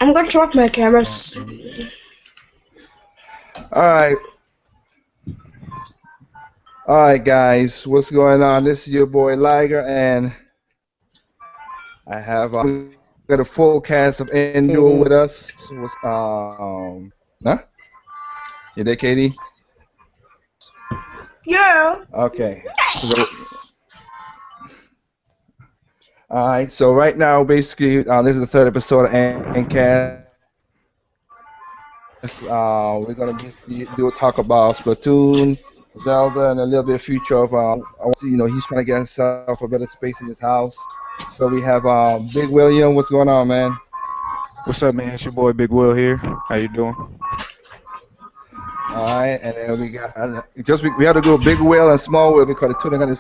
I'm gonna turn off my cameras. Alright, alright guys, what's going on? This is your boy Liger, and I have we got a full cast of Endure with KD. us. Huh? You there, Katie? Yeah. Okay. So, alright, so right now, basically, this is the third episode of Endcast. We're gonna basically talk about Splatoon, Zelda, and a little bit of future of I want to see, he's trying to get himself a better space in his house. So we have Big William. What's going on, man? What's up, man? It's your boy Big Will here. How you doing? All right, and then we got we have to go Big Will and Small Will because the two got the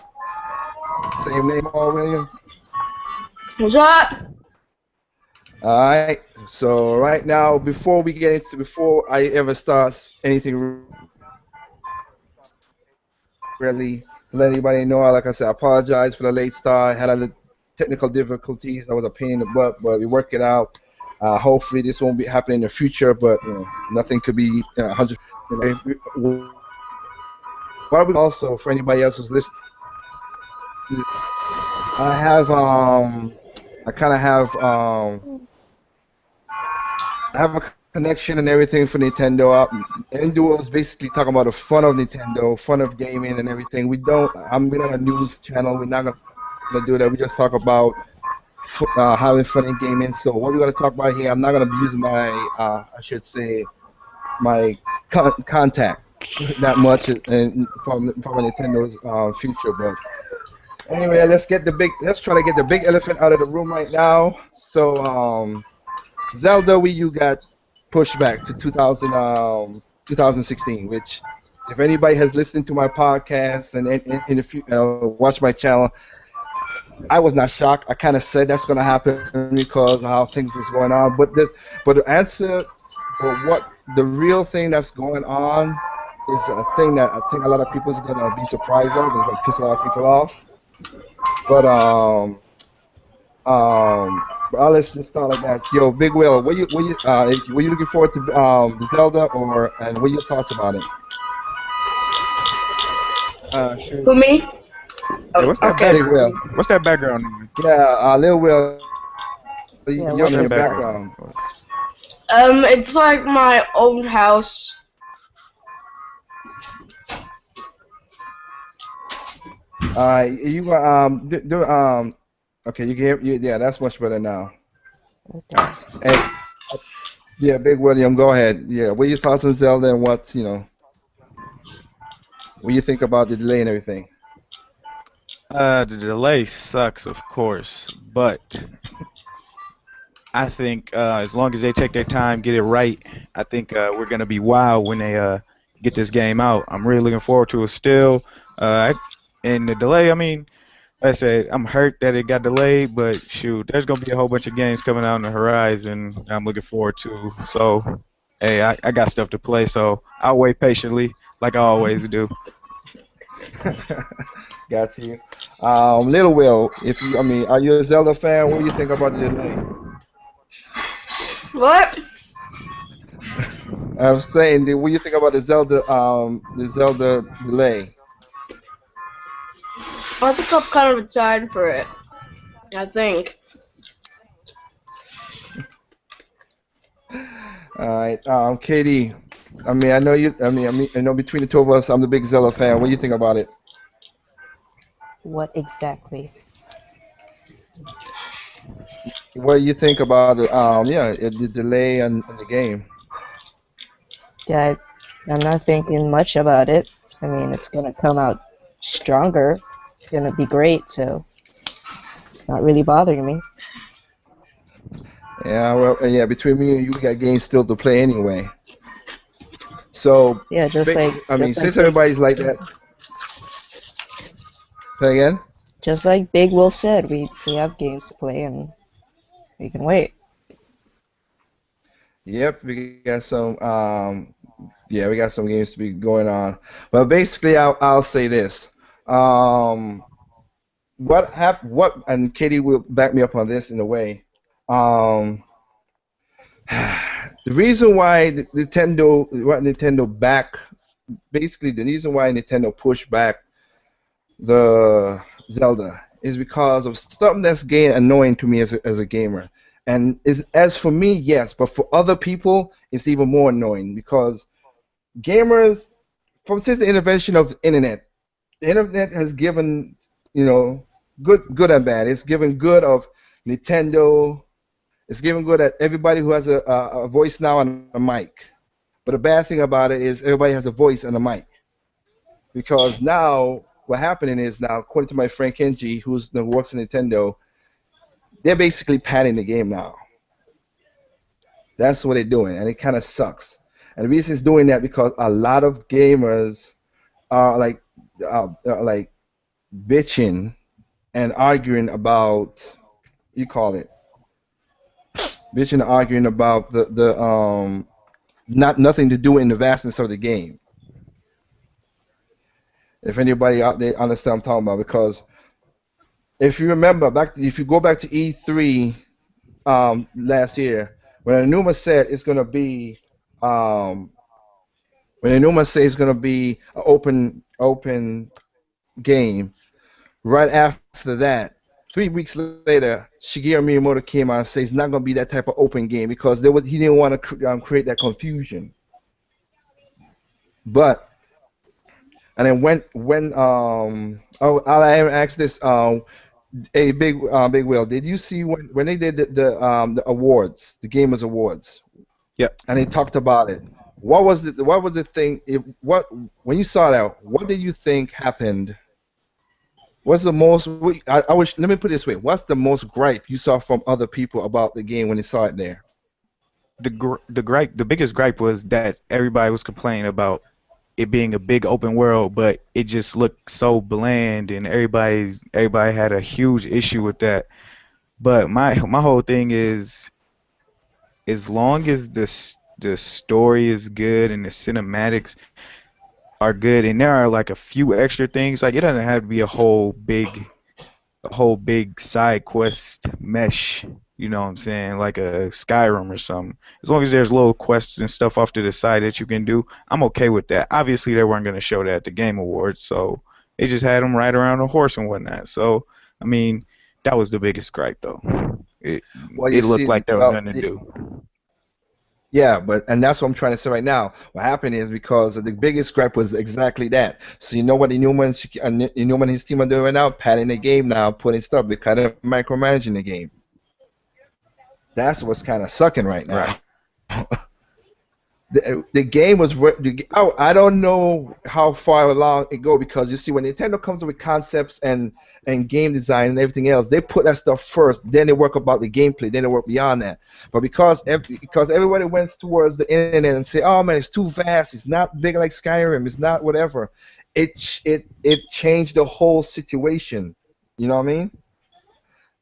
same name, Small William. What's up? All right. So right now, before I ever start anything really, let anybody know, like I said, I apologize for the late start. I had a little technical difficulties. That was a pain in the butt, but we worked it out. Hopefully, this won't be happening in the future, but nothing could be 100. What we also for anybody else who's listening, I have I kind of have I have a connection and everything for Nintendo. Endo is basically talking about the fun of Nintendo, fun of gaming and everything. We're not a news channel. We're not gonna do that. We just talk about having fun in gaming. So what we're gonna talk about here, I'm not gonna be using my, I should say, my contact that much from Nintendo's future. But anyway, let's try to get the big elephant out of the room right now. So Zelda Wii U got pushed back to 2016, which, if anybody has listened to my podcast and in the future, watch my channel, I was not shocked. I kind of said that's going to happen because of how things was going on. But the answer, or what the real thing that's going on, is a thing that I think a lot of people is going to be surprised of. It's going to piss a lot of people off. But let's just start like that. Yo, Big Will, were you looking forward to the Zelda, and what are your thoughts about it? Sure. Who, me? Hey, what's that Okay. Big Will. What's that background noise? Yeah, Lil Will, Yeah, you're what's in that the background? background. It's like my old house. You okay, you can hear, yeah, that's much better now. Okay. Hey, yeah, Big William, go ahead. Yeah, what are your thoughts on Zelda and what do you think about the delay and everything? The delay sucks, of course, but I think as long as they take their time, get it right, I think we're gonna be wild when they get this game out. I'm really looking forward to it still. And the delay, I mean, like I said, I'm hurt that it got delayed, but shoot, there's gonna be a whole bunch of games coming out on the horizon that I'm looking forward to. So, hey, I got stuff to play, so I'll wait patiently, like I always do. Got you. Little Will, are you a Zelda fan? What do you think about the delay? What? I was saying, what do you think about the Zelda delay? I think I'm kind of excited for it. I think. All right, Katie. I know you. I know between the two of us, I'm the big Zelda fan. What do you think about it? What exactly? What do you think about the delay on the game? Yeah, I'm not thinking much about it. I mean, it's gonna come out stronger. It's gonna be great, so it's not really bothering me. Yeah, well, yeah. Between me and you, we got games still to play anyway. So, Yeah, since everybody's like that, say again. just like Big Will said, we have games to play and we can wait. Yep, we got some. We got some games to be going on. But basically, I'll say this. Um, and Katie will back me up on this in a way. Um, The reason why Nintendo back, basically the reason why Nintendo pushed back the Zelda is because of something that's getting annoying to me as a gamer. And is as for me, yes, but for other people, it's even more annoying because gamers, from since the invention of the internet has given, you know, good and bad. It's given good of Nintendo. It's given good at everybody who has a voice now and a mic. But the bad thing about it is everybody has a voice and a mic because now what happening is now, according to my friend Kenji, who works at Nintendo, they're basically padding the game now. That's what they're doing, and it kind of sucks. And the reason it's doing that because a lot of gamers are like bitching and arguing about you call it bitching and arguing about the not nothing to do in the vastness of the game. If anybody out there understand what I'm talking about, because if you remember if you go back to E3 last year, when Anuma said it's gonna be um, when Anuma said it's gonna be an open game, right after that, 3 weeks later, Shigeru Miyamoto came out and said it's not gonna be that type of open game because he didn't want to create that confusion. But and then I asked this a big Will, did you see when they did the awards, the Gamers Awards, Yep. and they talked about it? What was the thing? What when you saw that? What did you think happened? What's the most? I wish. Let me put it this way. What's the most gripe you saw from other people about the game when they saw it there? The biggest gripe was that everybody was complaining about it being a big open world, but it just looked so bland, and everybody had a huge issue with that. But my whole thing is, as long as the story is good and the cinematics are good, and there are like a few extra things, like it doesn't have to be a whole big side quest mesh, you know what I'm saying, like a Skyrim or something. As long as there's little quests and stuff off to the side that you can do, I'm okay with that. Obviously, they weren't going to show that at the Game Awards, so they just had them ride around a horse and whatnot. So, I mean, that was the biggest gripe, though. It Well, you it looked see, like there was well, nothing to do. yeah, and that's what I'm trying to say right now. What happened is because the biggest gripe was exactly that. So you know what Newman and his team are doing right now? Padding the game now, putting stuff. They're kind of micromanaging the game. That's what's kind of sucking right Right. now. The game was I don't know how far along it go because you see when Nintendo comes up with concepts and game design and everything else, they put that stuff first, then they work about the gameplay, then they work beyond that. But because everybody went towards the internet and say, oh man, it's too vast, it's not big like Skyrim, it's not whatever, it changed the whole situation. You know what I mean?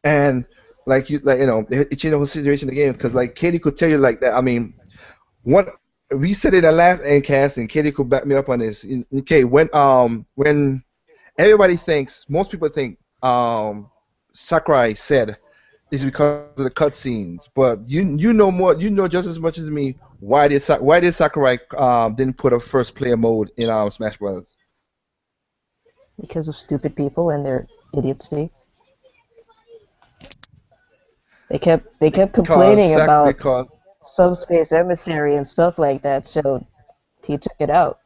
And it changed the whole situation of the game because like Katie could tell you like that. I mean, what we said in the last endcast, and Katie could back me up on this. Okay, when everybody thinks, most people think Sakurai said is because of the cutscenes, but you know more, you know just as much as me. Why did Sakurai didn't put a first player mode in Smash Brothers? because of stupid people and their idiocy. They kept complaining about Because subspace emissary and stuff like that, so he took it out.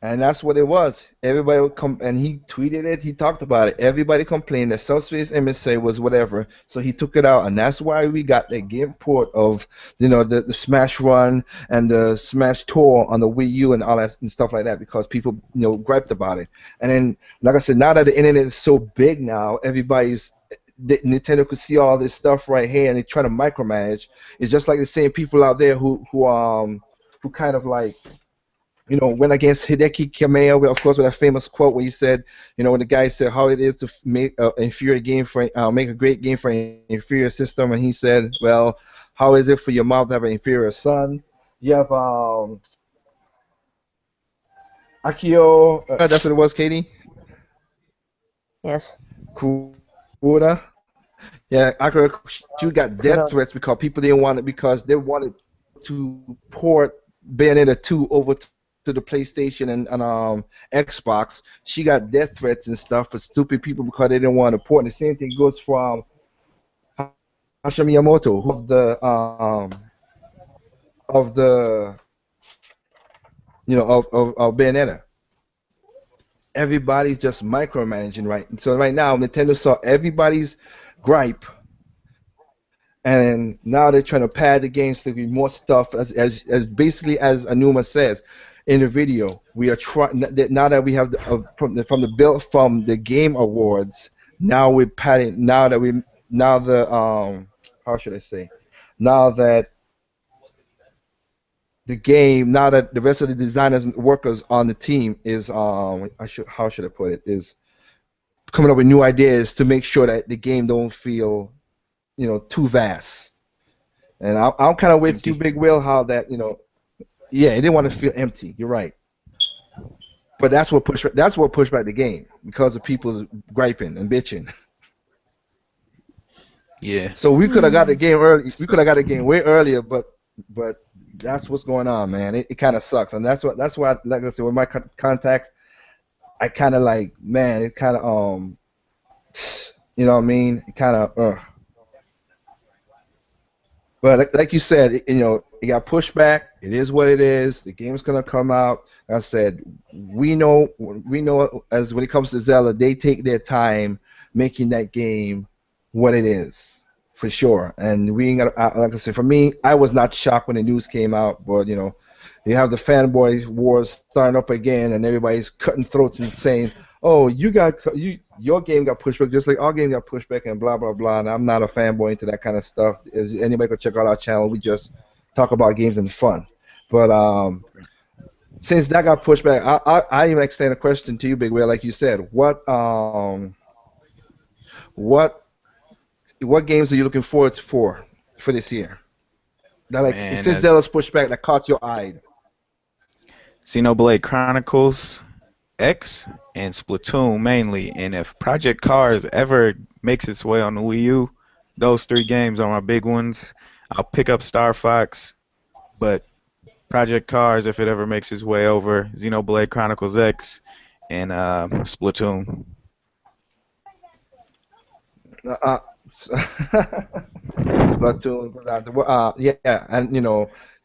And that's what it was. Everybody would come, and he tweeted it. He talked about it. Everybody complained that Subspace MSA was whatever, so he took it out, and that's why we got the game port of, the Smash Run and the Smash Tour on the Wii U and all that and stuff like that because people, griped about it. And then, like I said, now that the internet is so big now, Nintendo could see all this stuff right here, and they try to micromanage. It's just like the same people out there who kind of like went against Hideki Kamiya, of course, with that famous quote where he said, when the guy said how it is to make an inferior game make a great game for an inferior system, and he said, well, how is it for your mom to have an inferior son? You have Akio, that's what it was, Katie? Yes. Kuda. Yeah, I could. She got What death else? threats because people didn't want it because they wanted to port Bayonetta 2 over to the PlayStation and Xbox. She got death threats and stuff for stupid people because they didn't want to port. And the same thing goes from Hashimi Miyamoto, who of the of Bayonetta. Everybody's just micromanaging, right? So right now Nintendo saw everybody's gripe, and now they're trying to pad the games to be more stuff as basically as Anuma says in the video. We are trying now that we have from the build from the game awards. Now we're padding. Now the how should I say? Now that the game, now that the rest of the designers and workers on the team is how should I put it, is coming up with new ideas to make sure that the game don't feel too vast. And I'm kind of with you, Empty. Big Will, how that yeah, it didn't want to feel empty. You're right, but that's what pushed back the game because of people's griping and bitching. Yeah. So we could have got the Hmm. game early. We could have got the game way earlier, but that's what's going on, man. It kind of sucks, and that's why like I said with my contacts, I kind of like, man, it kind of you know what I mean? It kind of But like you said, it got pushed back. It is what it is. The game's gonna come out. Like I said, we know as when it comes to Zelda, they take their time making that game what it is for sure. And we ain't got like I said, for me, I was not shocked when the news came out, but you have the fanboy wars starting up again, and everybody's cutting throats and saying, "Oh, your game got pushed back, just like our game got pushed back," and blah blah blah. And I'm not a fanboy into that kind of stuff. As anybody could check out our channel, we just talk about games and fun. But since that got pushed back, I even extend a question to you, Big Whale, like you said, what what games are you looking forward to for this year? That like Man, since Zelda's pushed back, that caught your eye. Xenoblade Chronicles X and Splatoon mainly. And if Project Cars ever makes its way on the Wii U, those three games are my big ones. I'll pick up Star Fox, but Project Cars, if it ever makes its way over, Xenoblade Chronicles X, and Splatoon. Uh, Splatoon, yeah, and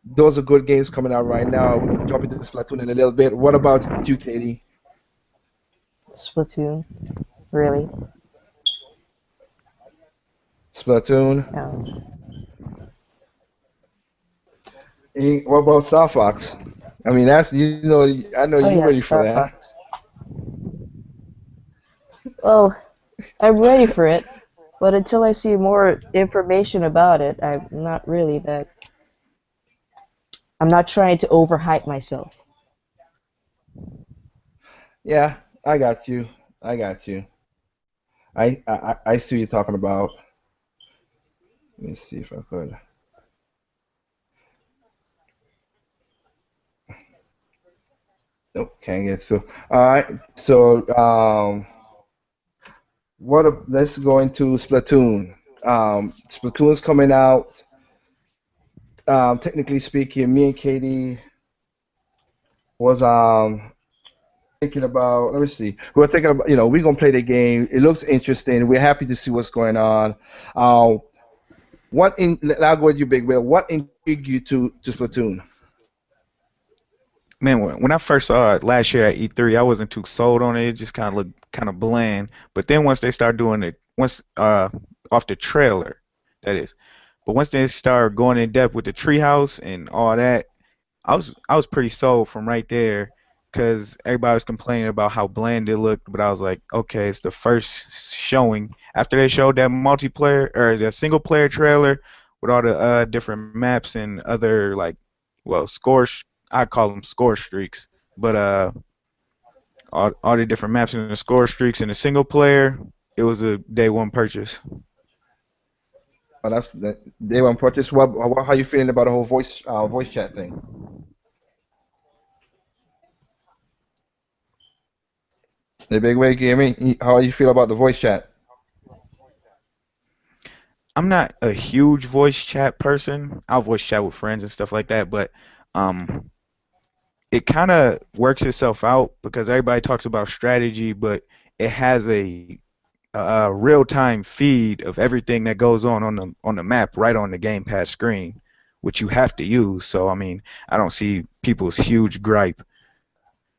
those are good games coming out right now. We're gonna jump into Splatoon in a little bit. What about you, Katie? Splatoon, really? Splatoon. No. What about Star Fox? I mean, I know Oh you're yeah, ready for Star that. Fox. Well, I'm ready for it, but until I see more information about it, I'm not trying to overhype myself. Yeah, I got you. I got you. I see what you're talking about. Let me see if I could. Nope, can't get through. All right, so let's go into Splatoon. Splatoon's coming out. Technically speaking, me and Katie was thinking about. Let me see. We were thinking about. We're gonna play the game. It looks interesting. We're happy to see what's going on. Um, I'll go with you, Big Will. What intrigued you to Splatoon? Man, when I first saw it last year at E3, I wasn't too sold on it. It just kind of looked kind of bland. But then once they started doing it, once off the trailer, that is. But once they started going in depth with the treehouse and all that, I was pretty sold from right there, because everybody was complaining about how bland it looked. But I was like, okay, it's the first showing. After they showed that multiplayer or the single player trailer with all the different maps and other like, well, scores. I call them score streaks, but all the different maps and the score streaks in the single player, it was a day one purchase. Oh, that's that. Day one purchase. How you feeling about the whole voice chat thing? The Big Will, you hear me? How you feel about the voice chat? I'm not a huge voice chat person. I'll voice chat with friends and stuff like that, but um, it kind of works itself out because everybody talks about strategy, but it has a real-time feed of everything that goes on the map right on the gamepad screen, which you have to use. So I mean, I don't see people's huge gripe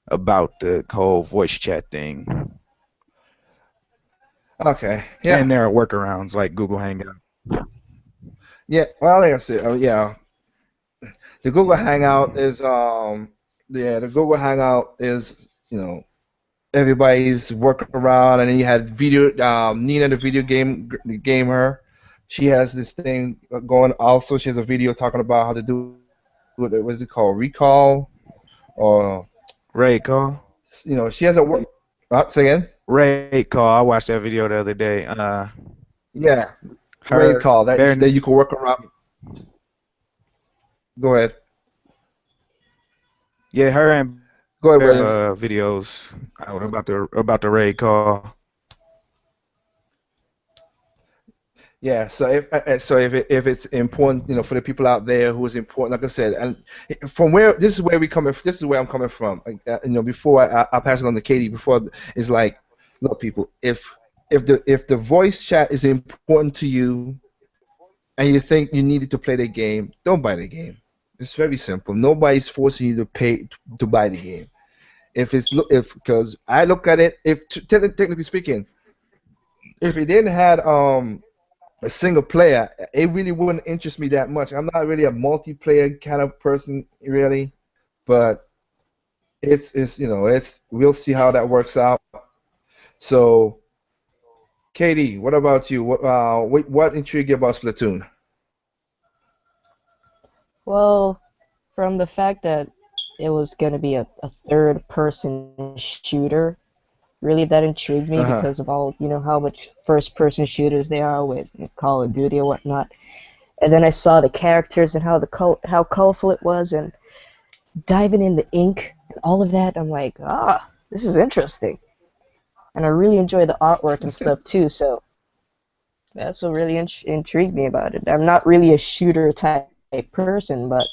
about the whole voice chat thing. Okay. Yeah. And there are workarounds like Google Hangout. Yeah. Well, like I said, yeah, the Google Hangout is yeah, the Google Hangout is everybody's workaround, and then you had video Nina, the video gamer. She has this thing going. Also, she has a video talking about how to do what is it called, recall, or Ray call. she has a work. Say again. Ray call. I watched that video the other day. Yeah, Her recall that bare you can work around. Go ahead. yeah, her and Go ahead, bare William. videos about the Ray call. Yeah, so if it's important, for the people out there who is important, like I said, and from where this is where I'm coming from. Like, before I pass it on to Katie, before is like, look, people, if the voice chat is important to you and you think you needed to play the game, don't buy the game. It's very simple. Nobody's forcing you to pay to buy the game. If because I look at it, if technically speaking, if it didn't had a single player, it really wouldn't interest me that much. I'm not really a multiplayer kind of person, really, but it's we'll see how that works out. So, Katie, what about you? What intrigued you about Splatoon? Well, from the fact that it was gonna be a third person shooter, really that intrigued me Uh-huh. because of all, how much first person shooters there are with Call of Duty or whatnot. And then I saw the characters and how colorful it was, and diving in the ink and all of that. I'm like, this is interesting. And I really enjoy the artwork and stuff too. So that's what really intrigued me about it. I'm not really a shooter type person, but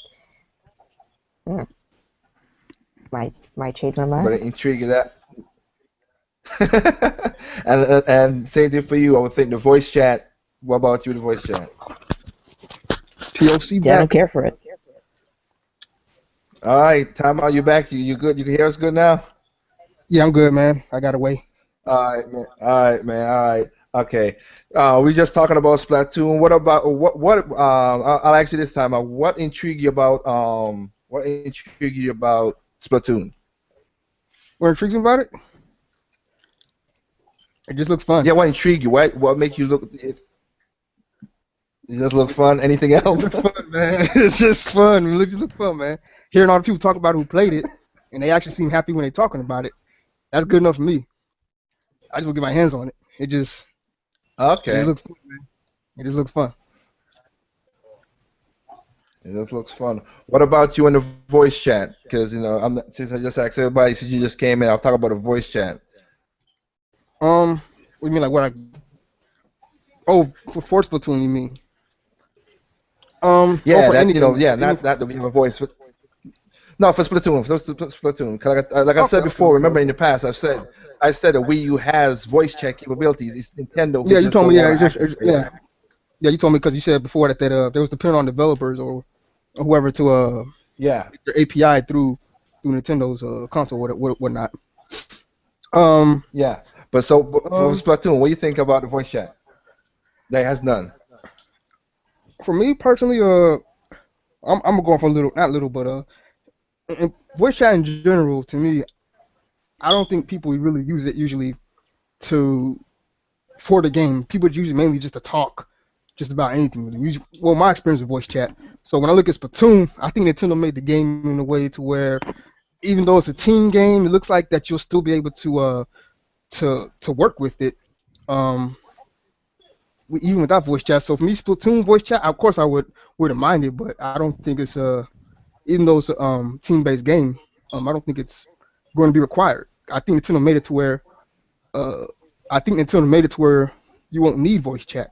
hmm, might change my But mind. it intrigued you that. And same thing for you. I would think the voice chat. What about you, the voice chat? TOC Yeah, I don't back. care for it. All right, time out. You back? You good? You can hear us good now? Yeah, I'm good, man. I got away. All right, man. All right, man. All right. Okay. We just talking about Splatoon. What about what? I'll ask you this time. What intrigued you about Splatoon? What intrigues me about it? It just looks fun. Yeah, what intrigued you? What make you look? It just look fun. Anything It else? looks fun, man. It's just fun. It just looks fun, man. Hearing all the people talk about who played it, and they actually seem happy when they're talking about it. That's good enough for me. I just want to get my hands on it. It just Okay. looks fun, man. It just looks fun. It just looks fun. What about you in the voice chat? Because since I just asked everybody since you just came in, I'll talk about the voice chat. What do you mean, like what I? Oh, for Splatoon, you mean? Yeah, For that anything. yeah, Any, not that we have a voice. No, for Splatoon, Splatoon. 'Cause like I okay, said okay, before, okay, remember in okay. the past, I've said that Wii U has voice chat capabilities. It's Nintendo who Yeah, you just told don't me. Yeah, want to activate it. yeah, yeah. You told me because you said before that there was depending on developers or whoever to Yeah, their API through Nintendo's console whatnot. Um, yeah. But for um, Splatoon, what do you think about the voice chat? That has none. for me personally, I'm going for a little, not little, but voice chat in general, to me, I don't think people really use it usually to for the game. People use it mainly just to talk, just about anything. Really. Well, my experience with voice chat. So when I look at Splatoon, I think Nintendo made the game in a way to where even though it's a team game, it looks like that you'll still be able to work with it. Um, even without voice chat. So for me, Splatoon voice chat, of course I wouldn't mind it, but I don't think it's even though it's a team-based game, I don't think it's going to be required. I think Nintendo made it to where uh, I think Nintendo made it to where you won't need voice chat.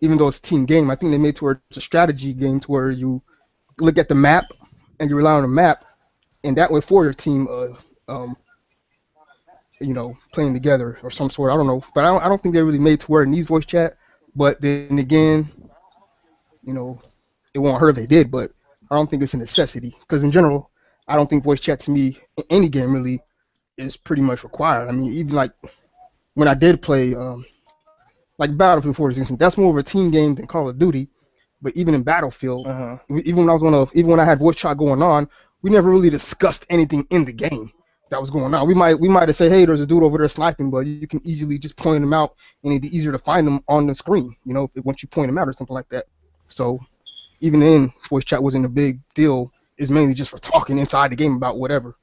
even though it's a team game, I think they made to where it's a strategy game to where you look at the map and you rely on the map, and that way for your team, playing together or some sort. I don't know, but I don't think they really made to where it needs voice chat. But then again, you know, it won't hurt if they did, but I don't think it's a necessity because in general, I don't think voice chat to me in any game really is pretty much required. I mean, even like when I did play like Battlefield, for instance, that's more of a team game than Call of Duty. But even in Battlefield, Uh-huh. even when I had voice chat going on, we never really discussed anything in the game that was going on. We might have said, hey, there's a dude over there sniping, but you can easily just point him out, and it'd be easier to find him on the screen, once you point him out or something like that. So even then, voice chat wasn't a big deal. It's mainly just for talking inside the game about whatever,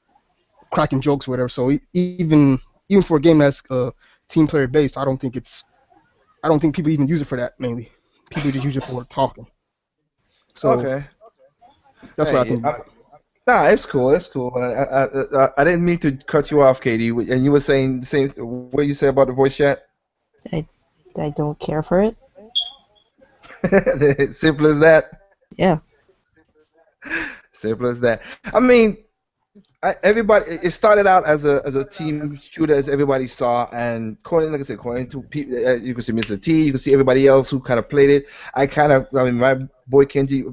cracking jokes, whatever. So even for a game that's team player based, I don't think people even use it for that mainly. People just use it for talking. So Okay. that's what I think. Nah, it's cool. It's cool. I didn't mean to cut you off, Katie. And you were saying the same. What you say about the voice chat? I don't care for it. Simple as that. Yeah. Simple as that. I mean, everybody. It started out as a team shooter, as everybody saw, and like I said, according to people, you can see Mr. T, you can see everybody else who kind of played it. I mean, my boy Kenji,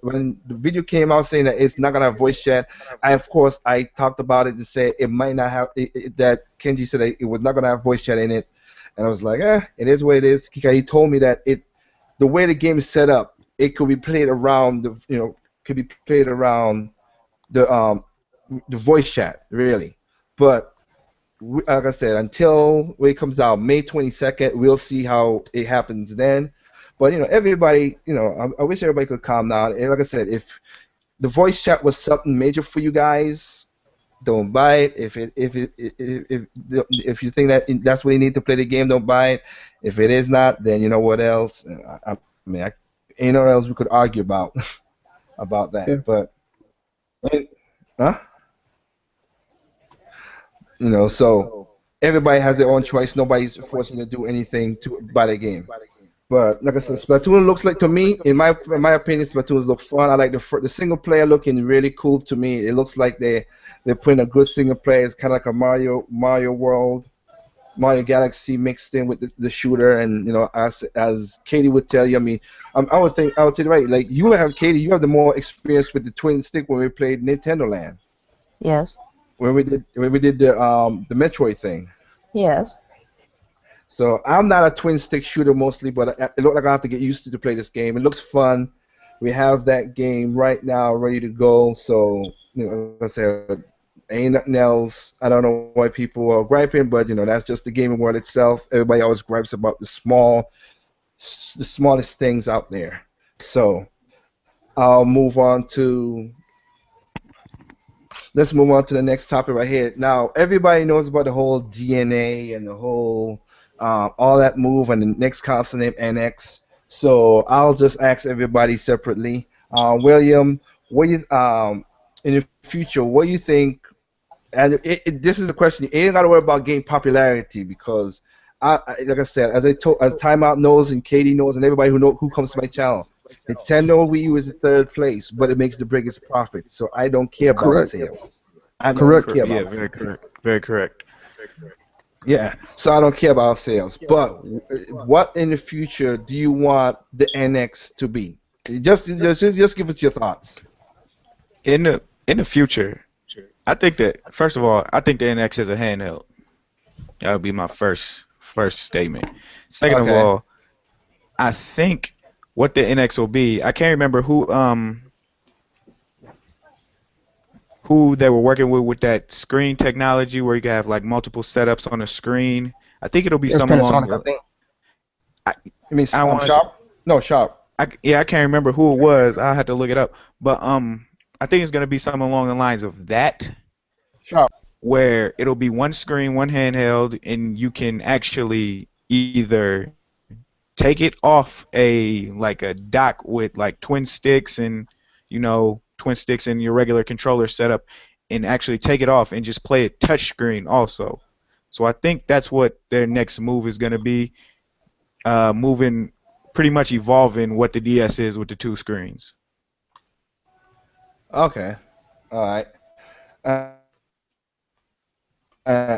when the video came out saying that it's not gonna have voice chat, of course I talked about it to say it might not have that Kenji said that it was not gonna have voice chat in it, and I was like, it is what it is. He told me that the way the game is set up, it could be played around the voice chat, really. But like I said, until it comes out May 22nd, we'll see how it happens then. But everybody, I wish everybody could calm down. And like I said, if the voice chat was something major for you guys, don't buy it. If you think that that's what you need to play the game, don't buy it. If it is not, then you know what else? I mean, ain't no else we could argue about about that. Yeah. But huh? So everybody has their own choice. Nobody's forcing you to do anything to buy the game. But like I said, Splatoon looks like, to me, in my opinion, Splatoon look fun. I like the single player looking really cool to me. It looks like they're putting a good single player. It's kind of like a Mario World, Mario Galaxy mixed in with the shooter. And as Katie would tell you, I mean, I would tell you right. Like Katie, you have the more experience with the twin stick when we played Nintendo Land. Yes. When we did the Metroid thing. Yes. So I'm not a twin stick shooter mostly, but it looks like I have to get used to play this game. It looks fun. We have that game right now ready to go. So like I said, ain't nothing else. I don't know why people are griping, but that's just the gaming world itself. Everybody always gripes about the smallest things out there. So I'll move on to. Let's move on to the next topic right here. Now, everybody knows about the whole DNA and the whole all that move and the next console name NX. So I'll just ask everybody separately. William, what do you in the future? What do you think? And this is a question. You ain't got to worry about game popularity because, like I said, as Timeout knows and Katie knows and everybody who comes to my channel, Nintendo Wii U is in third place, but it makes the biggest profit. So I don't care about sales. I don't care about very correct. Very correct. Yeah, so I don't care about sales. But what in the future do you want the NX to be? Just give us your thoughts. In the future, I think that first of all, I think the NX is a handheld. That would be my first statement. Second of all, I think what the NX will be, I can't remember who they were working with that screen technology where you can have like multiple setups on a screen. I think it'll be something along. I think. You mean Sharp? No, Sharp. I can't remember who it was. I had to look it up. But I think it's gonna be something along the lines of that. Sharp. Where it'll be one screen, one handheld, and you can actually either take it off a dock with like twin sticks and twin sticks and your regular controller setup, and actually take it off and just play it touch screen also. So I think that's what their next move is going to be, pretty much evolving what the DS is with the two screens. Okay. All right. Uh,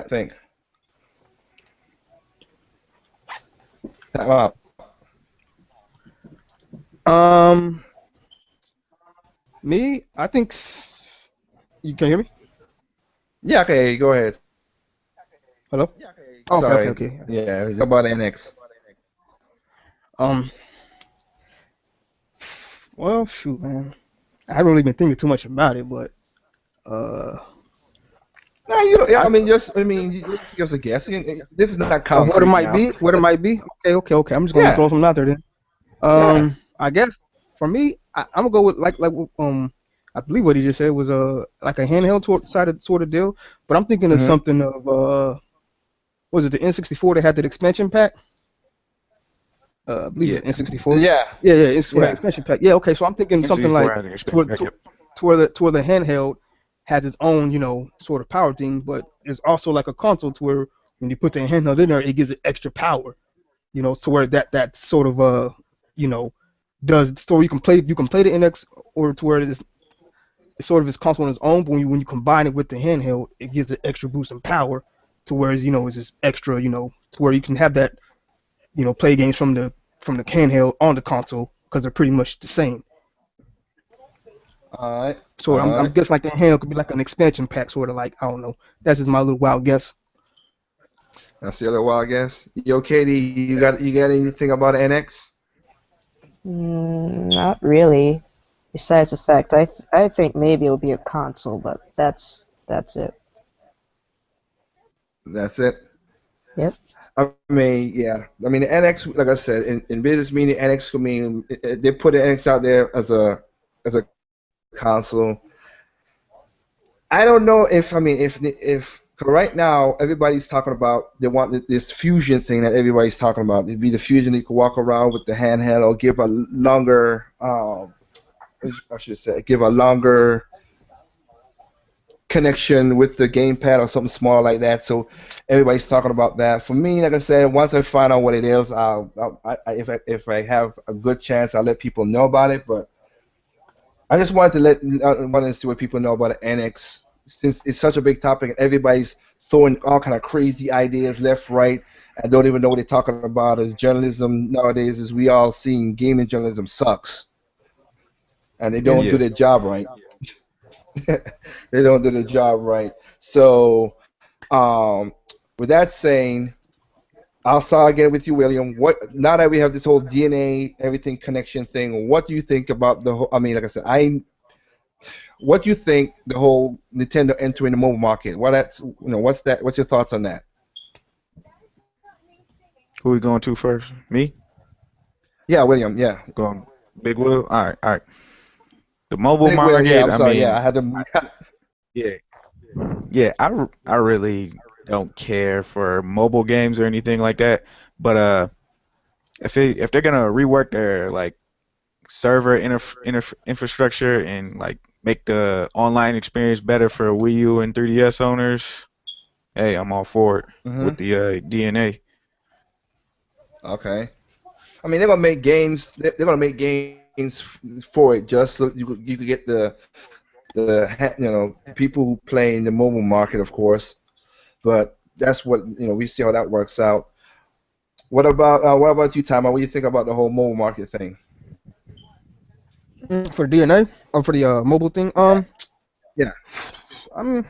think. Time out. Um, I think you can hear me. Yeah. Okay. Go ahead. Hello. Oh, okay, Sorry. okay. Yeah. It's about NX. Um, well, shoot, man. I haven't really been thinking too much about it, but uh, No, you don't. I, I mean, just a guess. This is not of what it concrete might now. be, what it might be. Okay. I'm just gonna Yeah. throw something out there then. Yeah. I guess for me, I'm gonna go with I believe what he just said was like a handheld sort of deal. But I'm thinking of Hmm. something of was it the N64 that had that expansion pack? I believe Yeah, it's N64. Yeah. Yeah, it's for that Yeah. expansion pack. Yeah, okay. So I'm thinking something N64 like had an to where, expansion pack. to, Yep. to where the handheld has its own, sort of power thing, but it's also like a console to where when you put the handheld in there, it gives it extra power. To where that sort of you know, does so you can play the NX or to where it's sort of its console on its own, but when you combine it with the handheld, it gives it extra boost in power to where it's just extra, to where you can have that, play games from the handheld on the console because they're pretty much the same. All right. So All I'm right. guessing like the handheld could be like an expansion pack, sort of like I don't know. That's just my little wild guess. That's the other wild guess. Yo, Katie, you got anything about NX? Not really. Besides the fact, I think maybe it'll be a console, but that's it. That's it. Yep. I mean, yeah. I mean, the NX, like I said, in business meaning, NX could mean they put the NX out there as a console. I don't know if I mean if 'cause right now everybody's talking about they want this fusion thing that everybody's talking about. It'd be the fusion you could walk around with the handheld or give a longer I should say give a longer connection with the gamepad or something small like that. So everybody's talking about that. For me, like I said, once I find out what it is, if I have a good chance, I'll let people know about it. But I just wanted to wanted to see what people know about NX since it's such a big topic and everybody's throwing all kind of crazy ideas left, right, and don't even know what they're talking about. As journalism nowadays, as we all seen, gaming journalism sucks, and they don't Yeah. do Yeah. their job right. They don't do the job right. So, um, with that saying, I'll start again with you, William. What now that we have this whole DNA everything connection thing? What do you think about the whole? I mean, like I said, what do you think the whole Nintendo entering the mobile market? What's that? What's your thoughts on that? Who we going to first? Me? Yeah, William. Yeah, Going Big Will? All right, all right. The mobile Big Will. Yeah, market, I'm I sorry. Yeah, mean, I had to. yeah, yeah, I really don't care for mobile games or anything like that. But if they're gonna rework their like server infrastructure and like make the online experience better for Wii U and 3DS owners, hey, I'm all for it Hmm. with the DNA. Okay. I mean, they're gonna make games. They're gonna make games for it just so you could get the people who play in the mobile market, of course. But that's what we see how that works out. What about you, Tama? What do you think about the whole mobile market thing? For DNA or for the mobile thing, Yeah. Yeah. I'm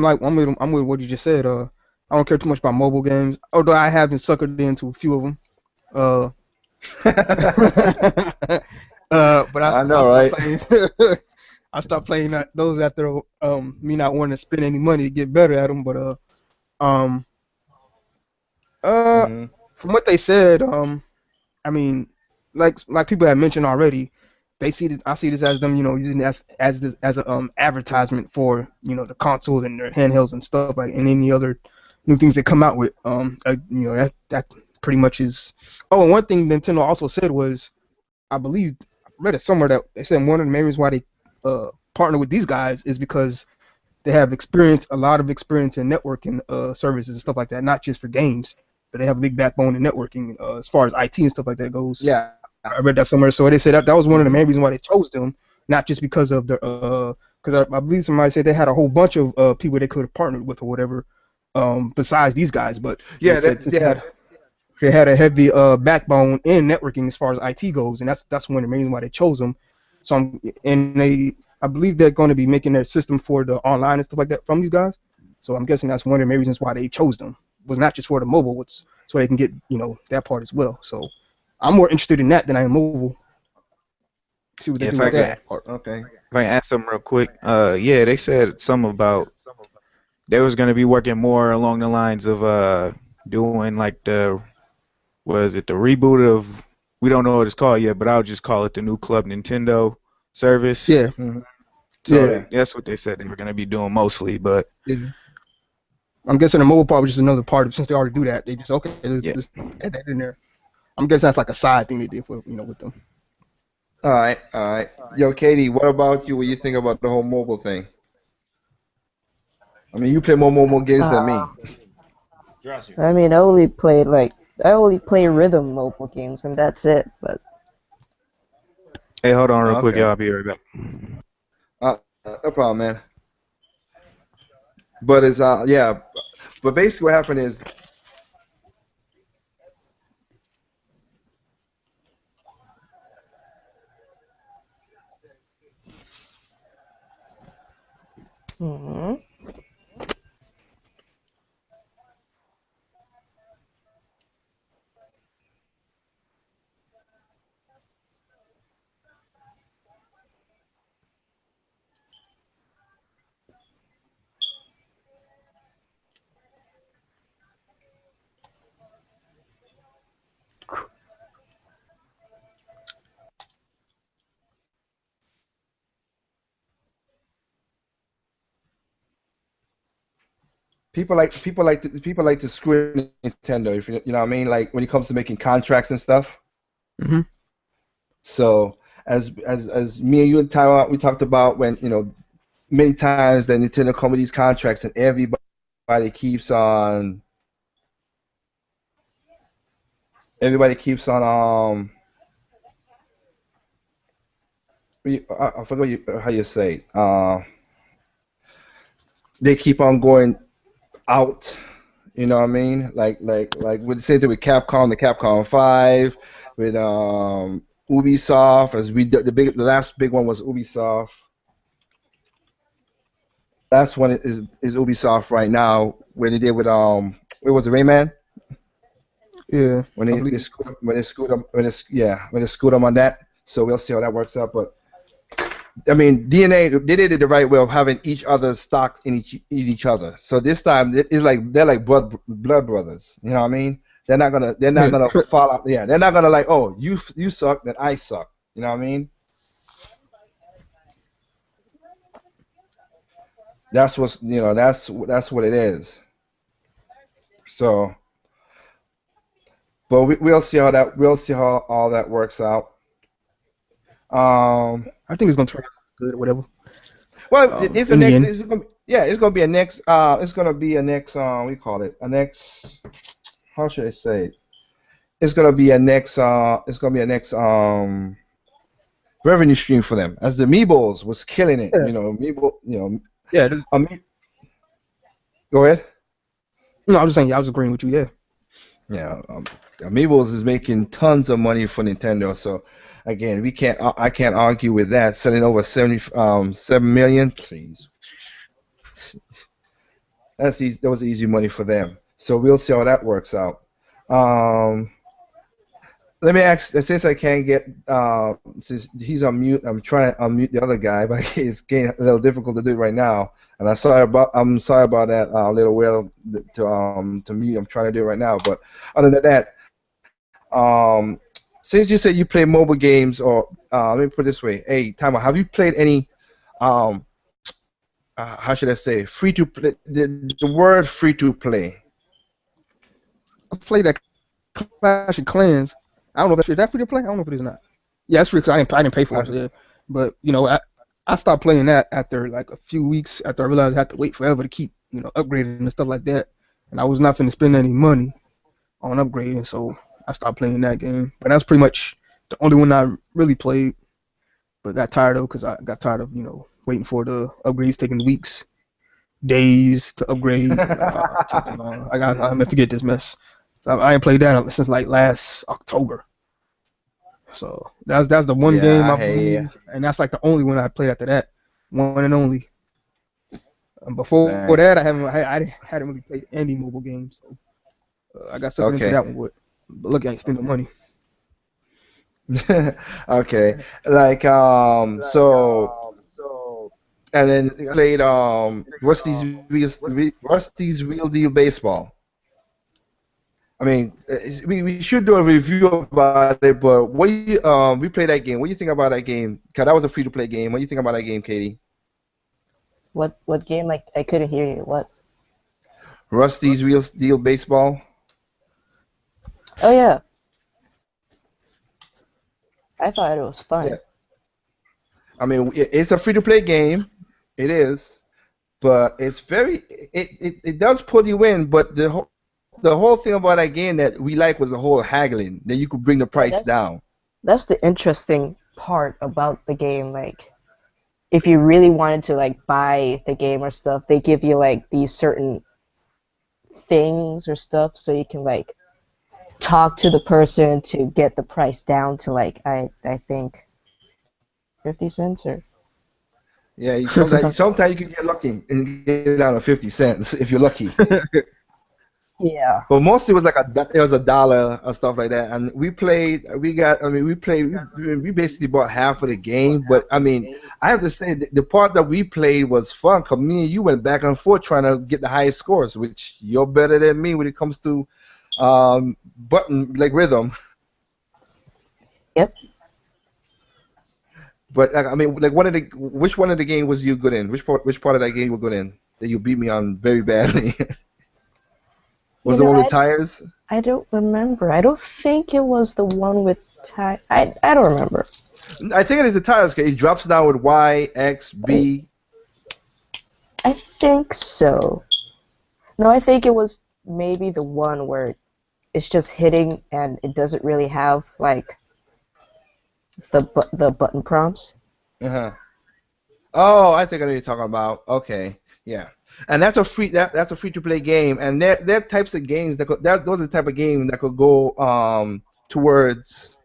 I'm with what you just said. I don't care too much about mobile games, although I have been suckered into a few of them. Uh, but I I know, stopped right? playing. I stopped playing those after me not wanting to spend any money to get better at them. But um uh Hmm. from what they said, I mean, like people have mentioned already, I see this as them, using it as a advertisement for the consoles and their handhelds and stuff like and any other new things they come out with. That pretty much is. Oh, and one thing Nintendo also said was, I believe I read it somewhere that they said one of the main reasons why they partner with these guys is because they have a lot of experience in networking services and stuff like that, not just for games. but they have a big backbone in networking as far as IT and stuff like that goes. Yeah. I read that somewhere. So they said that was one of the main reasons why they chose them, not just because of the because I believe somebody said they had a whole bunch of people they could have partnered with or whatever, besides these guys. But Yeah, they said that, since yeah. they had a heavy backbone in networking as far as IT goes, and that's one of the main reasons why they chose them. So I believe they're going to be making their system for the online and stuff like that from these guys. So I'm guessing that's one of the main reasons why they chose them. Was not just for the mobile, it's so they can get that part as well. So I'm more interested in that than I am mobile. See what they Yeah, do if I with can, that part. Okay. if I can add something real quick. Yeah, they said something about they was gonna be working more along the lines of doing like the reboot of, we don't know what it's called yet, but I'll just call it the new Club Nintendo service. Yeah, Hmm. So yeah, that's what they said they were gonna be doing mostly, but yeah. I'm guessing the mobile part was just another part of, since they already do that. They just okay, yeah. let's add that in there. I'm guessing that's like a side thing they did for with them. All right, all right. Yo, Katie, what about you? What you think about the whole mobile thing? I mean, you play more mobile games than Uh, me. I mean, I only play rhythm mobile games, and that's it. But Hey, hold on real quick, y'all. Okay. I'll be right back. No problem, man. But it's yeah. But basically, what happened is mhm. people like to screw Nintendo. If you know what I mean, like when it comes to making contracts and stuff. Hmm. So as me and you and Taiwan, we talked about when many times that Nintendo come with these contracts and keeps on everybody keeps on I forgot how you say it. They keep on going out. You know what I mean? Like with the same thing with Capcom, the Capcom 5, with Ubisoft. As we the last big one was Ubisoft. That's one is Ubisoft right now. Where they did with it was Rayman Yeah, when I they, believe. they scoot when they scoot them when they scoot them on that. So we'll see how that works out. But I mean, DNA they did it the right way of having each other's stocks in each other. So this time it's like they're like blood brothers. You know what I mean? They're not gonna fall out. Yeah, they're not gonna like, oh, you suck, then I suck. You know what I mean? That's what it is. So, but we'll see how all that works out. Um, I think it's gonna turn out good or whatever. well, it's a In the next. end, It's gonna be a next. It's gonna be a next. We call it a next. How should I say it? It's gonna be a next. It's gonna be a next. Revenue stream for them. As the Meebles was killing it. yeah, Meeble. yeah. Go ahead. No, I was just saying. Yeah, I was agreeing with you. Yeah, Yeah. Amiibos is making tons of money for Nintendo. So again, I can't argue with that. Selling over 7 million. Please. That's easy. That was easy money for them. So we'll see how that works out. Um, Let me ask, since I can't get, since he's on mute, I'm trying to unmute the other guy, but it's getting a little difficult to do it right now. And I'm sorry about that, little Will, to mute. I'm trying to do it right now. But other than that, since you said you play mobile games, or let me put it this way, hey, Tama, have you played any, um, how should I say, free to play? The word free to play. I played that Clash of Clans. I don't know if that's free. Is that free to play? I don't know if it is or not. Yeah, it's free because I didn't pay for it. So yeah. But I stopped playing that after like a few weeks after I realized I had to wait forever to keep upgrading and stuff like that, and I was not finna spend any money. on upgrading, so I stopped playing that game. But that's pretty much the only one I really played. But got tired of because I got tired of waiting for the upgrades taking weeks, days to upgrade. Took too long. I'm gonna forget this mess. So I ain't played that since like last October. So that's the one Yeah, game I I hear you. believe, and that's like the only one I played after that, one and only. Before Dang. that, I hadn't really played any mobile games, so I got suckered into Okay. that one. But look, I ain't spending money. Okay. Like so and then you played Rusty's Real Deal Baseball. I mean, we should do a review about it, but we played that game. What do you think about that game? Cause that was a free to play game. What do you think about that game, Katie? What game? I couldn't hear you. What? Rusty's Real Deal Baseball. Oh yeah, I thought it was fun. Yeah. I mean, it's a free to play game. It is, but it's it does pull you in. But the whole thing about that game that we like was the whole haggling. That you could bring the Yeah, price down. that's the interesting part about the game. Like, if you really wanted to like buy the game or stuff, they give you like these certain things or stuff, so you can like talk to the person to get the price down to like I think 50 cents or Yeah, something. sometimes you can get lucky and get it down to 50 cents if you're lucky. Yeah. But mostly it was like it was $1 or stuff like that. And we played. We basically bought half of the game. But I mean, I have to say the part that we played was fun. Cause me and you went back and forth trying to get the highest scores, which you're better than me when it comes to button like rhythm. Yep. But I mean, like which one of the game was you good in? Which part of that game you were good in that you beat me on very badly? Was You the know, one with tires? I don't remember. I don't think it was the one with I don't remember. I think it is the tires. 'Cause it drops down with Y, X, B. I think so. No, I think it was maybe the one where it's just hitting and it doesn't really have like the button prompts. Uh-huh. Oh, I think I know what you're talking about. Okay, yeah. And that's a free to play game, and they're types of games those are the type of games that could go towards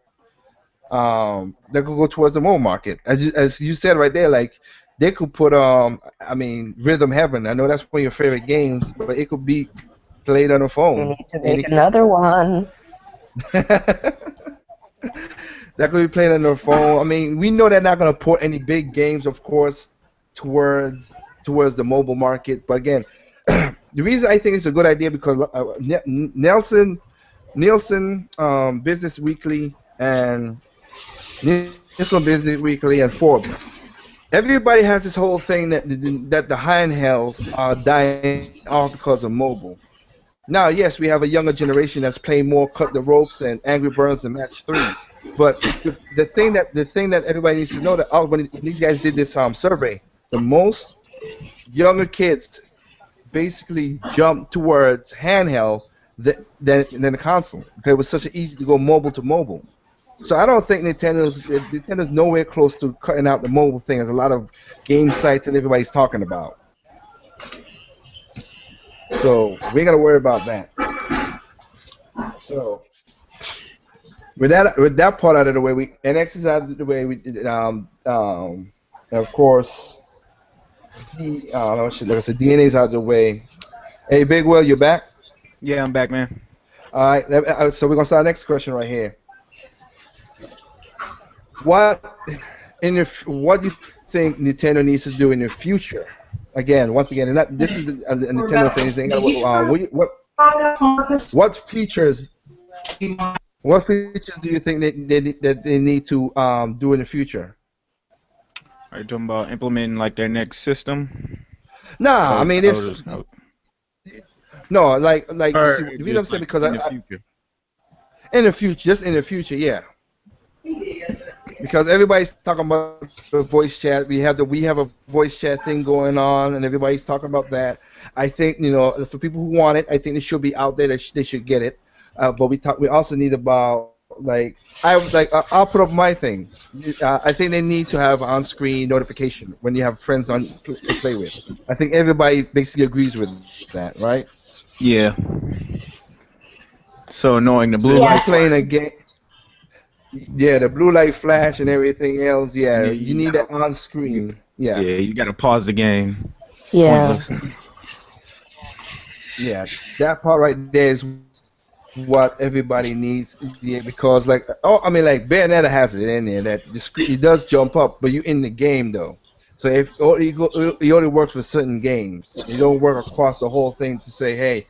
the mobile market. As you said right there, like they could put I mean Rhythm Heaven. I know that's one of your favorite games, but it could be played on a We phone. need to And make another one. that could be played on their phone. I mean, we know they're not going to port any big games, of course, towards the mobile market. But again, the reason I think it's a good idea because Nielsen Business Weekly and Nielsen Business Weekly and Forbes. Everybody has this whole thing that the handhelds are dying off because of mobile. Now, yes, we have a younger generation that's playing more cut the ropes and Angry Birds and Match Threes. But the thing that everybody needs to know that when these guys did this survey, the most younger kids basically jumped towards handheld than the console because it was such an easy to go mobile to mobile. So I don't think Nintendo's nowhere close to cutting out the mobile thing. There's a lot of game sites that everybody's talking about. So we ain't gotta worry about that. So with that part out of the way, NX is out of the way. We did and of course like I said, DNA's out of the way. Hey, Big Will, you back? Yeah, I'm back, man. All right. So we're gonna start the next question right here. What what do you think Nintendo needs to do in the future? Again, once again, and this is a Nintendo thing. What features do you think they need to do in the future? Are you talking about implementing like their next system? Nah, I mean it's no like you Or see, the reason I'm just saying like because in the future. in the future, just in the future, yeah. Because everybody's talking about the voice chat. We have a voice chat thing going on, and everybody's talking about that. I think for people who want it, I think it should be out there. They should get it. But we also need about like I'll put up my thing. I think they need to have on-screen notification when you have friends to play with. I think everybody basically agrees with that, right? Yeah. So annoying. The So blue if you're Yeah. light playing flash. a game, yeah, the blue light flash and everything else, And yeah, then you you need gotta, that on-screen. Yeah, yeah, you gotta pause the game. Yeah. Pointless. yeah, that part right there is what everybody needs. Yeah, because like, oh, I mean, like Bayonetta has it in there that the screen it does jump up, but you in the game though. So if it only works for certain games, it don't work across the whole thing to say, hey,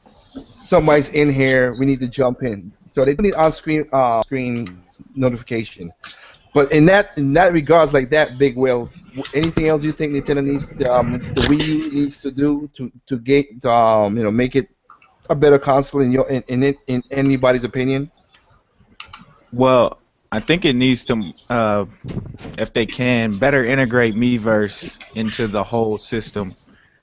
somebody's in here, we need to jump in. So they do need on-screen notification. But in that regards, like that, Big Will, anything else you think Nintendo needs, the Wii U needs to do to get, make it a better console in in anybody's opinion? Well, I think it needs to, if they can, better integrate Miiverse into the whole system.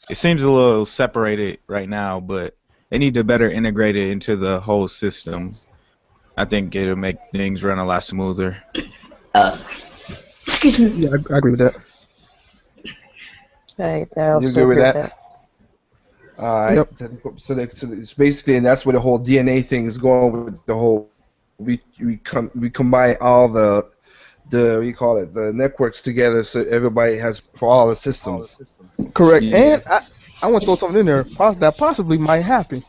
It seems a little separated right now, but they need to better integrate it into the whole system. I think it'll make things run a lot smoother. Excuse me. Yeah, I agree with that. I You also agree with agree with that? that. All right. Yep. So it's basically, and that's where the whole DNA thing is going with the whole. We combine all the what do you call it, the networks together so everybody has for all the systems. Correct. Yeah. And I want to throw something in there that possibly might happen.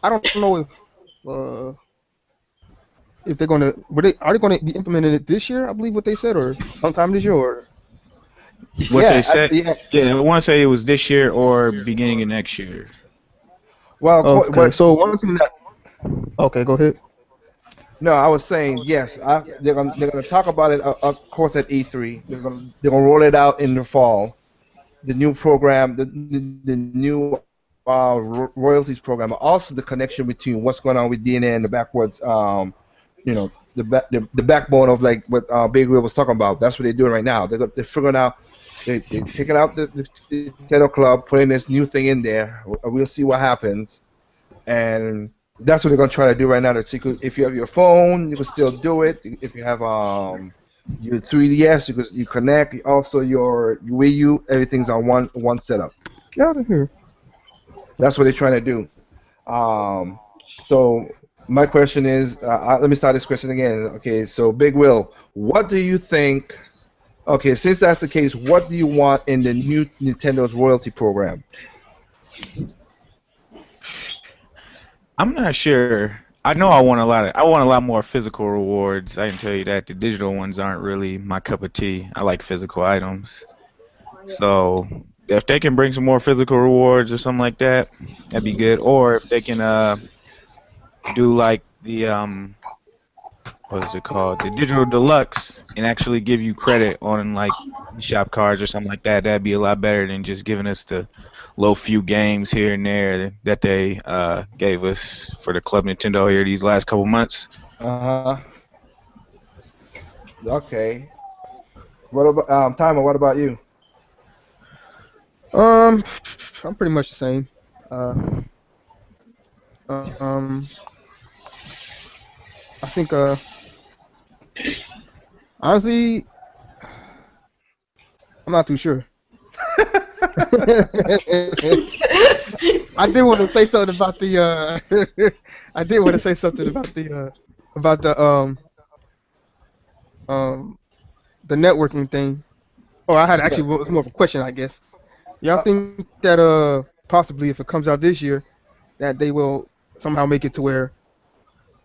I don't know if they're gonna are they gonna be implementing it this year? I believe what they said, or sometime this year, or What they Yeah, said, yeah. yeah, I want to say it was this year or beginning of next year. Well, okay. So one thing that okay, go ahead. no, I was saying yes. They're gonna talk about it, of course, at E3. They're gonna roll it out in the fall. The new program, the new royalties program, also the connection between what's going on with DNA and the backwards, the backbone of like what Big Wheel was talking about. That's what they're doing right now. They're figuring out. They're taking out the Nintendo Club, putting this new thing in there. We'll see what happens, and that's what they're gonna try to do right now. If you have your phone, you can still do it. If you have your 3DS, you connect. Also, your Wii U, everything's on one setup. Get out of here. That's what they're trying to do. So my question is, let me start this question again. Okay, so Big Will, what do you think? Okay, since that's the case, what do you want in the new Nintendo's royalty program? I'm not sure. I know I want a lot more physical rewards. I can tell you that the digital ones aren't really my cup of tea. I like physical items. So if they can bring some more physical rewards or something like that, that'd be good. Or if they can do like the what is it called? The digital deluxe and actually give you credit on like shop cards or something like that. That'd be a lot better than just giving us the low few games here and there that they gave us for the Club Nintendo here these last couple months. Uh-huh. Okay. What about Timer? What about you? Um, I'm pretty much the same. Uh, um, I think honestly, I'm not too sure. I did want to say something about the I did want to say something about the networking thing. Or I had actually it was more of a question, I guess. Y'all Uh, think that possibly if it comes out this year that they will somehow make it to where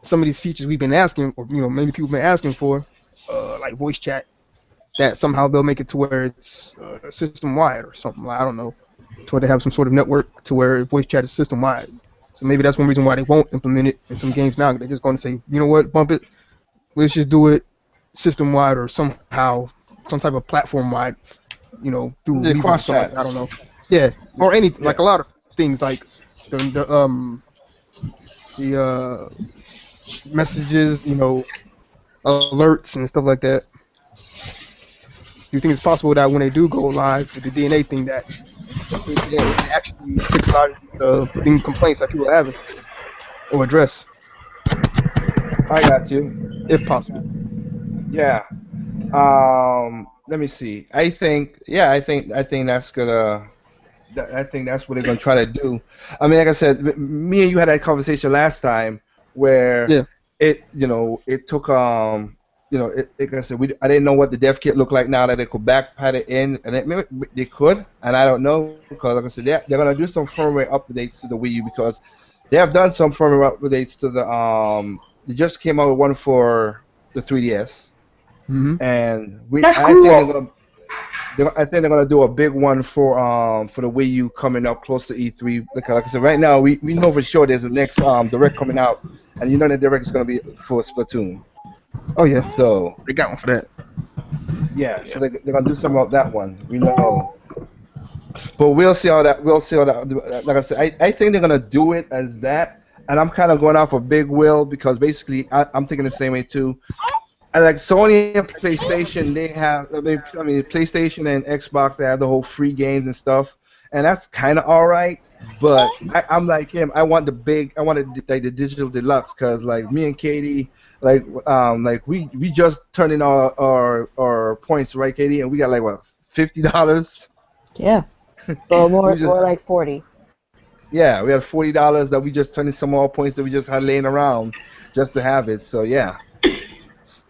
some of these features we've been asking, or many people been asking for, like voice chat, that somehow they'll make it to where it's system wide or something. I don't know, to where they have some sort of network to where voice chat is system wide. So maybe that's one reason why they won't implement it in some games now. They're just going to say, you know what, bump it. Let's just do it system wide or somehow some type of platform wide. Through the Weaver or cross something like chat. that. I don't know. Yeah, or any Yeah. like a lot of things like the messages, alerts and stuff like that. Do you think it's possible that when they do go live with the DNA thing, that it actually fix a lot of the complaints that people are having? or address, I got you. if possible. Yeah. Let me see. I think that's gonna. I think that's what they're gonna try to do. I mean, like I said, me and you had that conversation last time where Yeah. it took like I said, I didn't know what the dev kit looked like now that they could backpat it in, and maybe they could, and I don't know because like I said, they're gonna do some firmware updates to the Wii U because they have done some firmware updates to the They just came out with one for the 3DS, Hmm. and That's I think cool. I think they're gonna do a big one for the Wii U coming up close to E3. Like I said, right now we know for sure there's a next direct coming out, and you know the direct is gonna be for Splatoon. Oh yeah, So they got one for that. yeah, Yeah. so they're gonna do something about that one. We know, but we'll see how that. We'll see how that. Like I said, I think they're gonna do it as that, and I'm kind of going off of Big Will because basically I'm thinking the same way too. And like Sony and PlayStation, they have. I mean, PlayStation and Xbox, they have the whole free games and stuff, and that's kind of all right. But I'm like him. I want the big. I want like the digital deluxe, cause like me and Katie, like we just turned in our points, right, Katie? And we got like what, $50. Yeah. Well, We more just more like 40. Yeah, we had $40 that we just turned in some more points that we just had laying around just to have it. So yeah.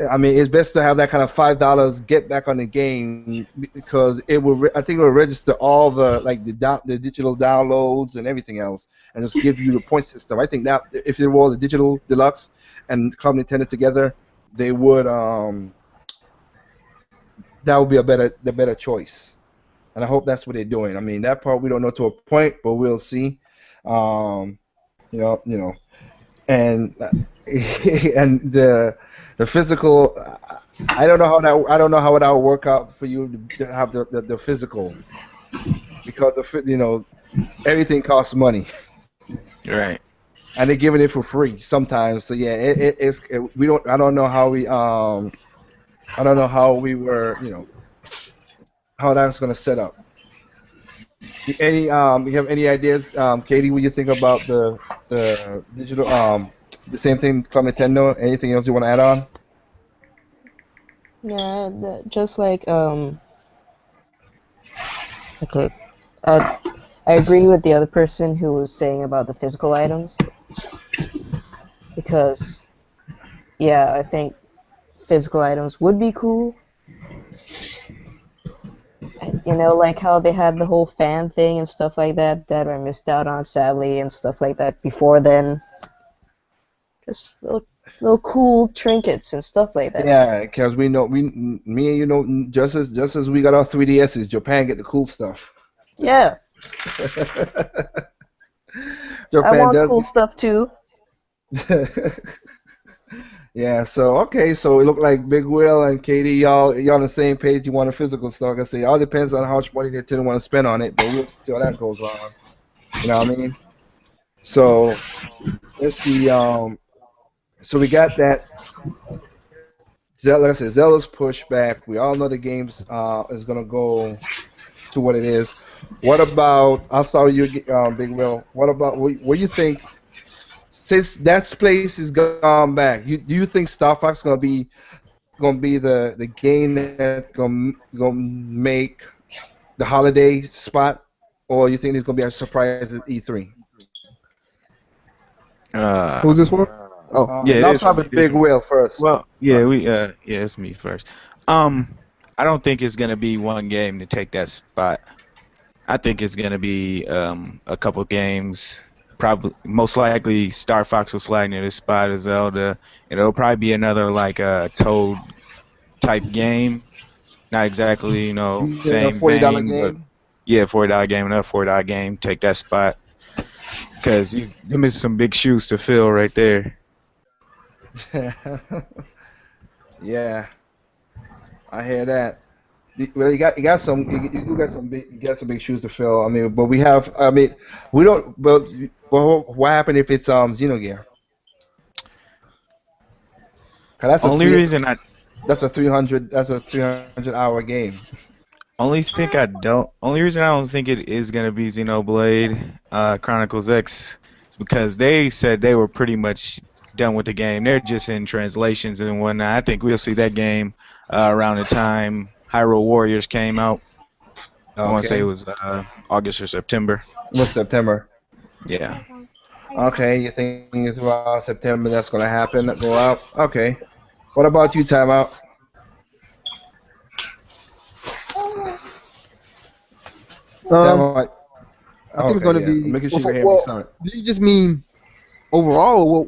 I mean, it's best to have that kind of $5 get back on the game because it will. I think it will register all the like the digital downloads and everything else, and just give you the point system. I think that if they were all the digital deluxe and Club Nintendo together, they would that would be the better choice. And I hope that's what they're doing. I mean, that part we don't know to a point, but we'll see. Um, you know, and and the physical. I don't know how that will work out for you to have the physical because everything costs money Right. and they're giving it for free sometimes. So yeah, we don't. I don't know how we were how that's gonna set up. You have any ideas, Katie? What you think about the digital the same thing from Nintendo? Anything else you want to add on? Yeah, just like okay. Uh, I agree with the other person who was saying about the physical items because yeah, I think physical items would be cool. You know, like how they had the whole fan thing and stuff like that that I missed out on sadly and stuff like that before then. Just little cool trinkets and stuff like that. Yeah, because me and you know, just as we got our 3DSs, Japan get the cool stuff. Yeah, I Japan want does. cool stuff too. Yeah, so okay, so it looked like Big Will and Katie, y'all on the same page. You want a physical store. Like I say, it all depends on how much money they tend to want to spend on it, but we'll see how that goes on. You know what I mean? So let's see. So we got that. Like I said, Zelda's pushback. We all know the game's is gonna go to what it is. What about? I'll start with you, Big Will. What about what you think? Since that place is gone back, do you think Star Fox gonna be the game that gonna make the holiday spot, or you think it's gonna be a surprise at E3? Uh, Who's this for? Oh, yeah, it I'll is for start me. with It is Big for me. Will first. Well, yeah, it's me first. I don't think it's gonna be one game to take that spot. I think it's gonna be a couple games. Probably, most likely, Star Fox will slide into the spot of Zelda, and it'll probably be another like a Toad type game. Not exactly, A same $40 vein, but game. yeah, $40 game, another $40 game. Take that spot because you miss some big shoes to fill right there. Yeah, I hear that. Well, you got some you do got some big shoes to fill. I mean, but we have. I mean, we don't. But what happened if it's Xenogear? 'Cause Only reason I that's a 300-hour game. only reason I don't think it is gonna be Xenoblade Chronicles X because they said they were pretty much done with the game. They're just in translations and whatnot. I think we'll see that game around the time Hyrule Warriors came out. I want to say it Okay. was August or September. What's September? Yeah. Okay, you think it's around September that's gonna happen? Go out. Okay. What about you, timeout? Um, Timeout. I think it's Okay, going to yeah. be. Making sure you Well, can hear me. well, Sorry. do you just mean overall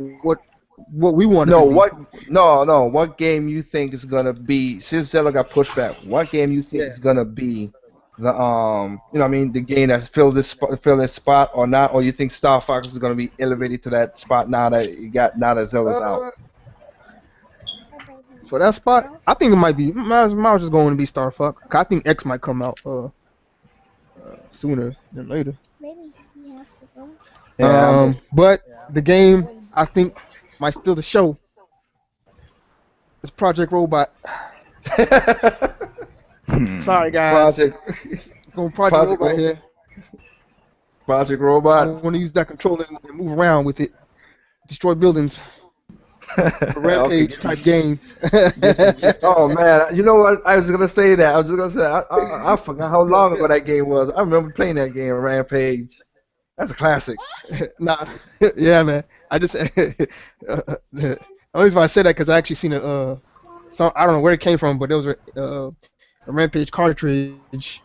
what we want it No, to be? what? No, no. What game you think is gonna be? Since Zelda got pushed back, what game you think Yeah. is gonna be the you know what I mean, the game that fill this spot or not, or you think Star Fox is gonna be elevated to that spot now that Zelda's out? Uh, for that spot, I think it might be. Mine's just going to be Star Fox. 'Cause I think X might come out sooner than later. Yeah, But the game I think might steal the show is Project Robot. Sorry guys, Project going Project Project Robot here. Project I Robot. want to use that controller and move around with it, destroy buildings. A Okay. rampage type game. Oh man, you know what? I was gonna say that. I was just gonna say I forgot how long ago that game was. I remember playing that game, Rampage. That's a classic. Nah, yeah, man. I just the only reason why I said that because I actually seen so I don't know where it came from, but there was a Rampage cartridge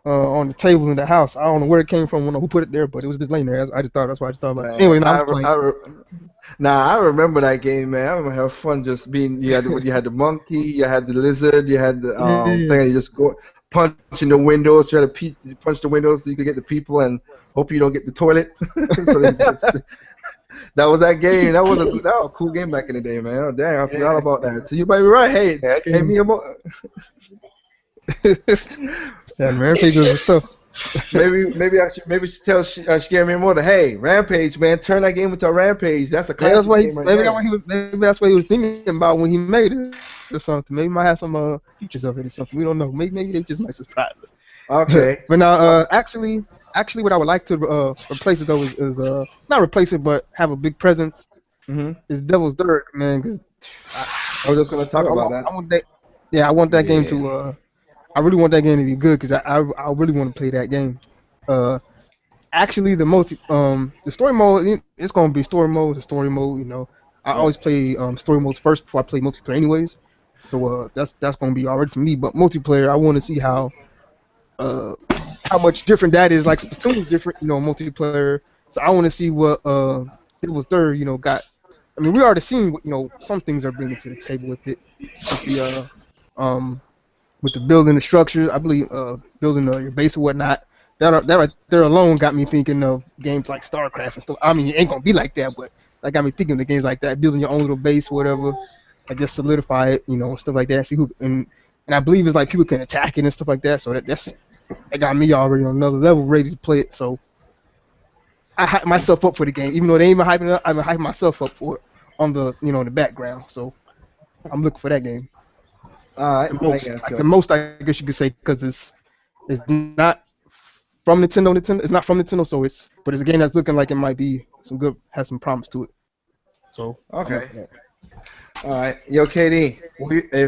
on the table in the house. I don't know where it came from, who put it there, but it was just laying there. I just thought that's why I just thought about it. Man, Anyway, now I'm playing. Nah, I remember that game, man. I remember having fun just being. You had the monkey, you had the lizard, you had the Yeah. thing. And you just go punching the windows, try to punch the windows so you could get the people and hope you don't get the toilet. So that was that game. That was a cool game back in the day, man. Oh, dang, I forgot about that. So you might be right. Hey, Yeah, hey, yeah, Rampage was tough. maybe I should tell Scare Miyamoto, hey, Rampage, man, turn that game into a Rampage. That's a Yeah, that's classic what game right maybe there. maybe that's what he was thinking about when he made it or something. Maybe he might have some features of it or something. We don't know. Maybe they just might surprise us. Okay. But now, actually, what I would like to replace it though is not replace it, but have a big presence hmm is Devil's Dirk, man. Cause I was just gonna talk about I that. want that. Yeah, I want that game Yeah. to. I really want that game to be good because I really want to play that game. Actually, the story mode, it's gonna be story mode. The story mode, you know. I Yeah. always play story modes first before I play multiplayer, anyways. So that's gonna be already for me. But multiplayer, I want to see uh how much different that is. Like Splatoon is different, you know, multiplayer. So I want to see what it was third, you know, got. I mean, we already seen what, you know, some things are bringing to the table with it. With the with the building the structures, I believe building your base or whatnot. That right there alone got me thinking of games like StarCraft and stuff. I mean, it ain't gonna be like that, but that got me thinking of games like that, building your own little base, whatever, and just solidify it, you know, stuff like that. See who and I believe it's like people can attack it and stuff like that. So that got me already on another level, ready to play it. So I hype myself up for the game, even though they ain't even hyping it up. I've been hyping myself up for it on the in the background. So I'm looking for that game. All right, The I most, guess like so. the most I guess you could say, because it's not from Nintendo. It's not from Nintendo, but it's a game that's looking like it might be has some promise to it. So Okay. All right, yo, KD. Like I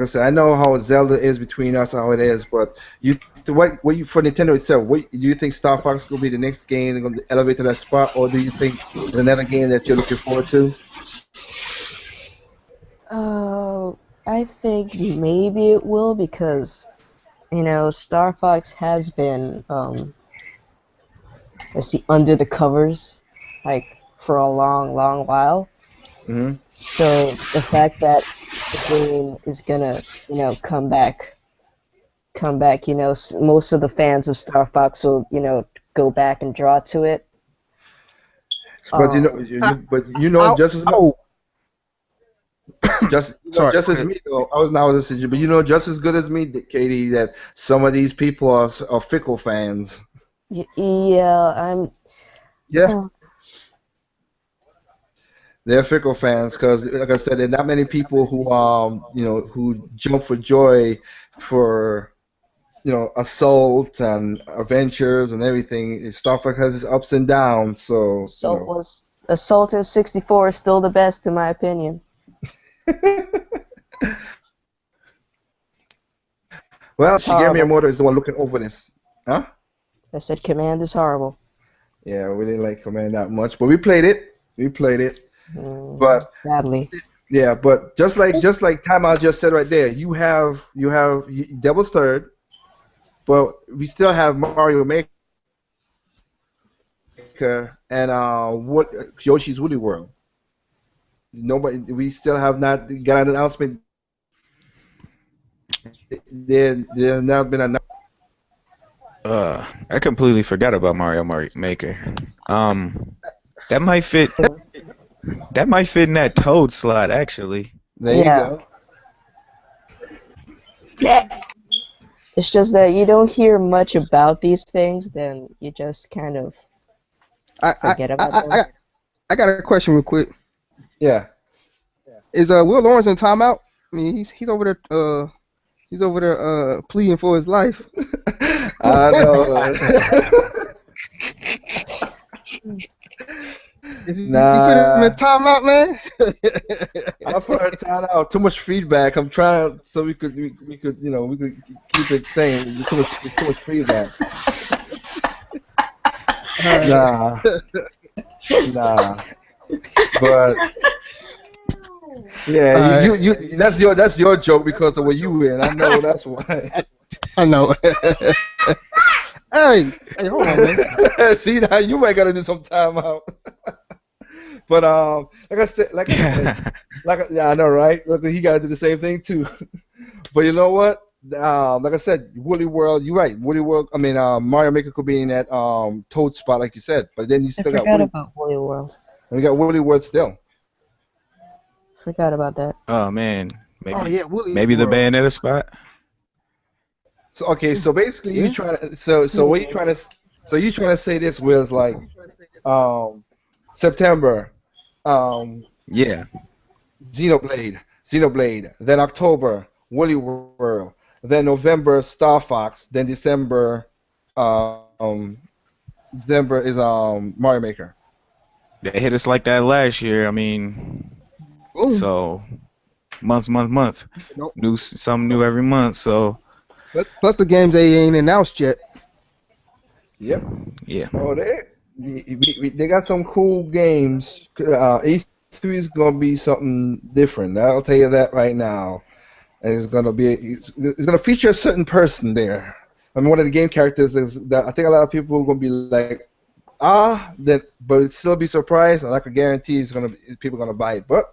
said, I know how Zelda is between us, how it is, but what you for Nintendo itself? What do you think Star Fox is gonna be the next game that's gonna elevate to that spot, or do you think there's another game that you're looking forward to? Uh, I think maybe it will because, Star Fox has been, let's see, under the covers, like, for a long, long while. hmm So the fact that the game is gonna, come back, most of the fans of Star Fox will, go back and draw to it. But Um, just as much. oh, sorry. Just as me though. I was not a decision, but just as good as me, Katie, that some of these people are fickle fans. yeah, I'm. Yeah, uh, They're fickle fans because, like I said, there are not many people who who jump for joy for assault and adventures and everything. Star Fox has its ups and downs, so Assault in 64 is still the best in my opinion. Well, It's Shigeru horrible. Miyamoto is the one looking over this. Huh? I said Command is horrible. Yeah, we didn't like Command that much, but we played it. We played it. But Sadly. yeah, but just like Timeout just said right there, you have Devil's Third, but we still have Mario Maker and what Yoshi's Woolly World. Nobody, we still have not got an announcement. There not been announced. I completely forgot about Mario Maker. That might fit. That might fit in that Toad slot, actually. There Yeah. you go. It's just that you don't hear much about these things, then you just kind of I forget about them. I got a question real quick. Yeah. Is Will Lawrence in timeout? I mean, he's over there pleading for his life. I know. You put him in timeout, man. I've heard time out. Too much feedback. I'm trying so we could keep it sane. There's too much feedback. Nah. But yeah, you that's your joke because of where you in. I know that's why. I know. Hey, hold on, man. See now you might gotta do some time out. But yeah, I know, right? Look, he gotta do the same thing too. But you know what? Like I said, Woolly World. You're right. Woolly World. I mean, Mario Maker could be in that Toad spot, like you said. But then you still got forgot about Woolly World. we got Woolly World still. Forgot about that. Oh man, maybe Woolly maybe the World. Bayonetta spot. So okay, so basically you trying to so what you trying to say this was like September, Yeah, Xenoblade, then October Woolly World, then November Star Fox, then December is Mario Maker. they hit us like that last year. I mean, Boom. so month, Nope. something new every month. So Plus the games they ain't announced yet. Yep. yeah, Oh, they got some cool games. E3 is gonna be something different. I'll tell you that right now. And it's gonna feature a certain person there. I mean, one of the game characters that I think a lot of people are gonna be like, but it'd still be surprised, and I can guarantee people are gonna buy it. But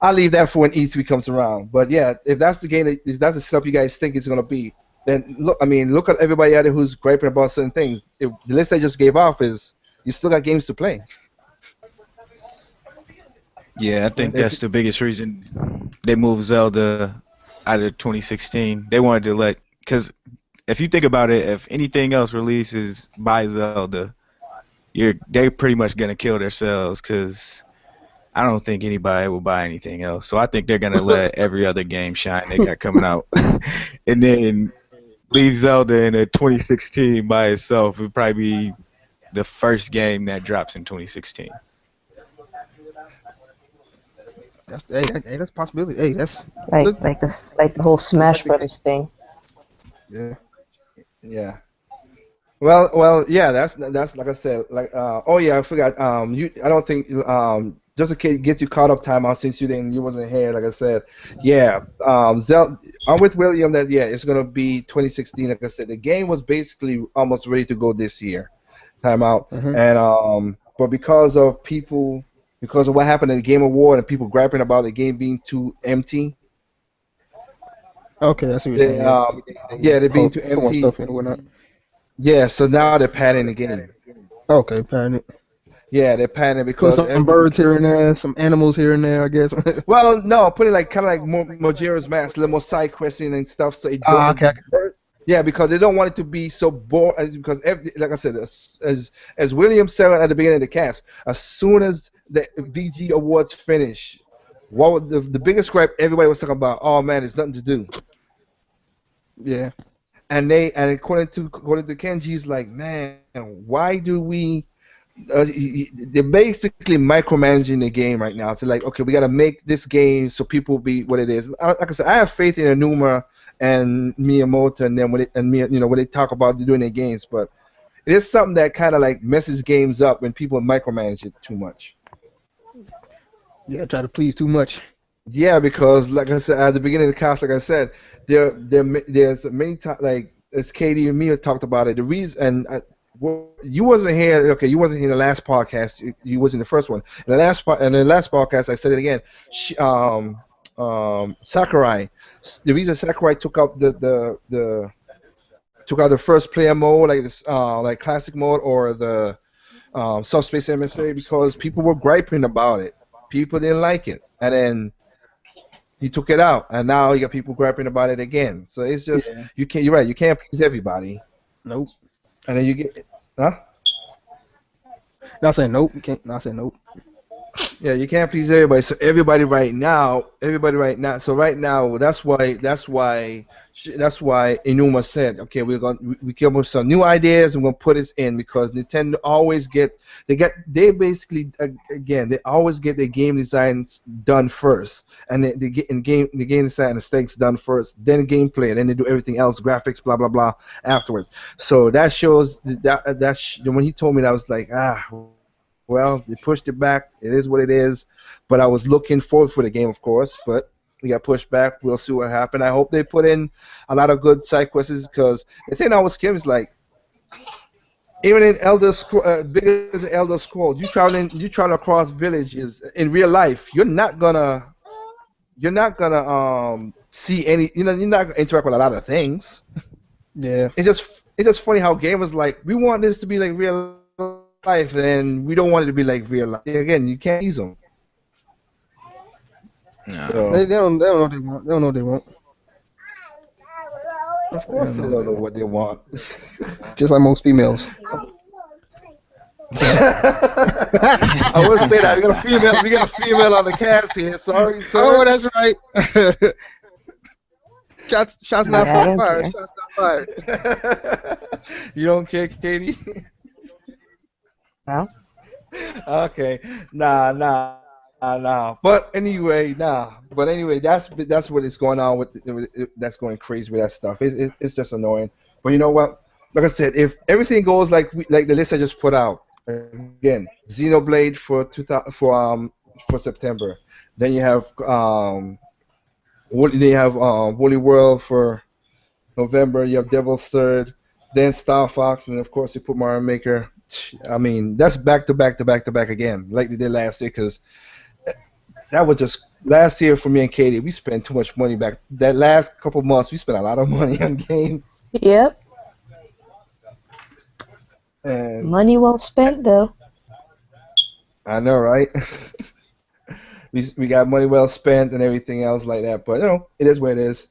I'll leave that for when E3 comes around. But yeah, if that's the game, if that's the stuff you guys think it's gonna be, then look at everybody out there who's griping about certain things. If the list I just gave off is, you still got games to play. yeah. I think that's the biggest reason they moved Zelda out of 2016. They wanted to because if you think about it, if anything else releases by Zelda, they're pretty much gonna kill themselves because I don't think anybody will buy anything else. So I think they're gonna let every other game shine they got coming out, and then leave Zelda in a 2016 by itself. It would probably be the first game that drops in 2016. That's a possibility. Hey, that's Like the whole Smash Brothers thing. yeah. Yeah. Well, yeah. That's like I said. Oh yeah, I forgot. I don't think just in case get you caught up time out since you wasn't here. Like I said, yeah. Zelda. I'm with William that it's gonna be 2016. Like I said, the game was basically almost ready to go this year. Time out. Mhm. And but because of what happened in the Game Award and people griping about the game being too empty. Okay, I see what you're saying. They're being too Put more empty. stuff in and whatnot. Yeah, so now they're padding the game. Okay, fine. Yeah, they're padding Put because some birds here and there, some animals here and there, I guess. well, no, putting kind of like Mojero's Mask, a little more side questing and stuff. So it don't. okay. Yeah, because they don't want it to be so boring. Because like I said, as William said at the beginning of the cast, as soon as the VG Awards finish, what was the biggest gripe everybody was talking about? Oh man, there's nothing to do. Yeah. and according to Kenji, he's like, man, why do we? They're basically micromanaging the game right now. To like, okay, we got to make this game so people be what it is. Like I said, I have faith in Enuma and Miyamoto and them when they talk about doing their games, but it is something that kind of like messes games up when people micromanage it too much. Yeah, try to please too much. Yeah, because like I said at the beginning of the cast, like I said, there's many times like as Katie and Mia talked about it. The reason and you wasn't here. Okay, you wasn't here in the last podcast. You was in the first one. In the last podcast, I said it again. Sakurai. The reason Sakurai took out the first player mode, like this, like classic mode or the subspace emissary, because people were griping about it. People didn't like it, and then he took it out, and now you got people griping about it again. So it's just Yeah. you can't. You're right. You can't please everybody, Nope. and then you get, huh? Not saying nope. You can't. Not saying nope. Yeah, you can't please everybody. So everybody right now. So right now, that's why Inuma said, okay, we came up with some new ideas and we're gonna put this in because Nintendo always they always get their game designs done first, and they get the game design and aesthetics done first, then gameplay, and then they do everything else, graphics, blah blah blah, afterwards. So that shows when he told me that, I was like, well, they pushed it back. It is what it is. But I was looking forward for the game, of course. But we got pushed back. We'll see what happens. I hope they put in a lot of good side quests because the thing I was scared is like, even in big as Elder Scrolls, you traveling across villages in real life. You're not gonna see any. You're not gonna interact with a lot of things. Yeah. It's just funny how gamers like we want this to be like real life, and we don't want it to be like real life. Again, you can't ease them. No. So, They don't know what they want. They don't know what they want. of course, they don't know what they want. Just like most females. I would say that we got a female on the cast here. Sorry, sir. Oh, that's right. Shots not Yeah, I don't fired. care. Shots not fired. You don't care, Katie? No? Okay, nah. But anyway, that's what is going on that's going crazy with that stuff. It's just annoying. But you know what? Like I said, if everything goes like the list I just put out, again, Xenoblade for September. Then you have Woolly World for November. You have Devil's Third, then Star Fox, and of course you put Mario Maker. I mean, that's back to back again, like they did last year. Because that was just last year for me and Katie. We spent too much money back. That last couple months, we spent a lot of money on games. Yep. And Money well spent, though. I know, right? we got money well spent and everything else like that. But it is what it is.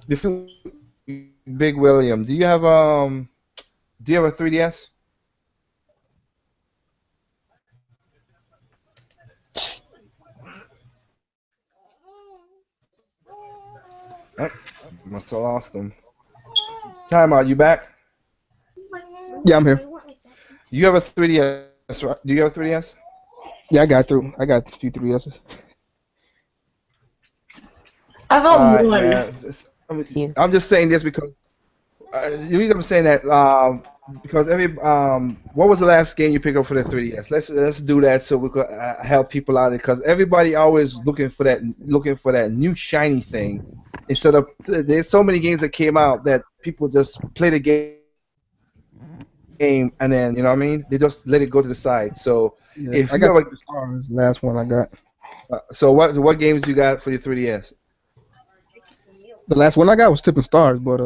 Before Big William, do you have a 3DS? Oh, must have lost him. Time out. You back? Yeah, I'm here. You have a 3DS, right? Do you have a 3DS? Yeah, I got through. I got a few 3Ss. I got Alright, one. man. Yeah. I'm just saying this because the reason I'm saying that because what was the last game you picked up for the 3DS? Let's do that so we could help people out because everybody always looking for that new shiny thing instead of there's so many games that came out that people just play the game and then you know what I mean they just let it go to the side. So Yeah, if I you got have Super Stars, the last one I got. so what games you got for your 3DS? The last one I got was Tipping Stars, but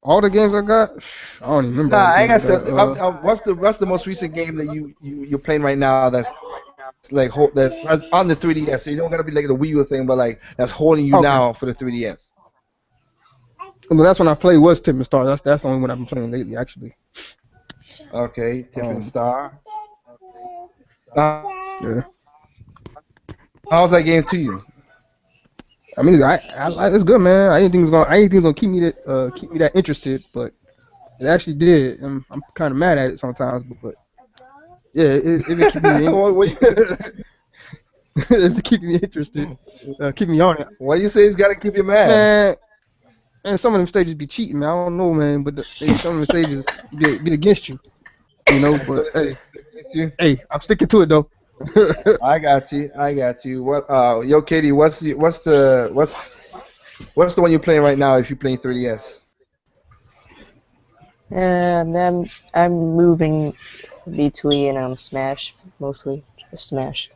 all the games I got, I don't even remember. Nah, all the I ain't got games I to. What's the most recent game that you're playing right now that's like that's on the 3DS? So you don't gotta be like the Wii U thing, but like that's holding you Okay. now for the 3DS. The last one I played was Tipping Stars. That's the only one I've been playing lately, actually. Okay, Tipping Star. Yeah. How's that game to you? I mean, it's good, man. I didn't think it was gonna keep me that interested, but it actually did. I'm kind of mad at it sometimes, but yeah, it been keeping me what, what, it's been keeping me interested, keeping me on it, why you say it's gotta keep you mad? man. And some of them stages be cheating, man. I don't know, man, but some of them stages be against you, you know. So But hey, it's you. I'm sticking to it though. I got you. I got you. What? Yo, Katie, what's the one you're playing right now? If you're playing 3DS. And I'm moving between Smash mostly, just Smash.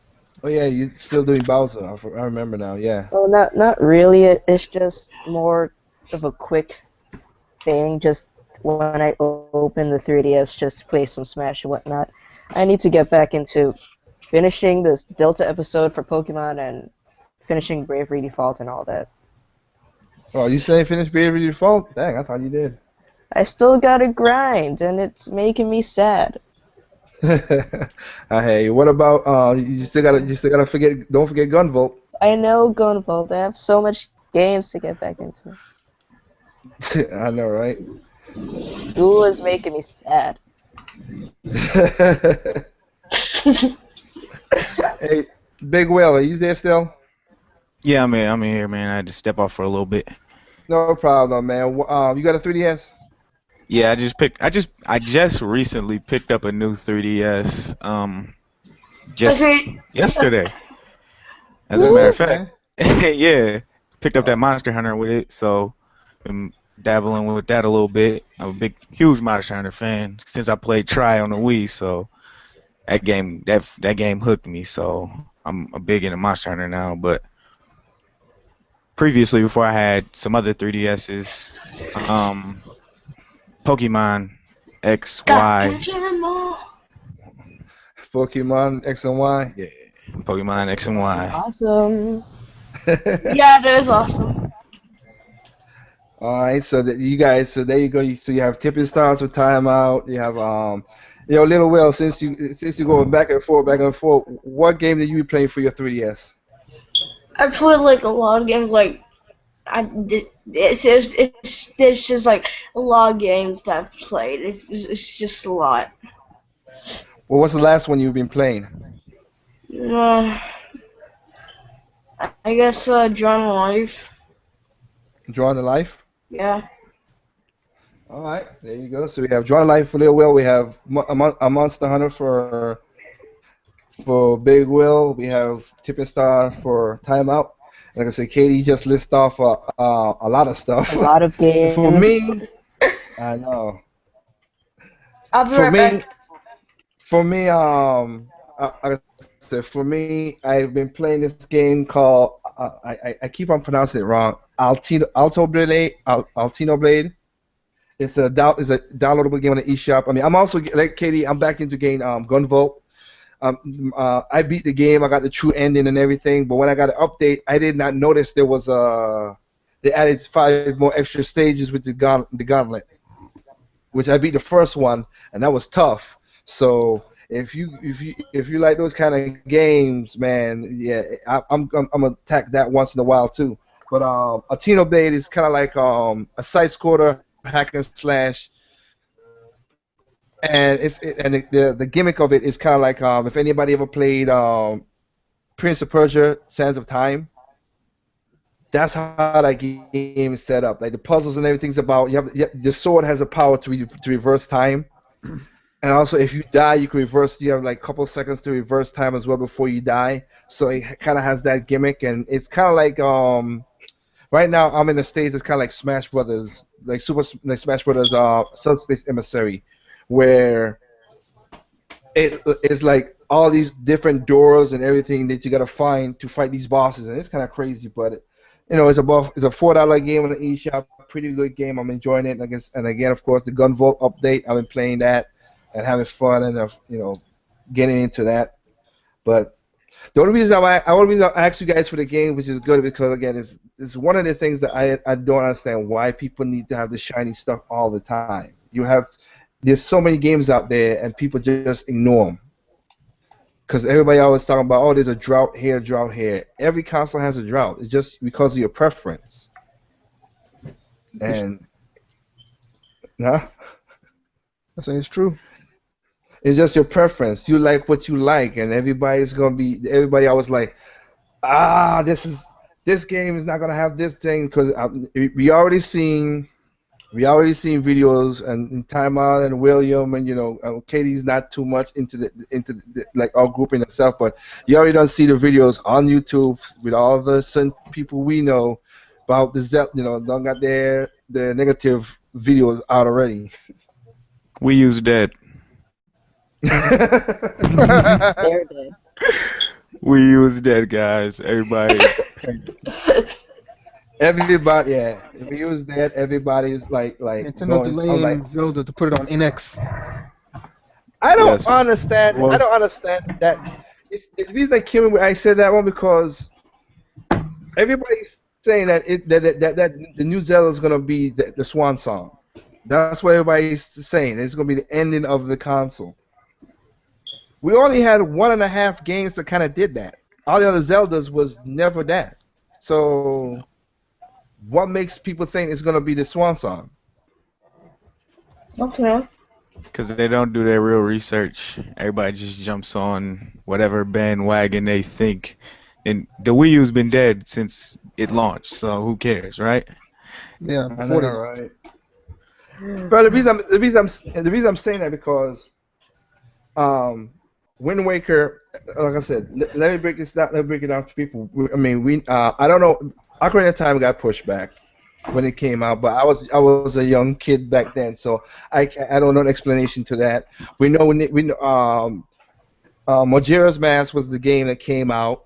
Oh yeah, you're still doing Bowser. I remember now. Yeah. Well, not really. It's just more of a quick thing. Just when I open the 3DS, just to play some Smash and whatnot. I need to get back into finishing this Delta episode for Pokemon and finishing Bravery Default and all that. Oh, you saying finish Bravely Default? Dang, I thought you did. I still gotta grind, and it's making me sad. Hey, what about you still gotta don't forget Gunvolt. I know Gunvolt. I have so much games to get back into. I know, right? School is making me sad. Hey, Big Will, are you there still? Yeah, I'm here, man. I had to step off for a little bit. No problem, man. You got a 3DS? Yeah, I just recently picked up a new 3DS. Just Okay. yesterday. As a matter of Okay. fact, yeah, picked up that Monster Hunter with it. So been dabbling with that a little bit. I'm a huge Monster Hunter fan since I played Try on the Wii. So that game hooked me. So I'm a big into Monster Hunter now. But previously, before I had some other 3DSs, Pokemon X, Y, Pokemon X and Y. yeah, Pokemon X and Y. Awesome. Yeah, that is awesome. All right, so that you guys, so there you go. So you have tipping stars with timeout. You have Little Will. Since you going back and forth, what game did you be playing for your 3DS? I played like a lot of games. Like I did. It's just like a lot of games that I've played. It's just a lot. Well, what's the last one you've been playing? Uh, I guess John Life. Drawing the Life. Yeah. All right, there you go. So we have Drawing Life for Little Will. We have a Monster Hunter for Big Will. We have Tipping Star for Timeout. Like I said, Katie just list off a lot of stuff. A lot of games. For me, I know. I'll be For right me, back. I said for me, I've been playing this game called I keep on pronouncing it wrong. Altino Blade. It's a downloadable game on the eShop. I mean, I'm also like Katie. I'm back into game Gunvolt. I beat the game. I got the true ending and everything. But when I got an update, I did not notice there was they added 5 more extra stages with the gauntlet, which I beat the first one, and that was tough. So if you like those kind of games, man, yeah, I'm gonna attack that once in a while too. But Altino Blade is kind of like a side scroller hack and slash. And the gimmick of it is kind of like if anybody ever played Prince of Persia: Sands of Time, that's how that game is set up. Like the puzzles and everything's about the sword has a power to reverse time, and also if you die, you can reverse. You have like a couple seconds to reverse time as well before you die. So it kind of has that gimmick, and it's kind of like right now I'm in the States. It's kind of like Smash Brothers, like Smash Brothers Subspace Emissary, where it is like all these different doors and everything that you gotta find to fight these bosses, and it's kind of crazy. But it's a $4 game on the eShop, pretty good game. I'm enjoying it. And again, of course, the Gunvolt update. I've been playing that and having fun and getting into that. But the only reason I asked you guys for the game, which is good, because again, it's one of the things that I don't understand why people need to have the shiny stuff all the time. There's so many games out there, and people just ignore them. Because everybody always talking about, oh, there's a drought here, drought here. Every console has a drought. It's just because of your preference. And huh? I say it's true. It's just your preference. You like what you like, and everybody's gonna be. Everybody always like, this game is not gonna have this thing because we already seen videos and Time Out and William and Katie's not too much into like our group in itself, but you already don't see the videos on YouTube with all the certain people we know about the Zelda, don't got the negative videos out already. We use dead. They're dead. We use dead, guys. Everybody. Everybody, yeah. If we use that, everybody's like Nintendo going. I'm like, delaying Zelda to put it on NX. I don't Yes. understand. I don't understand that. The reason I came I said that one because everybody's saying that that the new Zelda is gonna be the swan song. That's what everybody's saying. It's gonna be the ending of the console. We only had 1.5 games that kind of did that. All the other Zeldas was never that. So, what makes people think it's gonna be the swan song? Okay. Because they don't do their real research. Everybody just jumps on whatever bandwagon they think. And the Wii U's been dead since it launched, so who cares, right? Yeah, I before know, they. right? But the reason I'm saying that because Wind Waker, like I said, let me break this down. Let me break it down for people. I don't know. Ocarina of Time got pushed back when it came out, but I was a young kid back then, so I don't know an explanation to that. We know Majora's Mask was the game that came out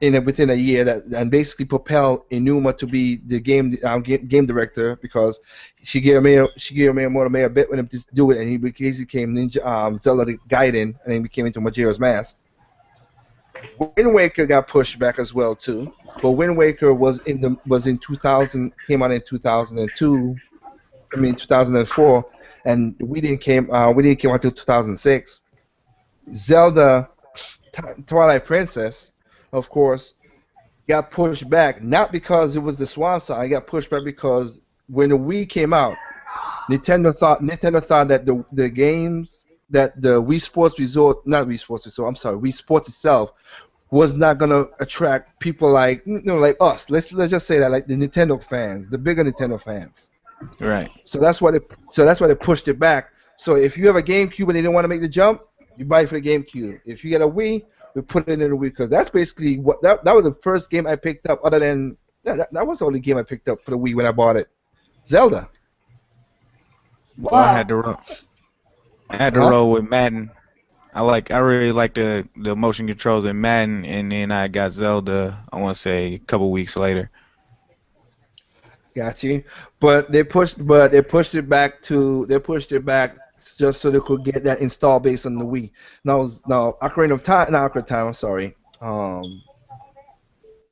within a year and basically propelled Inuma to be the game director because Shigeru Miyamoto made a bet with him to do it, and he became Zelda the Gaiden, and then he came into Majora's Mask. Wind Waker got pushed back as well too, but Wind Waker was in 2000, came out in 2002. 2004, and we didn't came out until 2006. Zelda Twilight Princess, of course, got pushed back, not because it was the swan song. It got pushed back because when the Wii came out, Nintendo thought that the games that the Wii Sports Resort, not Wii Sports Resort, I'm sorry, Wii Sports itself was not gonna attract people like like us. Let's just say that, like the Nintendo fans, the bigger Nintendo fans. Right. So that's why they pushed it back. So if you have a GameCube and they didn't want to make the jump, you buy it for the GameCube. If you get a Wii, we put it in the Wii because that's basically what that was the first game I picked up. Other than that was the only game I picked up for the Wii when I bought it. Zelda. Well, I had to roll. Roll with Madden. I really like the motion controls in Madden, and then I got Zelda. I want to say a couple weeks later. Got you. But they pushed it back just so they could get that install base on the Wii. Now Ocarina of Time, not Ocarina of Time, I'm sorry.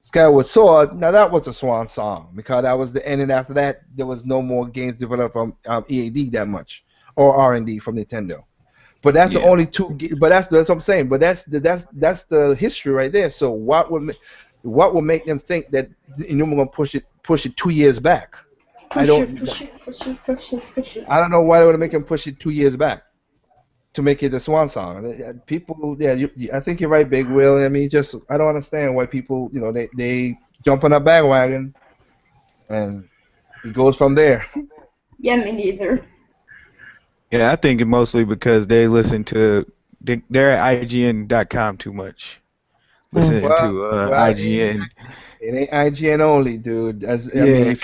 Skyward Sword. Now that was a swan song because that was the end, and after that there was no more games developed on EAD that much or R&D from Nintendo. But that's the only two. But that's what I'm saying. But that's the history right there. So what would make them think that Inuma gonna push it 2 years back? I don't know why they would make him push it 2 years back to make it the swan song. People, I think you're right, Big Will. I mean, I don't understand why people, they jump on a bandwagon, and it goes from there. Yeah, me neither. Yeah, I think it mostly because they listen to they're at IGN.com too much. Listening to IGN. It ain't IGN only, dude. I Yeah, mean,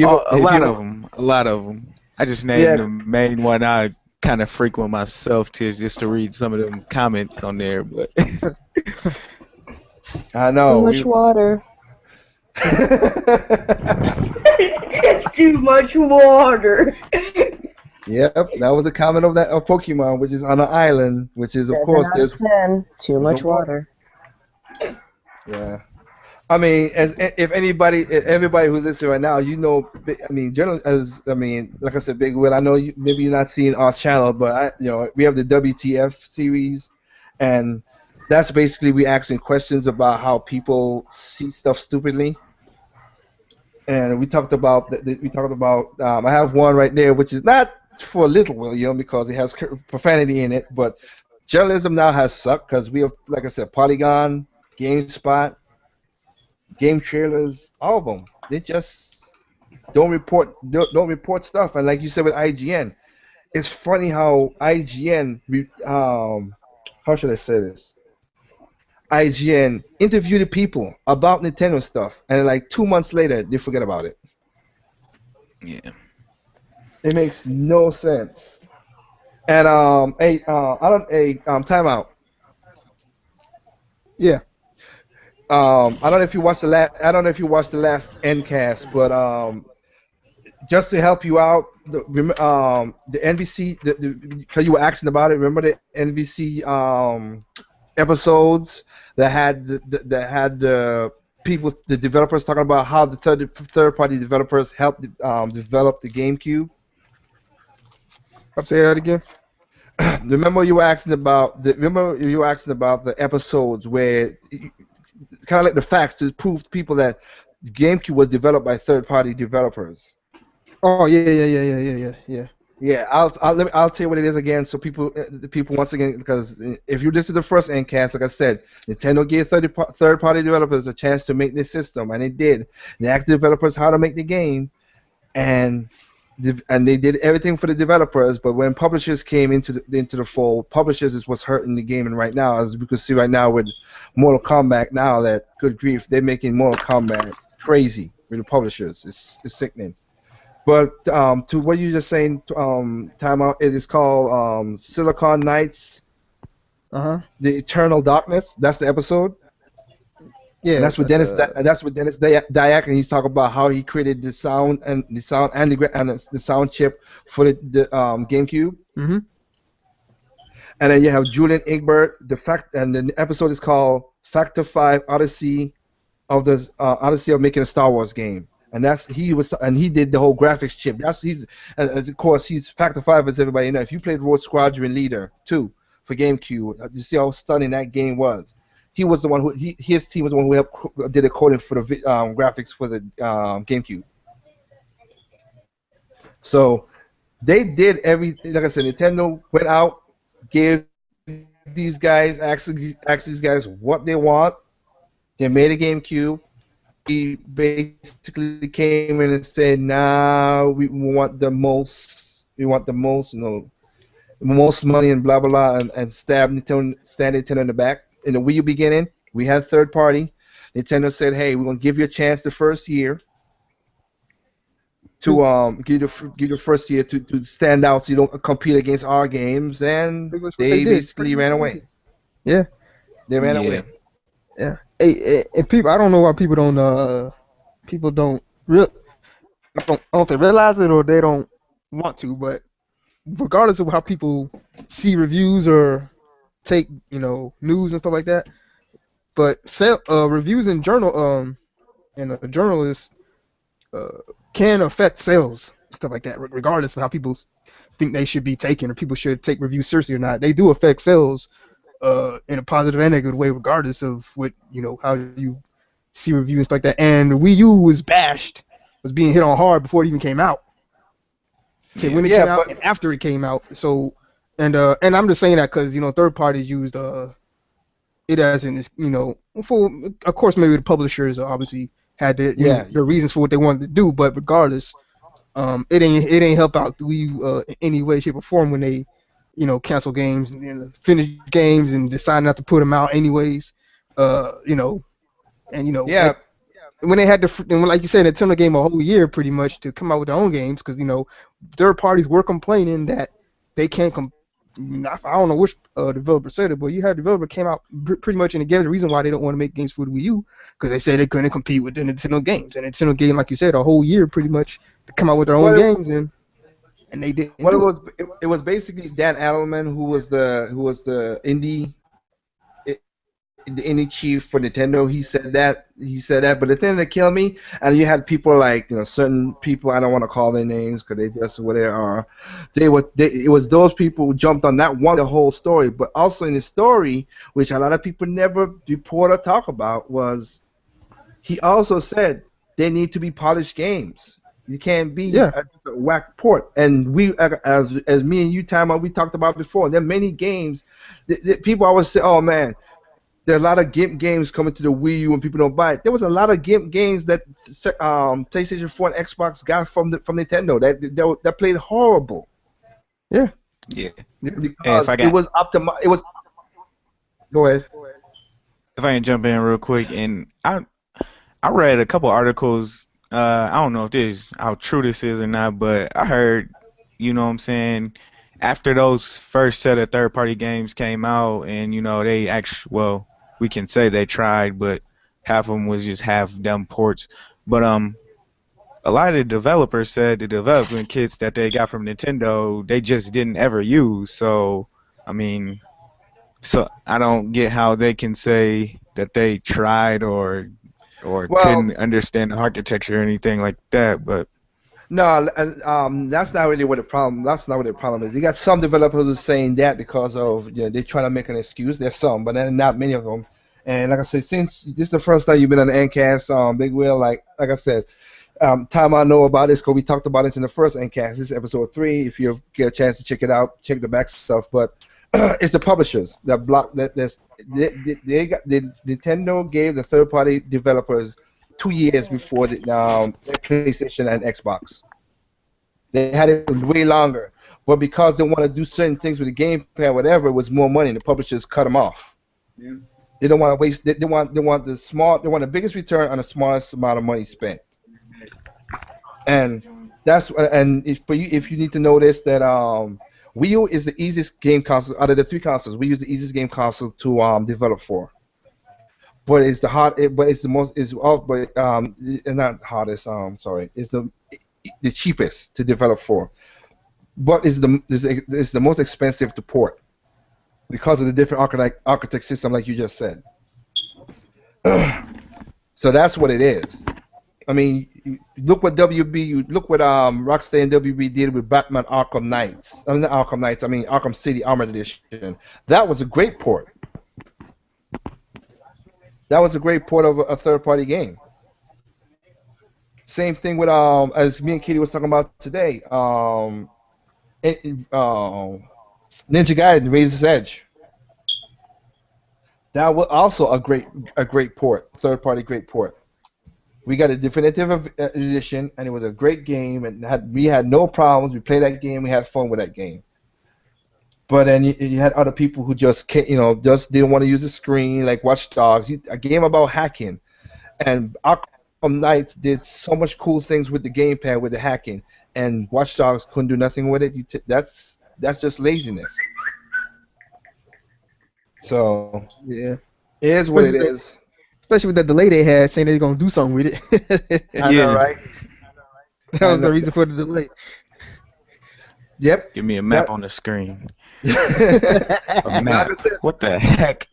a lot of them. I just named the main one. I kind of frequent myself just to read some of them comments on there, but I know. Too much water. Too much water. Yep, that was a comment of Pokemon, which is on an island, which is of course there's 10. Too much water. Yeah. I mean, everybody who's listening right now, I mean, like I said, Big Will, I know maybe you're not seeing our channel, but we have the WTF series, and That's basically we asking questions about how people see stuff stupidly. And we talked about we talked about I have one right there which is not for Little William because it has profanity in it, but journalism now has sucked because we have, like I said, Polygon, GameSpot, game trailers, all of them. They just don't report stuff. And like you said with IGN, it's funny how IGN how should I say this? IGN interviewed the people about Nintendo stuff, and like 2 months later they forget about it. Yeah. It makes no sense. And I don't time out. Yeah. I don't know if you watched the last. I don't know if you watched the last Endcast, but just to help you out, the NBC, because you were asking about it. Remember the NBC episodes that had that had the people, the developers talking about how the third party developers helped develop the GameCube. I'll say that again. Remember you were asking about the episodes where kind of like the facts to prove to people that the GameCube was developed by third party developers. Oh yeah. Yeah, I'll tell you what it is again, so the people once again, because if you listen to the first Endcast, like I said, Nintendo gave third party developers a chance to make this system, and they did. They asked the developers how to make the game, and they did everything for the developers. But when publishers came into the fold, publishers is what's hurting the game. And right now, as we can see right now with Mortal Kombat, now that good grief, they're making Mortal Kombat crazy with the publishers. It's sickening. But to what you just saying, time out. It is called Silicon Knights, The Eternal Darkness. That's the episode. Yeah. And that's with Dennis. That's with Dennis Dyack, and he's talking about how he created the sound and the sound chip for the GameCube. Mm-hmm. And then you have Julian Egbert. And the episode is called Factor 5 Odyssey of making a Star Wars game. And he did the whole graphics chip. Of course he's Factor 5, as everybody know. If you played Road Squadron Leader 2 for GameCube, you see how stunning that game was. He was the one his team was the one who helped did the coding for the graphics for the GameCube. So they did everything. Like I said, Nintendo went out, gave these guys asked these guys what they want. They made a GameCube. He basically came in and said, "Nah, we want the most. We want the most. Most money and blah blah blah," and stab Nintendo in the back. In the Wii U beginning, we had third party. Nintendo said, "Hey, we're gonna give you a chance the first year to give you the first year to stand out, so you don't compete against our games." And they basically ran away. Yeah. They ran away. Yeah. Hey, and people, I don't know why people don't I don't know if they realize it or they don't want to, but regardless of how people see reviews or take news and stuff like that, but reviews in and a journalist can affect sales, stuff like that, regardless of how people think they should be taken or people should take reviews seriously or not. They do affect sales in a positive and negative way, regardless of what how you see reviews and stuff like that. And the Wii U was being hit on hard before it even came out. Okay, when it came out and after it came out. So, and I'm just saying that because third parties used it as for, of course, maybe the publishers obviously had their reasons for what they wanted to do, but regardless, it ain't help out the Wii U in any way, shape, or form when they cancel games and finish games and decide not to put them out anyways. When they had like you said, Nintendo gave them a whole year pretty much to come out with their own games because third parties were complaining that they can't I don't know which developer said it, but you had a developer came out pretty much and gave the reason why they don't want to make games for the Wii U because they said they couldn't compete with the Nintendo games, and Nintendo gave, like you said, a whole year pretty much to come out with their own games, and they didn't. It was basically Dan Adelman who was the indie any chief for Nintendo. He said that. But the thing that killed me, and you had people like certain people. I don't want to call their names because they just what they are. It was those people who jumped on that one the whole story, but also in the story, which a lot of people never report or talk about, was he also said they need to be polished games. You can't be Yeah, a whack port. And we, as me and you, time we talked about before, there are many games that people always say, "Oh man, there are a lot of GIMP games coming to the Wii U and people don't buy it." There was a lot of GIMP games that PlayStation 4 and Xbox got from Nintendo that played horrible yeah, Yeah. yeah. Hey, if because I it got was optimized. It was go ahead. if I can jump in real quick, and I read a couple articles. I don't know if this how true this is or not, but I heard, you know what I'm saying, after those first set of third party games came out, and they actually, well, we can say they tried, but half of them was just half dumb ports. But a lot of the developers said the development kits that they got from Nintendo, they just didn't ever use. So, I mean, so I don't get how they can say that they tried or Well, couldn't understand the architecture or anything like that. But no, that's not really what the problem. That's not what the problem is. You got some developers who are saying that because of they're trying to make an excuse. There's some, but then not many of them. And like I said, since this is the first time you've been on the Ncast, Big Will, like I said, time I know about this because we talked about this in the first Ncast. This is episode 3. If you get a chance to check it out, check the back stuff. But it's the publishers that block that. Nintendo gave the third-party developers 2 years before the PlayStation and Xbox. They had it way longer, but because they want to do certain things with the gamepad, whatever, it was more money. The publishers cut them off. They don't want to waste. They want the biggest return on the smallest amount of money spent. And if you need to know this, that Wii U is the easiest game console out of the 3 consoles. We use the easiest game console to develop for. But it's but it's the most is all but not hardest. Sorry, it's the cheapest to develop for. But it's the most expensive to port because of the different architect system, like you just said. So that's what it is. I mean, look what Rockstar and WB did with Batman Arkham Knights. I mean, not Arkham Knights. I mean Arkham City Armored Edition. That was a great port. That was a great port of a third-party game. Same thing with as me and Katie was talking about today. Ninja Gaiden Razor's Edge. That was also a great port, third-party great port. We got a definitive edition, and it was a great game, and we had no problems. We played that game, we had fun with that game. But then you had other people who just can't, just didn't want to use the screen, like Watch Dogs, a game about hacking, and Arkham Knights did so much cool things with the gamepad with the hacking, and Watch Dogs couldn't do nothing with it. That's just laziness. So Yeah. it is what it Especially is. especially with that delay they had, saying they're gonna do something with it. I know, yeah, right? That I was the know. reason for the delay. Yep. give me a map That. on the screen. A Like map. I said, What the heck?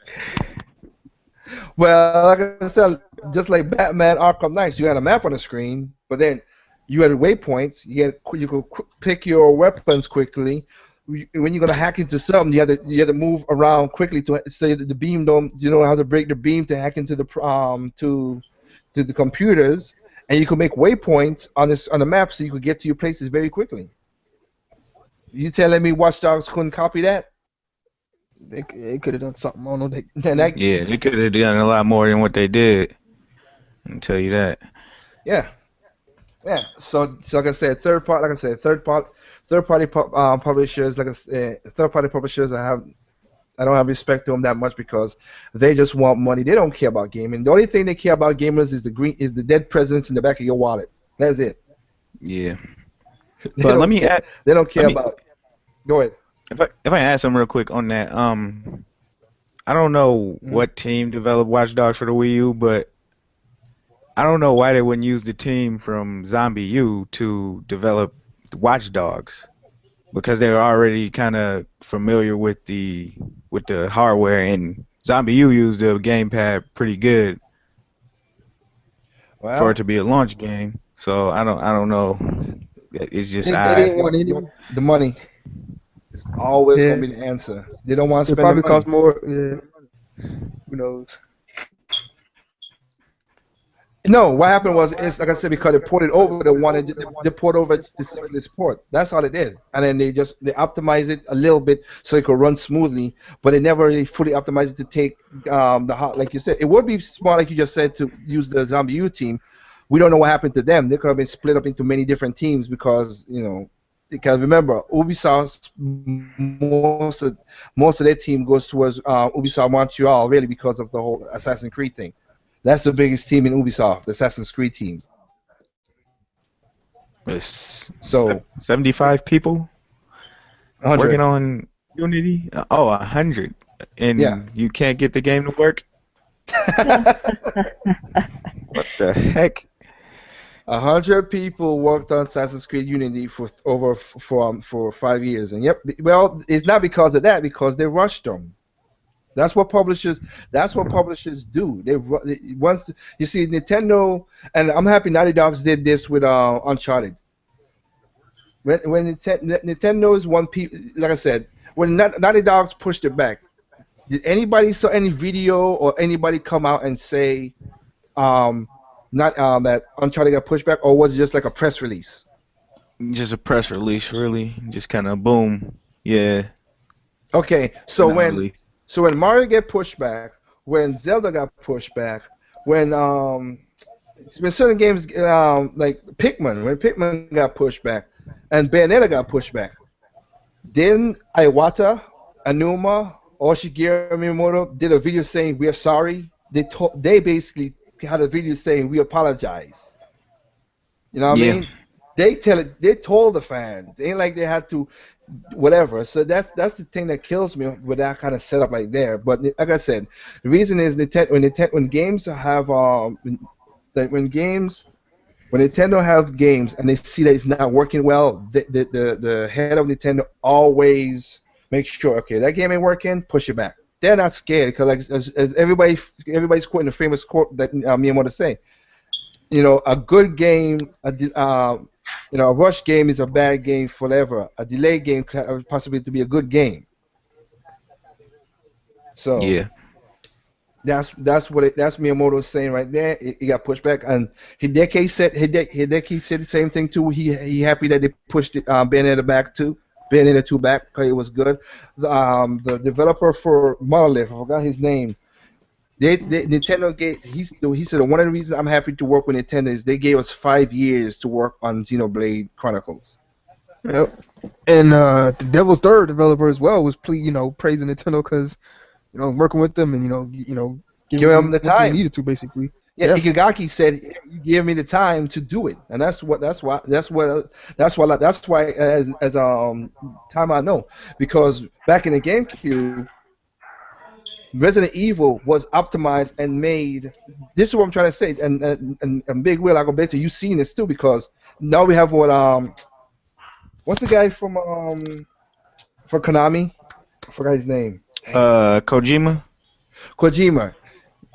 well, like I said, just like Batman Arkham Knights, you had a map on the screen, but then you had waypoints. You could pick your weapons quickly. When you're gonna hack into something, you had to move around quickly to so that the beam don't. You know how to break the beam to hack into the to the computers, and you could make waypoints on the map so you could get to your places very quickly. You telling me Watch Dogs couldn't copy that? They could have done something. I don't know. Then that, Yeah, they could have done a lot more than what they did. I can tell you that. yeah. Yeah. So like I said, third party publishers, like I said, third party publishers, I don't have respect to them that much because they just want money. They don't care about gaming. The only thing they care about gamers is the dead presidents in the back of your wallet. That's it. Yeah. They But don't care. They don't let care me about. Go ahead. if I add something real quick on that, I don't know Mm. what team developed Watch Dogs for the Wii U, but I don't know why they wouldn't use the team from Zombie U to develop Watch Dogs because they were already kind of familiar with the hardware in Zombie U used the gamepad pretty good for it Well, to be a launch game. So I don't know. It's just They I. didn't want any. the money is always Yeah, gonna be the answer. They don't want to it spend the probably money. cost more. Yeah, who knows? No, what happened was it's like I said because they ported over. They port over the simplest port. That's all they did, and then they optimized it a little bit so it could run smoothly. But they never really fully optimized it to take the hot like you said. It would be smart, like you just said, to use the Zombie U team. We don't know what happened to them. They could have been split up into many different teams because remember Ubisoft most of their team goes towards Ubisoft Montreal really because of the whole Assassin's Creed thing. That's the biggest team in Ubisoft, the Assassin's Creed team. It's So 75 people working 100, on Unity. Oh, 100, yeah. and you can't get the game to work. What the heck? 100 people worked on Assassin's Creed Unity for 5 years, and yep. Well, it's not because of that, because they rushed them. That's what publishers. That's what publishers do. Once you see Nintendo, and I'm happy Naughty Dogs did this with Uncharted. When Nintendo is one people, like I said, when Naughty Dogs pushed it back, did anybody saw any video or anybody come out and say not that Uncharted got pushed back, or was it just like a press release? Just a press release, really. Just kind of boom. Yeah, Okay, not really. so when Mario get pushed back, when Zelda got pushed back, when certain games like when Pikmin got pushed back, and Bayonetta got pushed back, then Iwata, Anuma, or Shigeru Miyamoto did a video saying we are sorry. They basically had a video saying we apologize. You know what I Yeah, mean? They told the fans. It ain't like they had to whatever. So that's the thing that kills me with that kind of setup like there. But like I said, the reason is when games have like when Nintendo have games and they see that it's not working well, the head of Nintendo always makes sure, okay, that game ain't working, push it back. They're not scared because like as everybody's quoting the famous quote that Miyamoto say, a good game, a rush game is a bad game forever. A delayed game possibly to be a good game. So yeah, that's Miyamoto saying right there. He got pushed back, and Hideki said the same thing too. He happy that they pushed it, Bayonetta back too. Bayonetta 2 back because it was good. The developer for Monolith, I forgot his name. Nintendo he said one of the reasons I'm happy to work with Nintendo is they gave us 5 years to work on Xenoblade Chronicles. Yep. And the Devil's Third developer as well was praising Nintendo because working with them and Give giving them them the what they time. needed to basically. Yeah, Yeah. Ikigaki said, "You give me the time to do it," and that's why as time I know because back in the GameCube, Resident Evil was optimized and made. This is what I'm trying to say, and Big Will, I go bet you seen this too because now we have what's the guy from Konami? I forgot his name. Kojima. Kojima.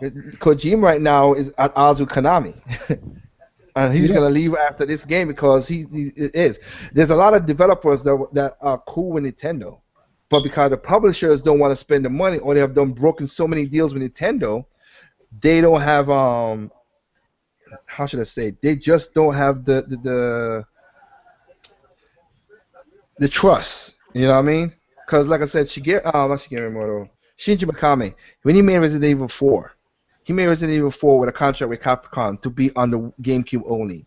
Kojima right now is at odds with Konami. And he's Yeah. gonna leave after this game because he is. There's a lot of developers that are cool with Nintendo, but because the publishers don't want to spend the money or they have done broken so many deals with Nintendo, they don't have how should I say? They just don't have the trust. You know what I mean? Because like I said, not Shigeru Miyamoto, Shinji Mikami, when he made Resident Evil 4, he made Resident Evil 4 with a contract with Capcom to be on the GameCube only.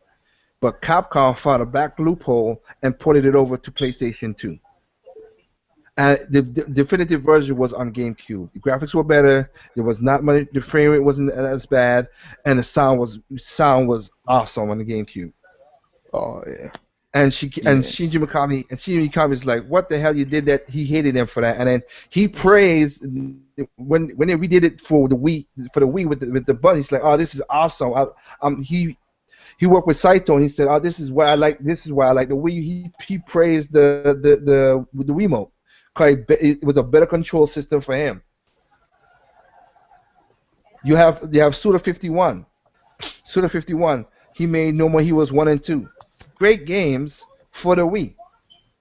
But Capcom found a back loophole and ported it over to PlayStation 2. And the definitive version was on GameCube. The graphics were better. There was not much. The frame rate wasn't as bad, and the sound was awesome on the GameCube. Oh yeah. And Yeah, Shinji Mikami is like, what the hell you did that? He hated them for that, and then he praised when they redid it for the Wii with the button. He's like, oh, this is awesome. He worked with Saito and he said, oh, this is why I like the Wii. He praised the Wiimote because it was a better control system for him. You have Suda 51. Suda 51. He made No More Heroes 1 and 2. Great games for the Wii.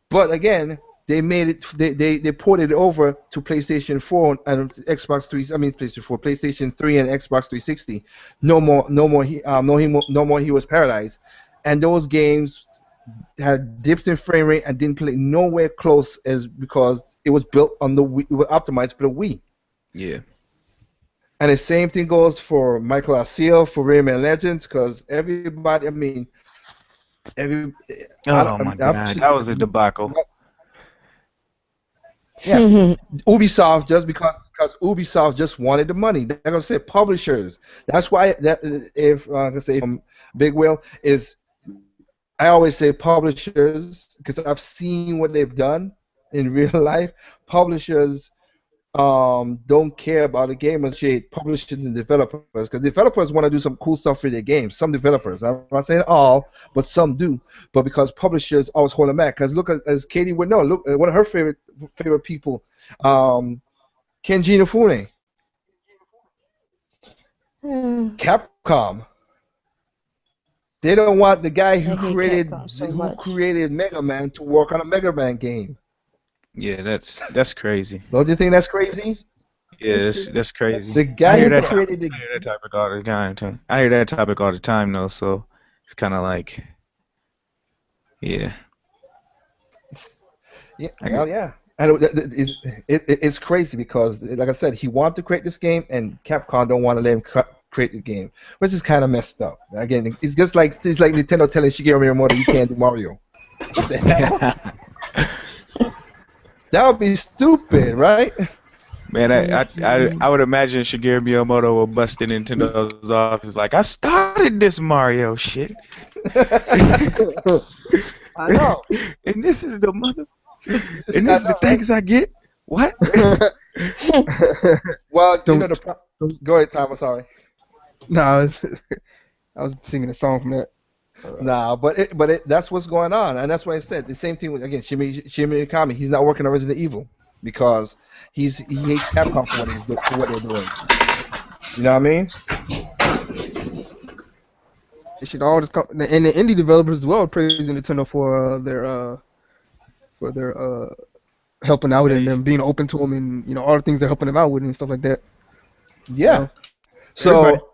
But again, they made it. They ported it over to PlayStation 4 and Xbox 3. I mean PlayStation 4, PlayStation 3, and Xbox 360. No More Heroes Paradise, and those games had dips in frame rate and didn't play nowhere close as because it was built on the Wii, it was optimized for the Wii. Yeah. And the same thing goes for Michael Asiel for Rayman Legends, because everybody, I mean, every, Oh my I'm God, that was a debacle. yeah, Ubisoft just because Ubisoft just wanted the money. They're gonna say publishers. That's why that if I can say Big Will is I always say publishers because I've seen what they've done in real life. Publishers don't care about the game as much publishers and developers because developers want to do some cool stuff for their games. Some developers, I'm not saying all, but some do. But because publishers always hold them back, because look, as Katie would know, look, one of her favorite people, Kenji Inafune, Capcom. They don't want the guy I hate Capcom so much. created Mega Man to work on a Mega Man game. Yeah, that's crazy. Don't you think that's crazy? Yeah, that's crazy. The guy who created the I hear that topic all the time. Too. I hear that topic all the time though, so it's kind of like, yeah. yeah, well, yeah. And it's crazy because, like I said, he wanted to create this game, and Capcom don't want to let him create the game, which is kind of messed up. Again, it's like Nintendo telling Shigeru Miyamoto you can't do Mario. What the hell? That would be stupid, right? Man, I would imagine Shigeru Miyamoto will bust in Nintendo's office like, I started this Mario shit. I know. And this is the mother. And this is the thanks I get. What? Well, you know go ahead, Tom. I'm sorry. No, I was singing a song from that. Nah, but that's what's going on, and that's why I said the same thing with again Shigeru Mikami. He's not working on Resident Evil because he hates Capcom for what they're doing. You know what I mean? It should all just come, and the indie developers as well praising Nintendo for their helping out and them being open to them and all the things they're helping them out with and stuff like that. Yeah. So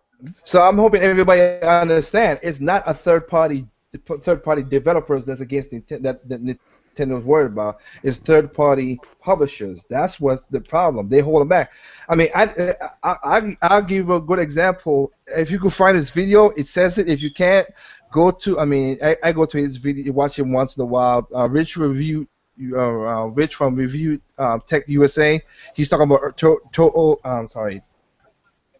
I'm hoping everybody understand it's not a third party developers that's against that Nintendo's worried about. It's third party publishers. That's what's the problem. They hold them back. I mean, I'll give a good example. If you can find this video, it says it. If you can't, go to. I mean, I go to his video, watch him once in a while. Rich from Review Tech USA. He's talking about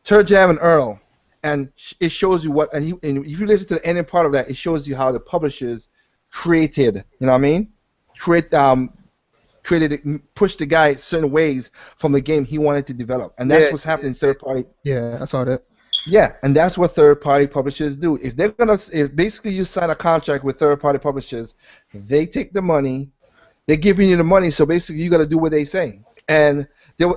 Turjam and Earl. And it shows you what, and if you listen to the ending part of that, it shows you how the publishers created, you know what I mean? Pushed the guy certain ways from the game he wanted to develop, and that's what's happening in third party. Yeah, I saw that. Yeah, and that's what third party publishers do. If basically you sign a contract with third party publishers, they take the money, they're giving you the money, so basically you got to do what they say. And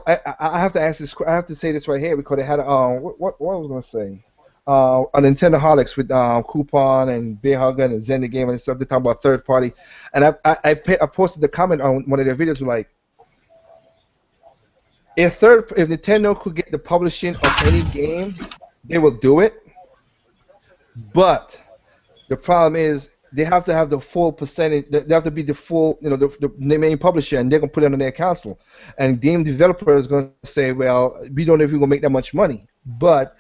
I have to ask this. I have to say this right here because they had what was I gonna say? A Nintendo Holics with Coupon and Bear Hugger and Zen the Game and stuff. They talk about third party, and I posted the comment on one of their videos like, if Nintendo could get the publishing of any game, they will do it. But the problem is they have to have the full percentage. They have to be the full, the main publisher, and they're gonna put it on their council. And game developer is gonna say, well, we don't know if we're gonna make that much money. But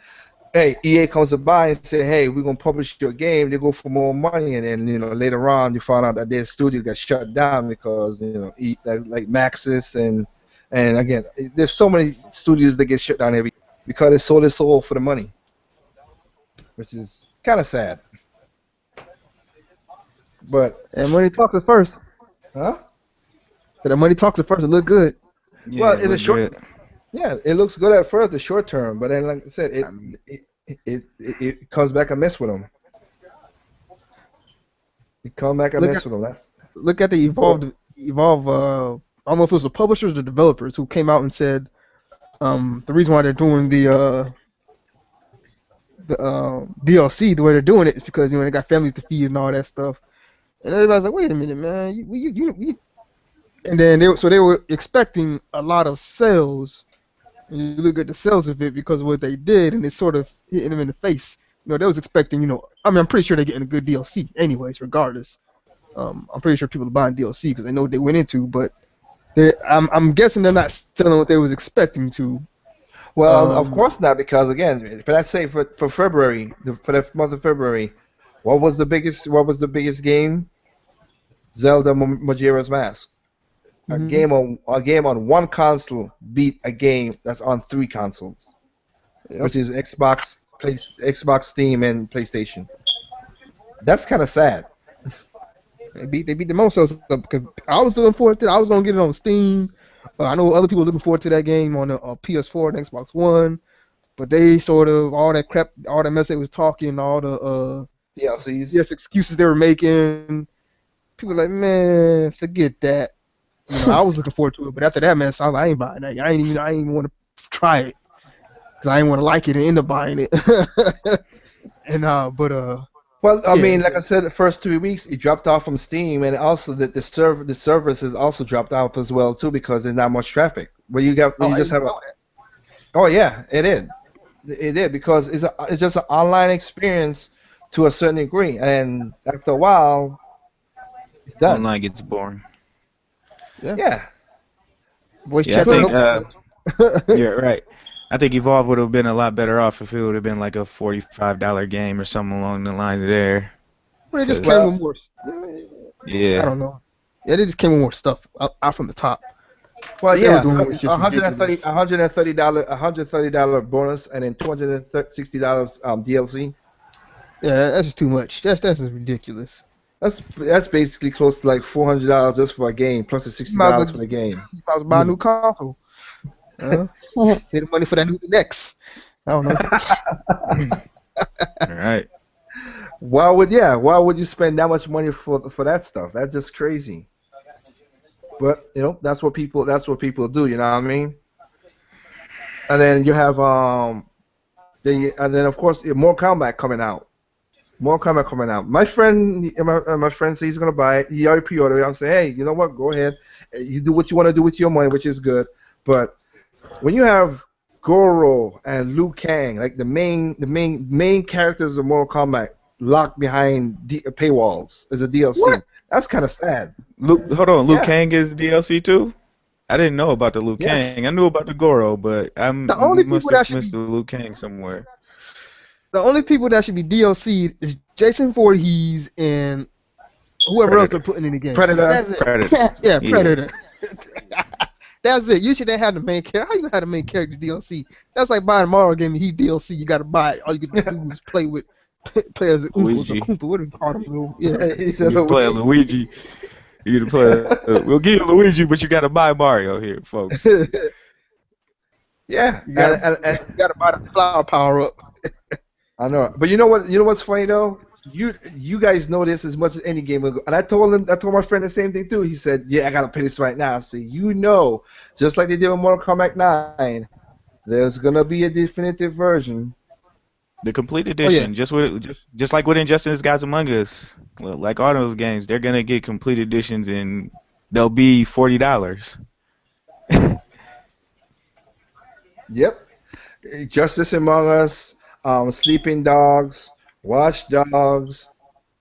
hey, EA comes to buy and say, hey, we're gonna publish your game. They go for more money, and then later on you find out that their studio got shut down because like Maxis and again, there's so many studios that get shut down every year because they sold their soul for the money, which is kind of sad. But and money talks at first. Huh? The money talks at first. It look good. Yeah, well, in the short, yeah, it looks good at first, the short term, but then, like I said, it comes back and mess with them. It comes back and mess with them. Look at the Evolve. I don't know if it was the publishers or the developers who came out and said the reason why they're doing the the DLC the way they're doing it is because they got families to feed and all that stuff. And everybody's like, wait a minute, man, you. And then they were expecting a lot of sales. And you look at the sales of it because of what they did, and it's sort of hitting them in the face. They was expecting, I mean, I'm pretty sure they're getting a good DLC, anyways, regardless. I'm pretty sure people are buying DLC because they know what they went into, but I'm guessing they're not selling what they was expecting to. Well, of course not, because again, for let's say for February, for the month of February, what was the biggest game? Zelda Majora's Mask. A Mhm. game on one console beat a game that's on three consoles, Yep. which is Xbox, Steam, and PlayStation. That's kind of sad. They beat the most sales up because I was looking forward to it. I was gonna get it on Steam. I know other people looking forward to that game on the PS4 and Xbox One, but they sort of all that crap, all that mess they was talking, all the DLCs. yes excuses they were making. People were like, man, forget that. I was looking forward to it, but after that mess, I was like, I ain't buying that. I ain't even want to try it because I ain't want to like it and end up buying it. And Well, I yeah, mean, like I said, the first 3 weeks it dropped off from Steam, and also the services also dropped off as well too because there's not much traffic. Where oh, you I just didn't have a know that. oh yeah, it did because it's just an online experience to a certain degree, and after a while it's done. Online gets boring. Yeah, Yeah, voice Yeah, I chat don't including think help that much. you're right. I think Evolve would have been a lot better off if it would have been like a $45 game or something along the lines there. Well, they just came well, with more. I Yeah, don't know. Yeah, they just came with more stuff out from the top. well, What they were yeah, doing was just 130 ridiculous. $130 bonus, and then $260 DLC. Yeah, that's just too much. That's just ridiculous. That's basically close to like $400 just for a game, plus the You sixty might as well, dollars for the game. you might as well buy a new console. Uh, Save the money for that new next. I don't know. all right. Why would you spend that much money for that stuff? That's just crazy. But that's what people do. You know what I mean? And then you have and then of course more Kombat coming out. More Kombat coming out. My friend says he's gonna buy it. He already pre-ordered it. I'm saying, hey, you know what? Go ahead. You do what you want to do with your money, which is good. But when you have Goro and Liu Kang, like the main characters of Mortal Kombat, locked behind paywalls as a DLC, What? that's kind of sad. Hold on, Liu Yeah, Kang is DLC too? I didn't know about the Liu yeah. Kang. I knew about the Goro, but The only must people have that should missed be the Liu Kang somewhere. the only people that should be DLC is Jason Voorhees and whoever else they're Predator. putting in the game. Predator. That's it. Predator. Yeah, Yeah. Predator. That's it. You should have had the main character. How you have the main character DLC? That's like buying a Mario game and he DLC. You got to buy it. All you can do is play as an Oompas or Luigi. Koompa. What do you call them? Little, yeah. He You said, can play Luigi. You can play. We'll give you Luigi, but you got to buy Mario here, folks. yeah, You and, gotta and, and you gotta buy the flower power up. I know, but you know what? You know what's funny though? You guys know this as much as any game will go. And I told my friend the same thing too. He said, "Yeah, I gotta pay this right now." So just like they did with Mortal Kombat 9, there's gonna be a definitive version. The complete Oh yeah. edition, just like with Injustice Gods Among Us, like all those games, they're gonna get complete editions and they'll be $40. Yep, Justice Among Us, Sleeping Dogs, Watch Dogs.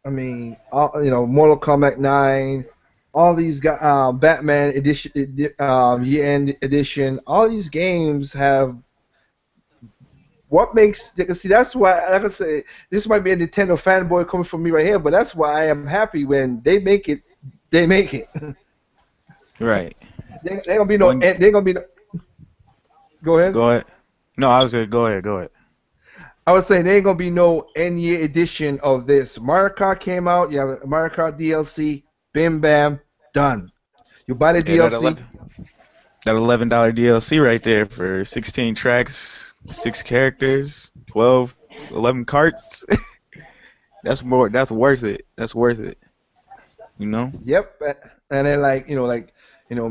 I mean, Mortal Kombat 9. All these Batman edition, year-end edition. All these games have what makes see that's why like I say this might be a Nintendo fanboy coming from me right here, but that's why I am happy when they make it. They make it. Right. They gonna be no. One, They gonna be no. Go ahead. go ahead. No, I was gonna go ahead. Go ahead. I was saying there ain't gonna be no end year edition of this. Mario Kart came out. You have a Mario Kart DLC. Bim bam, done. You buy the Yeah, that DLC. $11 DLC right there for 16 tracks, 6 characters, 12, 11 carts. That's more. That's worth it. That's worth it. You know. Yep. And then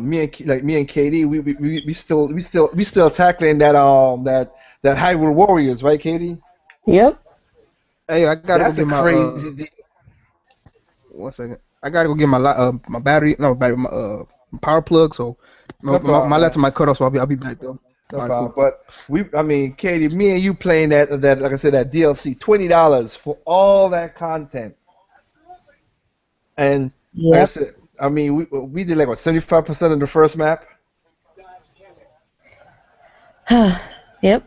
me and Katie, we still tackling that Hyrule Warriors, right, Katie? Yep. Hey, I gotta go That's a get my crazy deal. 1 second. I gotta go get my battery, no battery, my power plug. So No my problem, man. laptop might cut off. So I'll be back though. No All right, problem. cool. But I mean, Katie, me and you playing that like I said, that DLC, $20 for all that content. And like I Yep. said, I mean, we did like what 75% of the first map. Yep.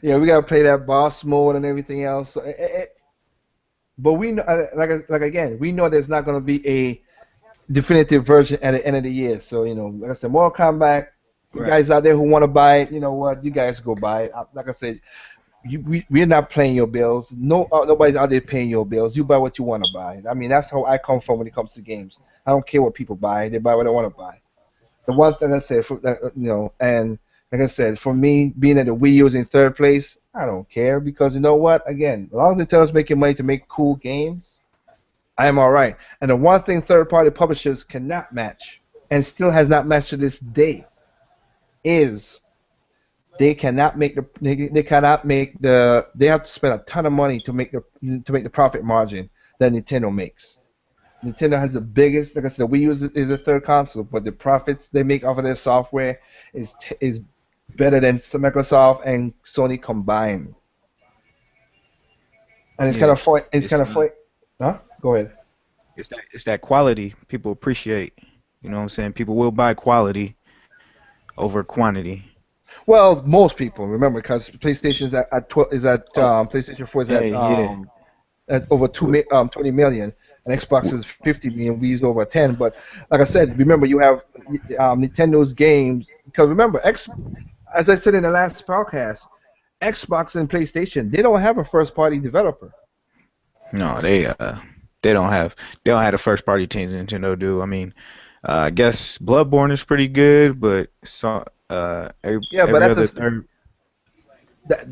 Yeah, we gotta play that boss mode and everything else. So, but we know, like again, we know there's not gonna be a definitive version at the end of the year. So like I said, Mortal Kombat. You Right. guys out there who want to buy it, you know what? You guys go buy it. Like I said, we're not paying your bills. No, nobody's out there paying your bills. You buy what you want to buy. I mean, that's how I come from when it comes to games. I don't care what people buy. They buy what they want to buy. The one thing I said, and like I said, for me, being at the Wii U is in third place, I don't care because you know what? Again, as long as Nintendo's making money to make cool games, I am all right. And the one thing third-party publishers cannot match, and still has not matched to this day, is they cannot make they cannot make they have to spend a ton of money to make the profit margin that Nintendo makes. Nintendo has the biggest, like I said, the Wii U is a third console, but the profits they make off of their software is better than Microsoft and Sony combined. And it's kind Yeah. of funny. It's It's kind of funny. Huh? Go ahead. it's that quality people appreciate. You know what I'm saying? People will buy quality over quantity. Well, most people remember because PlayStation is at 12, is at Oh, PlayStation 4 is hey, yeah. at over With, 20 million, and Xbox with, is 50 million. We use over 10. But like I said, remember you have Nintendo's games because remember as I said in the last podcast, Xbox and PlayStation they don't have a first party developer. no, they don't have the first party teams Nintendo do. I mean, I guess Bloodborne is pretty good, but Yeah, but every that's other a third.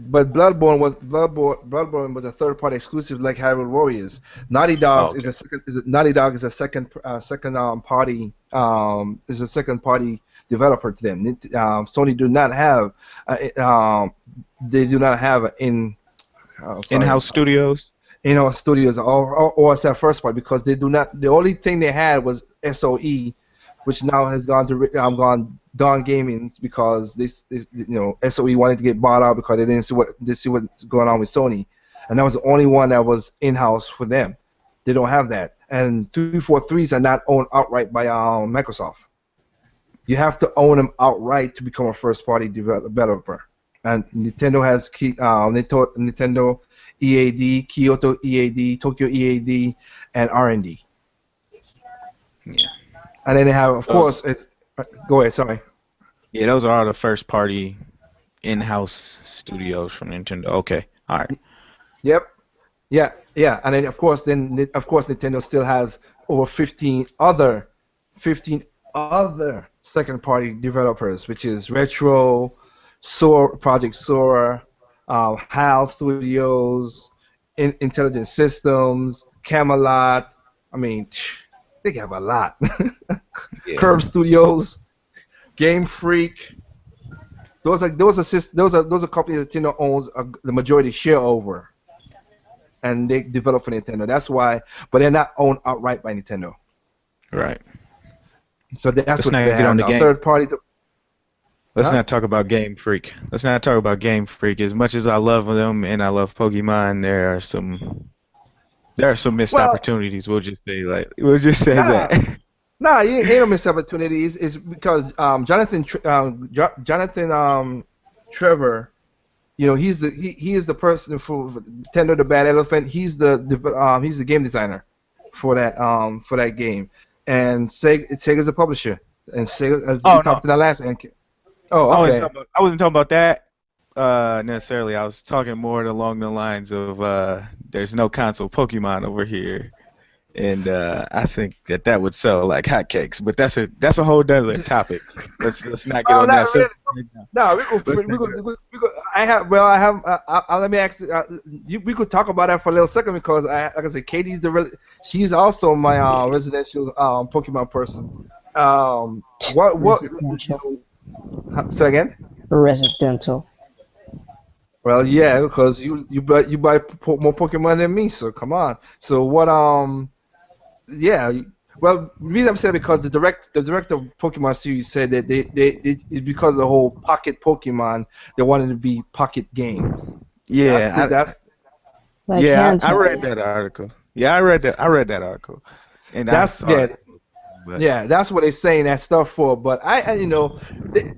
but Bloodborne was a third party exclusive like Hyrule Warriors. Oh, Naughty okay. Dog is a second is a second party developer to them. Sony do not have they do not have sorry In-house studios. studios or it's that first part because they do not the only thing they had was SOE, which now has gone to gone Dawn Gaming because this SOE wanted to get bought out because they see what's going on with Sony, and that was the only one that was in house for them. They don't have that, and 343s are not owned outright by Microsoft. You have to own them outright to become a first party developer. And Nintendo has Nintendo EAD, Kyoto EAD, Tokyo EAD, and R&D. Yeah. And then they have, of Those. course, go ahead, sorry. Yeah, those are all the first party in-house studios from Nintendo. Okay. All right. Yep. Yeah. And then of course Nintendo still has over 15 other second party developers, which is Retro, Project Sora, HAL Studios, Intelligent Systems, Camelot. I mean, they have a lot. Yeah. Curve Studios, Game Freak. Those are companies that Nintendo owns the majority share over, and they develop for Nintendo. That's why, but they're not owned outright by Nintendo. Right. So that's Let's what not they get have on the now. game. Third party. Let's Huh? not talk about Game Freak. Let's not talk about Game Freak. As much as I love them and I love Pokemon, there are some missed Well, opportunities. We'll just say nah, that. you ain't no missed opportunities. It's because Jonathan Trevor. He is the person for Nintendo the Bad Elephant. He's the game designer for that game, and Sega's a publisher, and Sega as we Oh no, talked in the last. Oh, I wasn't okay. talking about. I wasn't talking about that necessarily. I was talking more along the lines of there's no console Pokemon over here, and I think that would sell like hotcakes. But that's a whole other topic. Let's not get Oh, on not that really. subject right now. No, Let's not get. I have. let me ask. We could talk about that for a little second because like I said, she's also my residential Pokemon person. Um, what Residential. say again? Residential. Well, yeah, because you buy more Pokemon than me, so come on. So what? Yeah. Well, the reason I'm saying because the director of Pokemon series said that they it's because of the whole pocket Pokemon they wanted to be pocket games. That's the Yeah, that's Like I read handheld. that article. Yeah, I read that article, and I that's saw yeah it. But yeah that's what they're saying that stuff for. But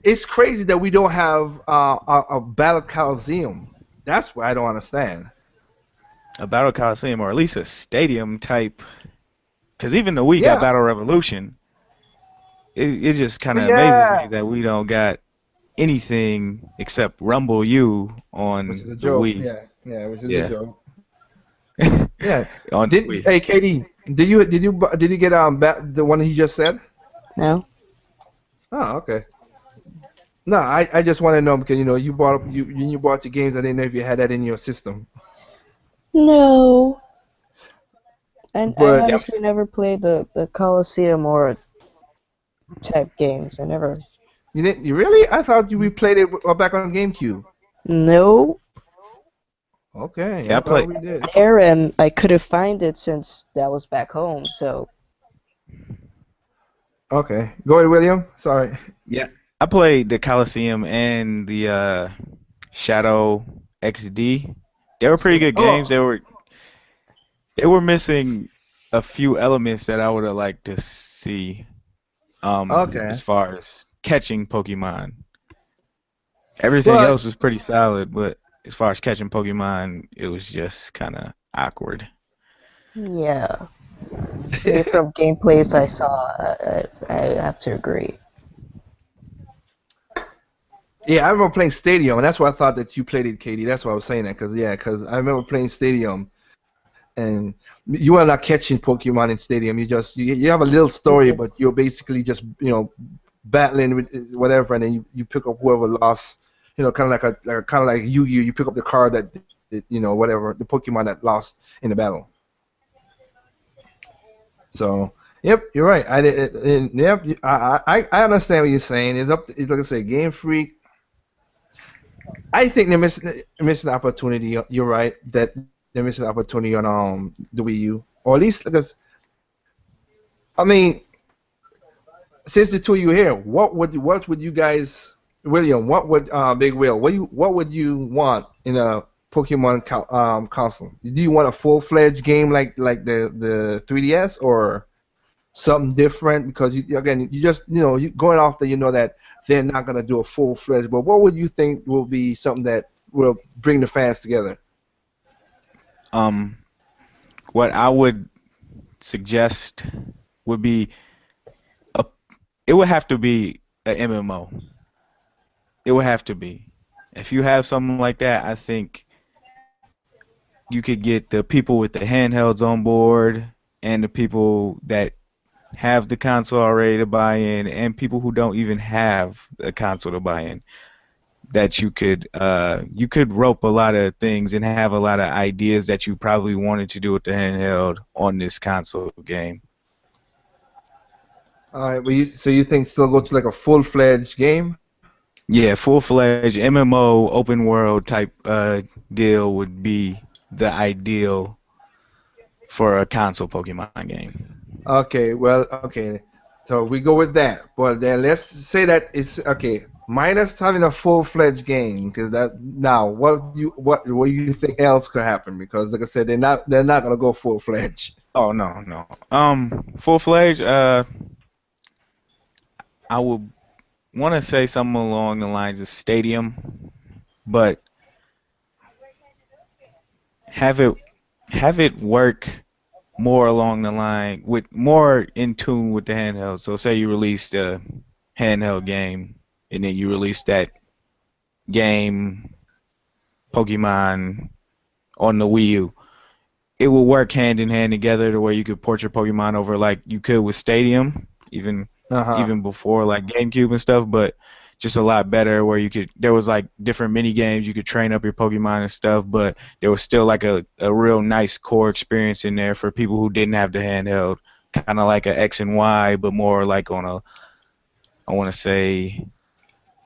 it's crazy that we don't have a Battle Coliseum. That's what I don't understand. a battle coliseum or at least a stadium type, because even the Wii got Yeah, Battle Revolution. It just kind of amazes me yeah, that we don't got anything except Rumble U which is on a the joke. Wii. Yeah, yeah, which is a Yeah, joke. Yeah. on the Did Wii. hey Katie? Did you get the one he just said? No? Oh, okay. No, I just want to know because you bought up you bought your games. I didn't know if you had that in your system. No. And I But Yep. honestly never played the Coliseum or type games. I never. you didn't. You really? I thought you replayed it back on GameCube. No. Okay, Yeah, I I thought played. we did. There, and I couldn't find it since that was back home. So Okay, go ahead, William. Sorry. Yeah, I played the Coliseum and the Shadow XD. They were pretty good games. Oh, They were missing a few elements that I would have liked to see. okay. As far as catching Pokemon, everything But else was pretty solid, but as far as catching Pokemon, it was just kind of awkward. yeah, from gameplays I saw, I have to agree. yeah, I remember playing Stadium, and that's why I thought that you played it, Katie. That's why I was saying that because I remember playing Stadium, and you are not catching Pokemon in Stadium. You have a little story, but you're basically just battling with whatever, and then you pick up whoever lost. Kind of kind of like Yu-Gi-Oh. You pick up the card that whatever the Pokemon that lost in the battle. So yep, you're right. I did. Yep, I understand what you're saying. It's like I say, Game Freak. I think they're missing the opportunity. You're right that they're missing the opportunity on the Wii U, or at least because I mean, since the two of you here, what would you guys, William? What would Big Will? What would you want in a Pokemon console? Do you want a full-fledged game like the 3DS or something different? Because again, you just you going off that that they're not gonna do a full-fledged. But what would you think will be something that will bring the fans together? Um, what I would suggest would be a, it would have to be a MMO. It would have to be. If you have something like that, I think you could get the people with the handhelds on board and the people that have the console already to buy in and people who don't even have a console to buy in. That you could rope a lot of things and have a lot of ideas that you probably wanted to do with the handheld on this console game. All right, but so you think still go to like a full-fledged game? Yeah, full-fledged MMO open world type deal would be the ideal for a console Pokemon game. Okay, well, okay. So we go with that. But then let's say that it's okay. Minus having a full-fledged game, because that now what do you think else could happen? Because like I said, they're not gonna go full-fledged. Oh no, no. Full-fledged. I would want to say something along the lines of Stadium, but have it have it work more along the line with more in tune with the handheld. So say you release the handheld game and then you release that game Pokemon on the Wii U. It will work hand in hand together to where you could port your Pokemon over like you could with Stadium, even Uh-huh. even before like GameCube and stuff, but just a lot better where there was like different mini games you could train up your Pokemon and stuff, but there was still like a real nice core experience in there for people who didn't have the handheld, kind of like a X and Y, but more like on a I want to say,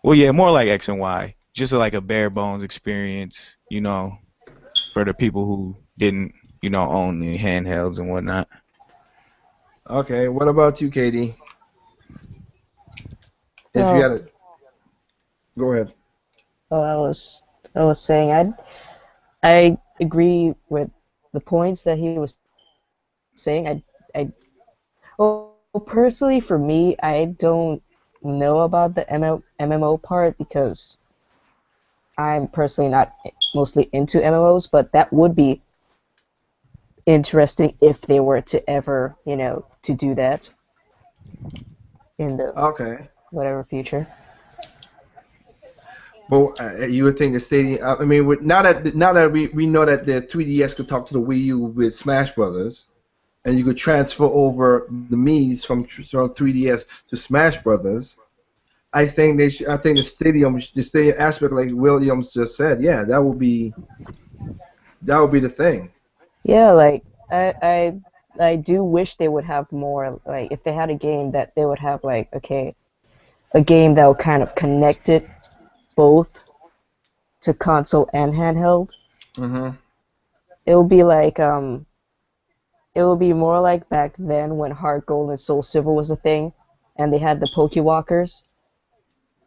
well, yeah, more like X and Y, just like a bare bones experience, for the people who didn't, own the handhelds and whatnot. Okay, what about you, Katie? If you Well, had it, go ahead. well, I was saying I agree with the points that he was saying. I well, personally for me, I don't know about the MMO part because I'm personally not mostly into MMOs, but that would be interesting if they were to ever, to do that in the Okay. whatever future. But you would think the stadium. I mean, now that we know that the 3DS could talk to the Wii U with Smash Brothers, and you could transfer over the Mii's from 3DS to Smash Brothers. I think they should. I think the stadium aspect, like Williams just said, yeah, that would be the thing. Yeah, like I do wish they would have more like if they had a game that they would have like okay, a game that would kind of connect it both to console and handheld. Hmm. It would be like it would be more like back then when Heart Gold and Soul Silver was a thing and they had the Pokewalkers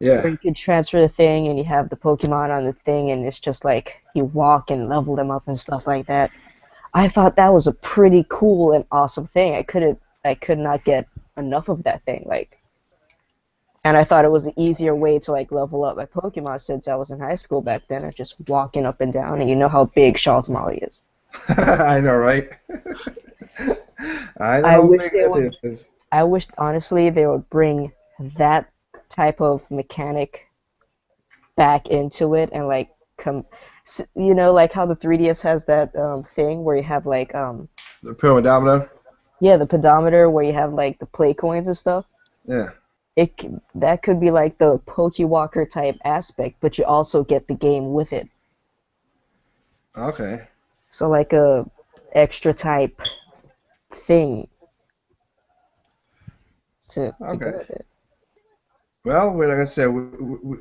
where Yeah. you could transfer the thing and you have the Pokemon on the thing and it's just like you walk and level them up and stuff like that. I thought that was a pretty cool and awesome thing. I could not get enough of that thing. Like, and I thought it was an easier way to like level up my Pokemon since I was in high school back then of just walking up and down, and you know how big Charles Molly is. I know, right? I know I how wish big they that would. is. I wish honestly they would bring that type of mechanic back into it and like like how the 3DS has that thing where you have like The pedometer. yeah, the pedometer where you have like the play coins and stuff. Yeah. That could be like the Pokewalker type aspect, but you also get the game with it. Okay. So like a extra type thing to go Okay. with it. Well, like I said,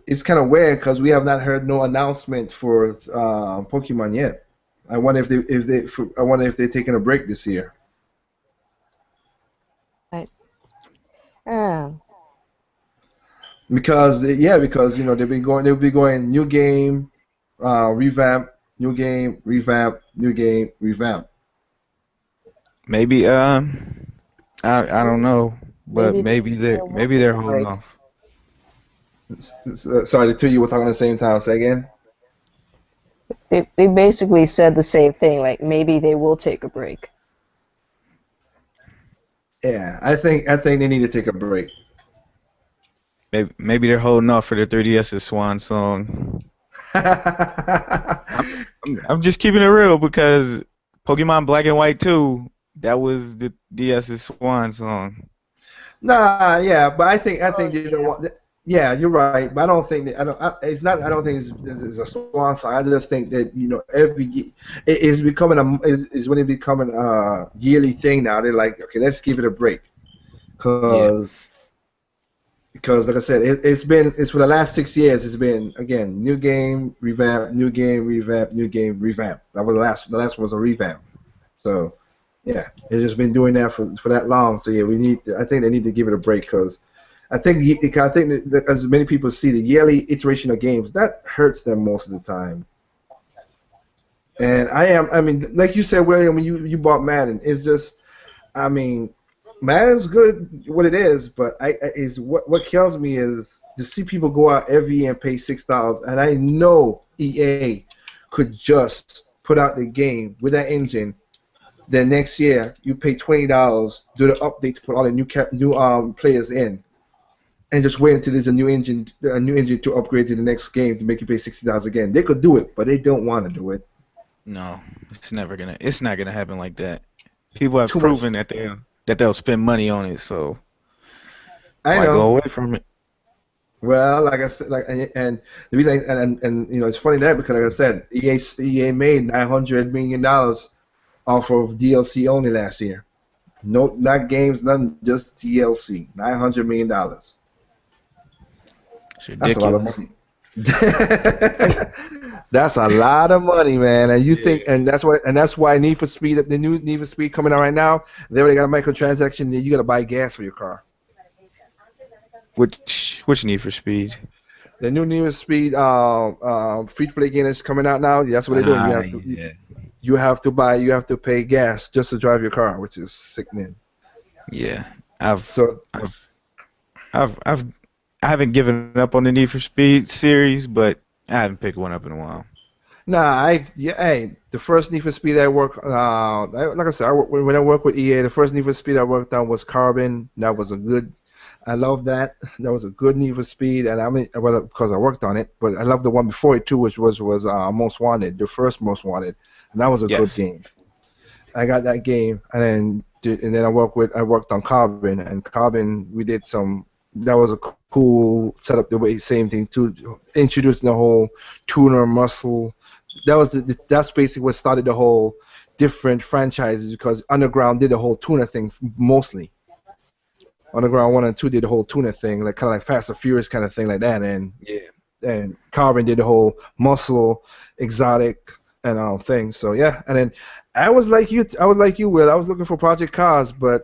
it's kind of weird because we have not heard no announcement for Pokemon yet. I wonder if they're taking a break this year. Right. Ah, Because they'll be going new game, revamp, new game, revamp, new game, revamp. Maybe I don't know, but maybe maybe they they're will maybe take they're a holding break. off. Sorry, the two of you were talking at the same time. Say again. They basically said the same thing. Like maybe they will take a break. Yeah, I think they need to take a break. Maybe they're holding off for the 3DS's swan song. I'm, I'm just keeping it real because Pokemon Black and White 2, that was the DS's swan song. Nah, yeah, but I think Oh they don't yeah. want. Yeah, you're right, but I don't think that I don't. It's not. I don't think it's a swan song. I just think that it is becoming is when it becoming a yearly thing now. They're like, okay, let's give it a break, Yeah. because like I said, it's for the last 6 years. It's been again new game revamp, new game revamp, new game revamp. That was the last one was a revamp. So yeah, it's just been doing that for that long. So yeah, I think they need to give it a break because I think that as many people see the yearly iteration of games that hurts them most of the time. And I mean, like you said, William, when you bought Madden, it's just I mean, Madden's good what it is, but is what kills me is to see people go out every year and pay $6, and I know EA could just put out the game with that engine. Then next year you pay $20, do the update to put all the new players in, and just wait until there's a new engine to upgrade to the next game to make you pay $60 again. They could do it, but they don't want to do it. No, it's not gonna happen like that. People have Too much. proven that they'll spend money on it, so I why go know. away from it? Well, like I said, and the reason, it's funny that because like I said, EA made $900 million off of DLC only last year. No, not games, nothing, just DLC. $900 million. It's That's a lot of ridiculous. money. That's a lot of money, man. And you think, Yeah. and that's why Need for Speed, the new Need for Speed coming out right now, they already got a microtransaction. That you got to buy gas for your car. Which Need for Speed? The new Need for Speed, free to play game is coming out now. That's what they're doing. Ah, yeah, You have to buy, you have to pay gas just to drive your car, which is sickening. yeah. I've So I've I've I haven't given up on the Need for Speed series, but I haven't picked one up in a while. nah, hey, the first Need for Speed I work, like I said, when I worked with EA, the first Need for Speed I worked on was Carbon. That was a good. I love that. That was a good Need for Speed, and I mean, well, because I worked on it, but I love the one before it too, which was Most Wanted, the first Most Wanted, and that was a good Yes. game. I got that game, and then I worked on Carbon, and Carbon we did some. That was a cool setup. The way same thing too, introducing the whole tuner muscle. That's basically what started the whole different franchises because Underground did the whole tuner thing mostly. Underground 1 and 2 did the whole tuner thing, like kind of like Fast and Furious kind of thing like that, Yeah. and Carbon did the whole muscle, exotic, and thing. So yeah, and then I was like you, Will. I was looking for Project Cars, but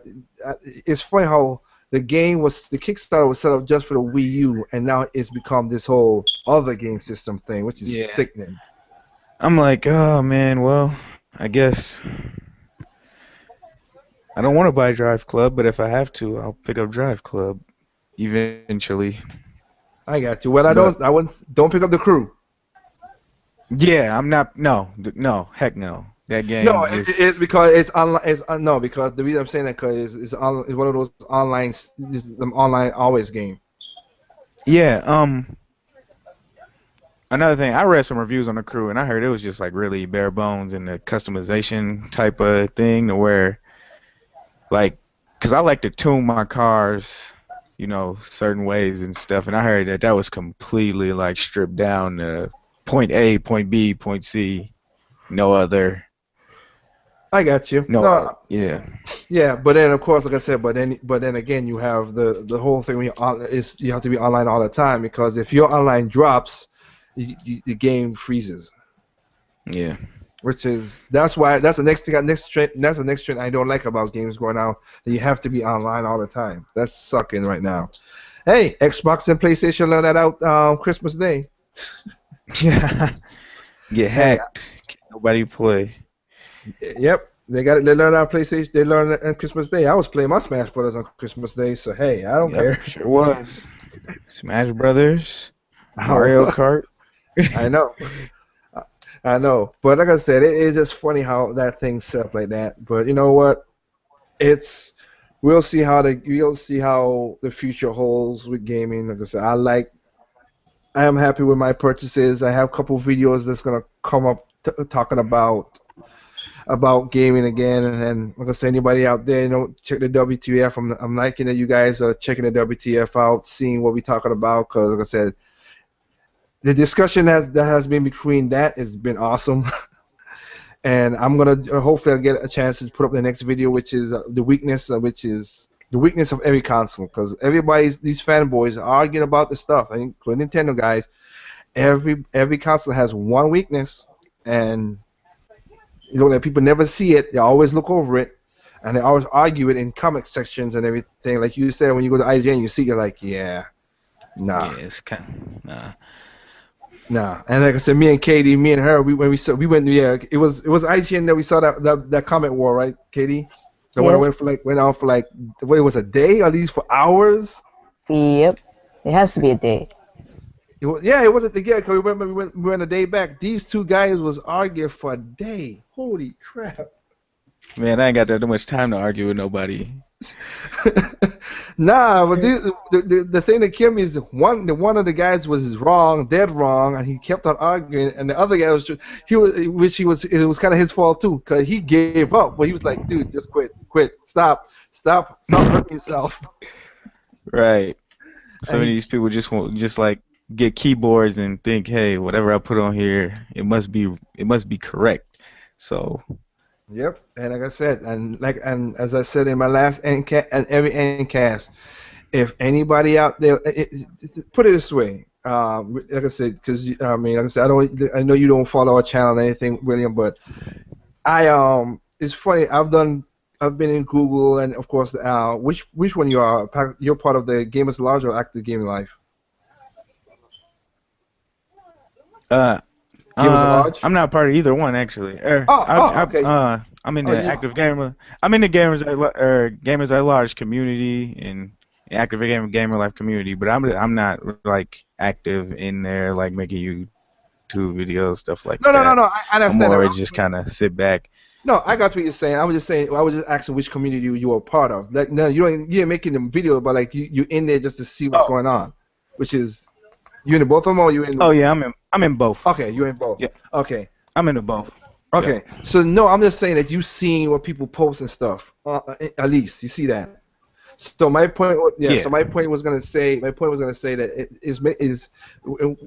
it's funny how the Kickstarter was set up just for the Wii U, and now it's become this whole other game system thing, which is Yeah. sickening. I'm like, oh man, well, I guess I don't want to buy Drive Club, but if I have to, I'll pick up Drive Club eventually. I got you. Well, But don't pick up the crew. yeah, I'm not. No, no, heck no. That No, game it's just. because it's online. No, because the reason I'm saying that because it's one of those online, them online always game. Yeah. Another thing, I read some reviews on the crew, and I heard it was just like really bare bones and the customization type of thing, to where like, cause I like to tune my cars, certain ways and stuff, and I heard that that was completely like stripped down to point A, point B, point C, no other, I got you. no other. No, Yeah, yeah, but then of course, like I said, but then again, you have the whole thing. When is you have to be online all the time because if your online drops, the game freezes. yeah, Which is that's the next thing next trend that's the next trend I don't like about games going out. That you have to be online all the time. That's sucking right now. Hey, Xbox and PlayStation learned that out Christmas Day. yeah. Get Hey, hacked. Can't nobody play. yep, they got it. They learned on PlayStation. They learned it on Christmas Day. I was playing my Smash Brothers on Christmas Day, so hey, I don't Yep, care. sure was. Smash Brothers, Mario Oh, Kart. I know, I know. But like I said, it is just funny how that thing's set up like that. But you know what? It's we'll see how the future holds with gaming. Like I said, I am happy with my purchases. I have a couple videos that's gonna come up talking about gaming again. And like I said, anybody out there, check the WTF. I'm liking that you guys are checking the WTF out, seeing what we're talking about. Because like I said, the discussion that has been between that has been awesome. And I'm gonna hopefully I'll get a chance to put up the next video, which is which is the weakness of every console, because these fanboys are arguing about the stuff, including Nintendo guys. Every console has one weakness, and that people never see it. They always look over it, and they always argue it in comic sections and everything. Like you said, when you go to IGN, you see, you're like, yeah, nah. Yeah, it's kind of, nah. Nah, and like I said, me and Katie, me and her, we went. Yeah, it was IGN that we saw that comment war, right, Katie? The one that Yep. went on for like what, it was a day, or at least for hours. Yep. It has to be a day. It wasn't the yeah. Cause remember we went a day back. These two guys was arguing for a day. Holy crap! Man, I ain't got that much time to argue with nobody. Nah, but the thing that killed me is one of the guys was wrong, dead wrong, and he kept on arguing, and the other guy was just, it was kind of his fault too, cause he gave up. But he was like, dude, just quit, stop hurting yourself. Right. Some And of he, these people just want just like get keyboards and think, hey, whatever I put on here, it must be correct. So yep, and like I said, and as I said in my last and every end cast, if anybody out there, put it this way, Like I said, because I mean, like I said, I know you don't follow our channel or anything, William, but it's funny. I've been in Google, and of course, which one you are? You're part of the Gamers Lodge or Active Gaming Life? Uh, Gamers Lodge. I'm not part of either one actually. Okay. I'm in Oh, the you. active gamer. I'm in the gamers at large community and active gamer life community, but I'm not like active in there like making YouTube videos stuff like No, no, no, that. no. I I'm understand that. more just kind of sit back. No, I got what you're saying. I was just saying. I was just asking which community you were part of. Like, no, you ain't making the video, but like you in there just to see what's Oh, going on, which is you in both of them or you in? oh yeah, I'm in both. Okay, you in both. Yeah, Okay. I'm in the both. Yep. Okay. So no, I'm just saying that you seeing what people post and stuff. At least you see that. So my point, yeah. Yeah. So my point was gonna say that is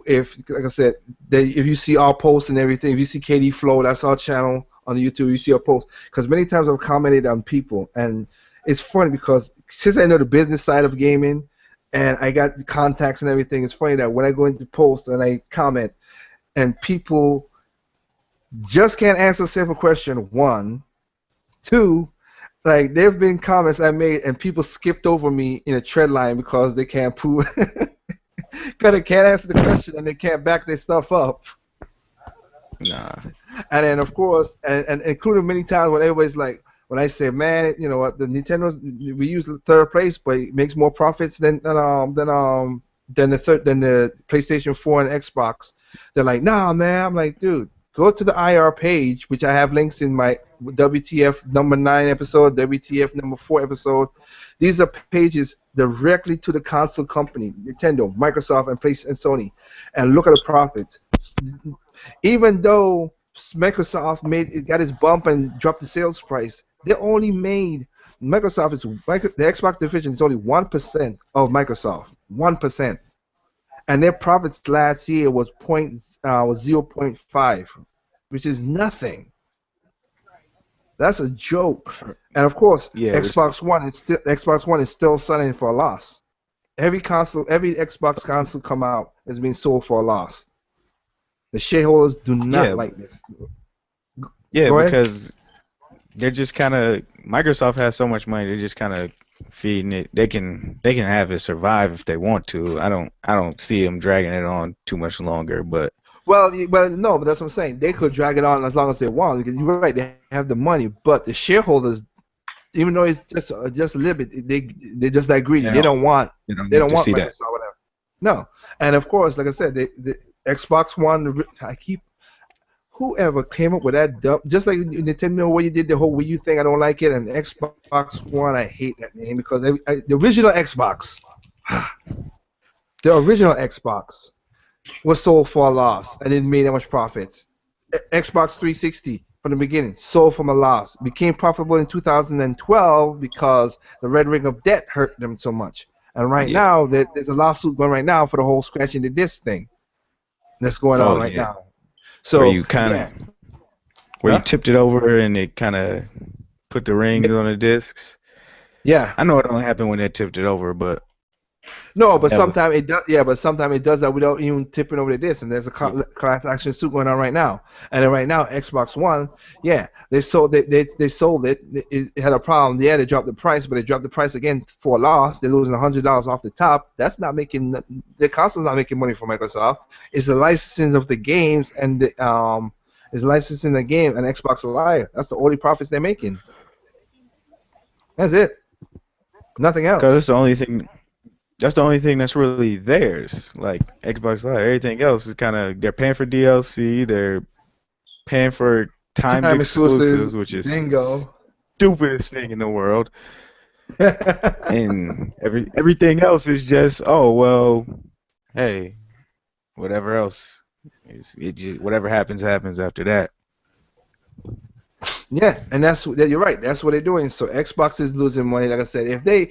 if like I said, that if you see our posts and everything, if you see KD Flow, that's our channel on YouTube. You see our posts because many times I've commented on people, and it's funny because since I know the business side of gaming, and I got the contacts and everything, it's funny that when I go into posts and I comment, and people just can't answer a simple question. One, two. Like there've been comments I made and people skipped over me in a trend line because they can't prove, because they can't answer the question and they can't back their stuff up. Nah. And then of course, and including many times when everybody's like, when I say, man, you know what, the Nintendo's we use third place, but it makes more profits than the PlayStation 4 and Xbox. They're like, nah, man. I'm like, dude, go to the IR page, which I have links in my WTF number 9 episode, WTF number 4 episode. These are pages directly to the console company, Nintendo, Microsoft, and Sony, and look at the profits. Even though Microsoft got its bump and dropped the sales price, they only made the Xbox division is only 1% of Microsoft, 1%, and their profits last year was 0.5, which is nothing. That's a joke. And of course, Yeah. Xbox One is still selling for a loss. Every Xbox console come out is being sold for a loss. The shareholders do not Yeah. like this. Yeah, Go ahead. because they're just kind of Microsoft has so much money. They're just kind of feeding it. They can have it survive if they want to. I don't see them dragging it on too much longer. But Well, no, but that's what I'm saying. They could drag it on as long as they want. Because you're right, they have the money, but the shareholders, even though it's just a little bit, they're just that greedy. They don't want they don't they don't need to want see Microsoft that. whatever. No, and of course, like I said, the Xbox One. Whoever came up with that dumb, just like Nintendo, where you did the whole Wii U thing, I don't like it, and Xbox One, I hate that name because the original Xbox, the original Xbox was sold for a loss and didn't make that much profit. Xbox 360 from the beginning sold from a loss, became profitable in 2012 because the red ring of debt hurt them so much. And right Yeah. now, there's a lawsuit going right now for the whole scratching the disc thing that's going on Oh right yeah. now. Where So you kind of yeah, where you huh? tipped it over and it kind of put the rings on the discs. Yeah. I know it don't happen when they tipped it over, but No, but that was sometimes it does. Yeah, but sometimes it does that without even tipping over the disc. And there's a yeah. class action suit going on right now. And then right now, Xbox One, yeah, they sold it. It had a problem. Yeah, they dropped the price, but they dropped the price again for a loss. They're losing $100 off the top. That's not making the console's not making money for Microsoft. It's the licensing of the games and is licensing the game and Xbox Live. That's the only profits they're making. That's it. Nothing Because else. that's the only thing that's really theirs. Like Xbox Live, everything else is kind of they're paying for DLC, they're paying for timed Time exclusives. exclusives, which is the Bingo. stupidest thing in the world. And everything else is just, oh well, hey, whatever else whatever happens after that. Yeah, and you're right. That's what they're doing. So Xbox is losing money. Like I said, if the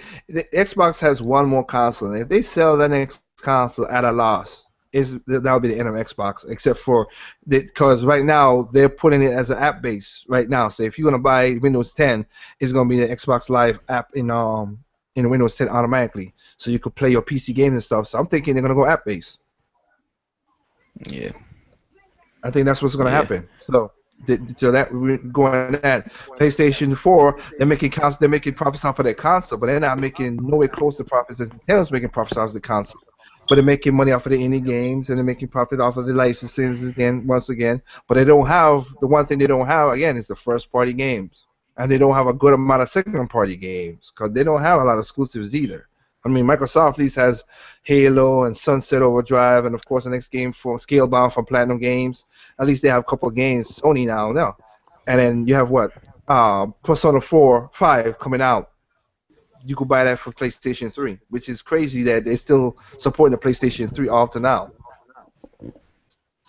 Xbox has one more console, and if they sell the next console at a loss, that'll be the end of Xbox. Except for because right now they're putting it as an app base right now. So if you're gonna buy Windows 10, it's gonna be the Xbox Live app in Windows 10 automatically, so you could play your PC games and stuff. So I'm thinking they're gonna go app base. Yeah. I think that's what's going to Yeah. happen. So that we're going at PlayStation 4, they're making profits off of their console, but they're not making nowhere close to profits as Nintendo's making profits off of the console. But they're making money off of the indie games and they're making profit off of the licenses again, once again. But they don't have the one thing they don't have again is the first party games, and they don't have a good amount of second party games because they don't have a lot of exclusives either. I mean, Microsoft at least has Halo and Sunset Overdrive, and of course the next game for Scalebound from Platinum Games. At least they have a couple of games. Sony now, and then you have what? Persona 4, 5 coming out. You could buy that for PlayStation 3, which is crazy that they're still supporting the PlayStation 3 all to now.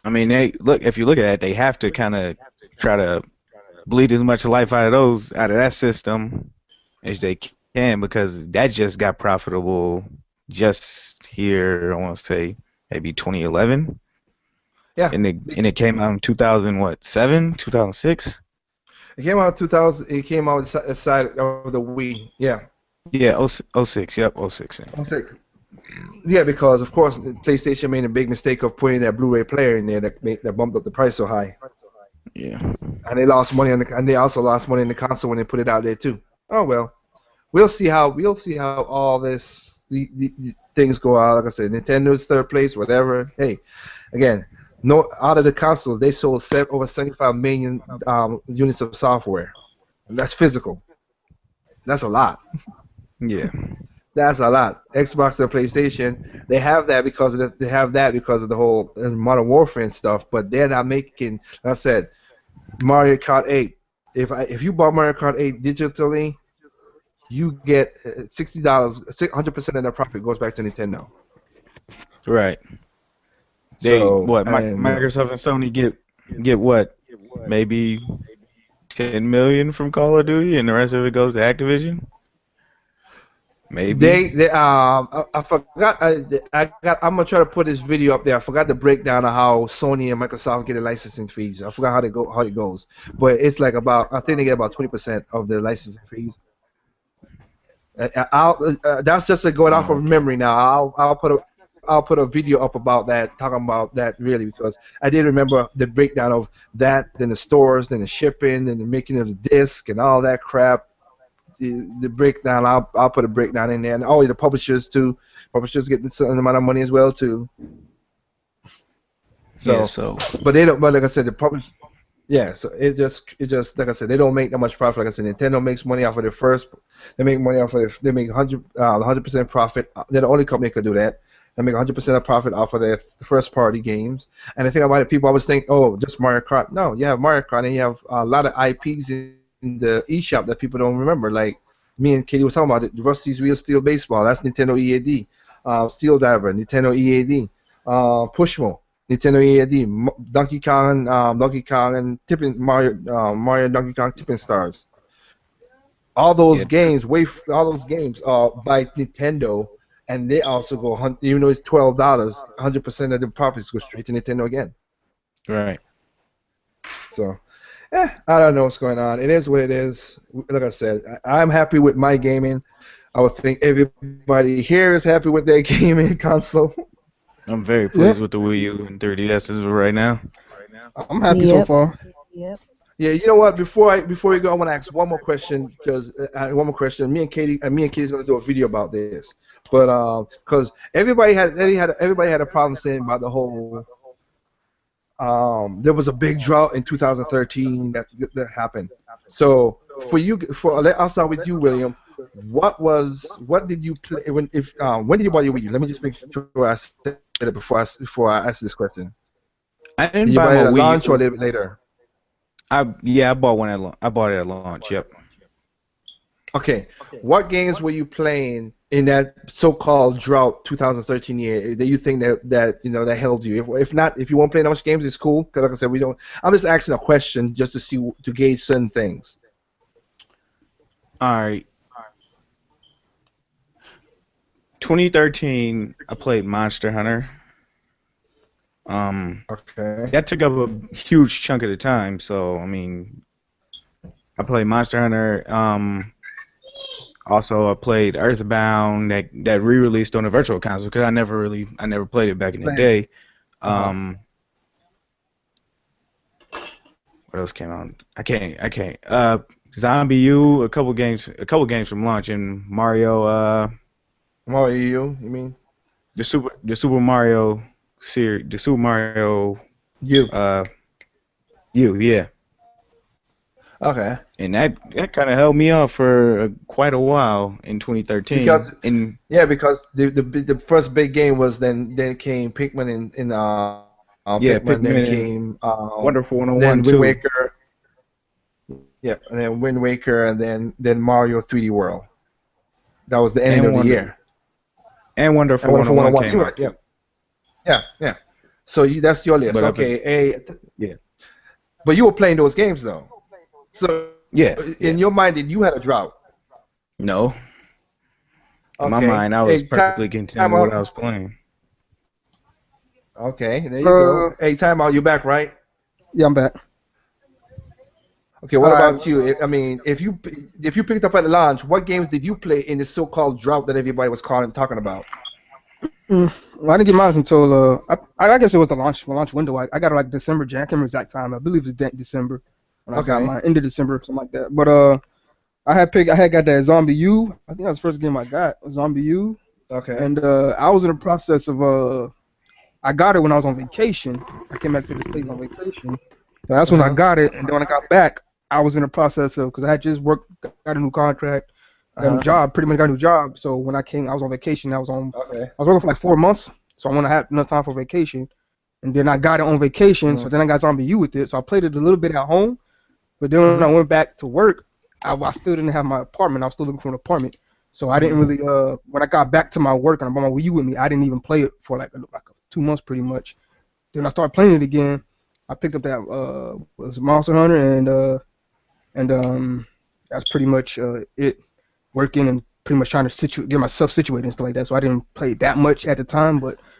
I mean, they look. If you look at it, they have to kind of try to bleed as much life out of that system as they can because that just got profitable just here. I want to say maybe 2011, Yeah, and it came out in 2000 what 2006. it came out 2000. It came out aside of the Wii. Yeah. Yeah, oh 06. Yep, oh 06. Yeah. I think, yeah, because of course PlayStation made a big mistake of putting that Blu-ray player in there that bumped up the price so high, Yeah. and they lost money and they also lost money in the console when they put it out there too. Oh well, we'll see how all the things go out. Like I said, Nintendo's third place, whatever. Hey, again, no out of the consoles they sold over 75 million units of software. That's physical. That's a lot. Yeah. That's a lot. Xbox and PlayStation, they have that because of the whole Modern Warfare and stuff. But they're not making. Like I said, Mario Kart 8. If you bought Mario Kart 8 digitally, you get $60. 100% of the profit goes back to Nintendo. Right. They So what? and Microsoft and Sony get what? Maybe 10 million from Call of Duty, and the rest of it goes to Activision. Maybe. I forgot I'm gonna try to put this video up there. I forgot the breakdown of how Sony and Microsoft get the licensing fees. I forgot how it goes, but it's like about I think they get about 20% of the licensing fees. That's just going off Oh, of okay. memory now. I'll put a video up about that, talking about that really because I did remember the breakdown of that, then the stores, then the shipping, then the making of the disc and all that crap. The breakdown, I'll put a breakdown in there, and the publishers too. Publishers get the certain amount of money as well too. Yeah. So, So. but they don't. But like I said, the publish. Yeah, so it just like I said, they don't make that much profit. Like I said, Nintendo makes money off of their first. They make money off of. They make 100% profit. They're the only company that could do that. They make 100% of profit off of their first party games. And the thing about it, people always think, oh, just Mario Kart. No, you have Mario Kart, and you have a lot of IPs in the eShop that people don't remember. Like me and Katie was talking about it. Rusty's Real Steel Baseball. That's Nintendo EAD. Steel Diver, Nintendo EAD. Pushmo. Nintendo EAD, Donkey Kong, and Tipping Mario Donkey Kong Tipping Stars. All those Yeah. games, all those games are by Nintendo, and they also go even though it's $12, 100% of the profits go straight to Nintendo again. Right. So, I don't know what's going on. It is what it is. Like I said, I'm happy with my gaming. I would think everybody here is happy with their gaming console. I'm very Yeah, pleased with the Wii U and 3DSs right now. I'm happy so Yep. far. Yep. Yeah, you know what? Before we go, I want to ask one more question because one more question. Me and Katie's gonna do a video about this, but because everybody had a problem saying about the whole there was a big drought in 2013 that happened. So I'll start with you, William. What did you play when did you buy your Wii U? Let me just make sure I said it before I ask this question. I Did didn't you buy buy my it at Wii launch or a U. little bit later? I bought one I bought it at launch. Yep. Okay, what games were you playing in that so-called drought 2013 year that you think that held you? If not, if you won't play that much games, it's cool. Because like I said, we don't. I'm just asking a question just to gauge certain things. All right. 2013, I played Monster Hunter. Okay. That took up a huge chunk of the time. So I mean, I played Monster Hunter. Also, I played Earthbound that re-released on the Virtual Console because I never played it back in the Playing. day. Uh-huh. What else came out? I can't. Zombie U, a couple games from launch, and Mario. Mario U, you mean? The Super Mario series, the Super Mario You. uh U, yeah. Okay. And that kind of held me up for quite a while in 2013. Because And yeah, because the first big game was then came Pikmin in yeah, Pikmin, then Pikmin and came Wonderful then 101 Wind too, Waker, yeah, and then Wind Waker, and then Mario 3D World. That was the ending and of the Wonder year. and And Wonderful Wonderful 101 101, came you're right, out yeah, too. yeah. So that's your list, But up in okay? yeah, But you were playing those games though. So yeah, in yeah. your mind, did you had a drought? No, in my Okay. mind, I was Hey, perfectly content time with what out. I was playing. Okay, there you go. Uh, Hey, time out. You back, right? yeah, I'm back. Okay. All What right. about you? I mean, if you picked up at launch, what games did you play in the so-called drought that everybody was talking about? Well, I didn't get mine until I guess it was the launch window. I got it like December, Jan. I can't remember the exact time. I believe it's December when I got Okay. mine, end of December, something like that. But I had got that Zombie U. I think that was the first game I got, Zombie U. Okay. And I was in the process of I got it when I was on vacation. I came back to the States on vacation. So that's Uh when I huh. got it. And then when I got back, I was in the process of, because I had just worked, got a new contract, Uh got a new huh. job, pretty much got a new job. So when I came, I was on vacation. Okay. I was working for like 4 months. So I want to have enough time for vacation. And then I got it on vacation. So Mhm. then I got Zombie U with it. So I played it a little bit at home. But then when I Mhm. went back to work, I still didn't have my apartment. I was still looking for an apartment. So I didn't Mhm. really, when I got back to my work and I brought my Wii U with me, I didn't even play it for like 2 months pretty much. Then I started playing it again. I picked up that was Monster Hunter and that's pretty much it. Working and pretty much trying to get myself situated and stuff like that. So I didn't play that much at the time,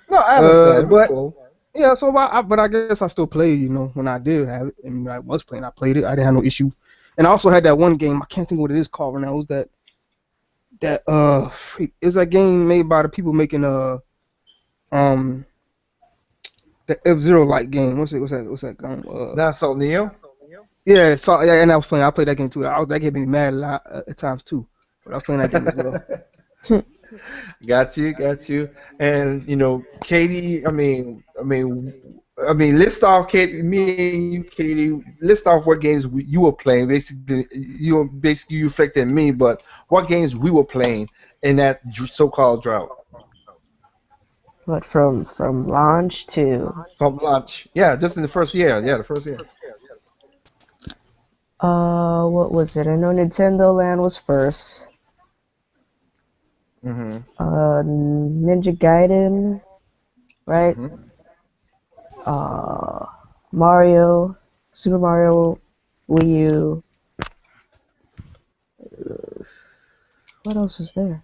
No, I understand. We're but cool. yeah. So but I guess I still played. You know, when I did have it and when I was playing, I played it. I didn't have no issue. And I also had that one game. I can't think what it is called right now. It was is that game made by the people making um the F-Zero like game. What's that game? Now, so Neo. Yeah, so yeah, and I was playing. I played that game too. That game made me mad a lot at times too. But I was playing that game as well. Got you. And Katie. List off Katie, me and you, Katie. List off what games you were playing. Basically, you reflected me, but what games we were playing in that so-called drought But from launch to from launch. Yeah, just in the first year. Yeah, the first year. what was it? I know Nintendo Land was first. Mhm. Ninja Gaiden, right? Mhm. Uh, Mario, Super Mario, Wii U. What else was there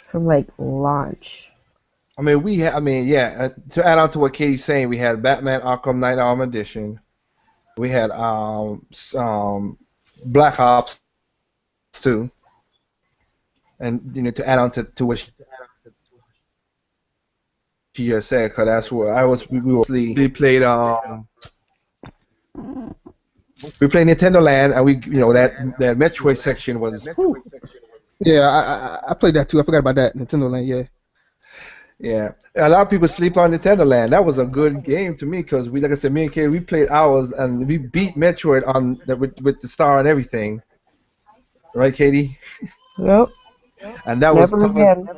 from like launch? Yeah. To add on to what Katie's saying, we had Batman Arkham Knight Armor Edition. We had Black Ops 2, and to add on to what she just said, because that's where I was. We played we played Nintendo Land, and that Metroid section was. Whew. Yeah, I played that too. I forgot about that Nintendo Land. Yeah. Yeah, a lot of people sleep on Nintendo Land. That was a good game to me because like I said, me and Katie, we played ours and we beat Metroid on with the star and everything, right, Katie? Nope, And that was never tough. again.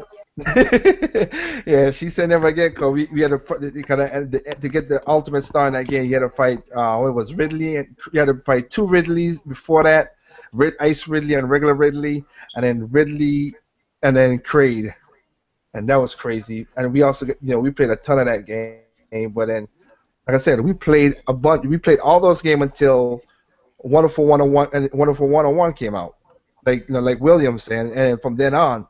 Yeah, she said never again because we had to get the ultimate star in that game. You had to fight what was Ridley, and you had to fight two Ridleys before that, Ice Ridley and regular Ridley, and then Ridley, and then Kraid, and that was crazy. And we also we played a ton of that game, but then like I said, we played a bunch. We played all those games until Wonderful 101 and Wonderful 101 came out, like Williams said, and from then on.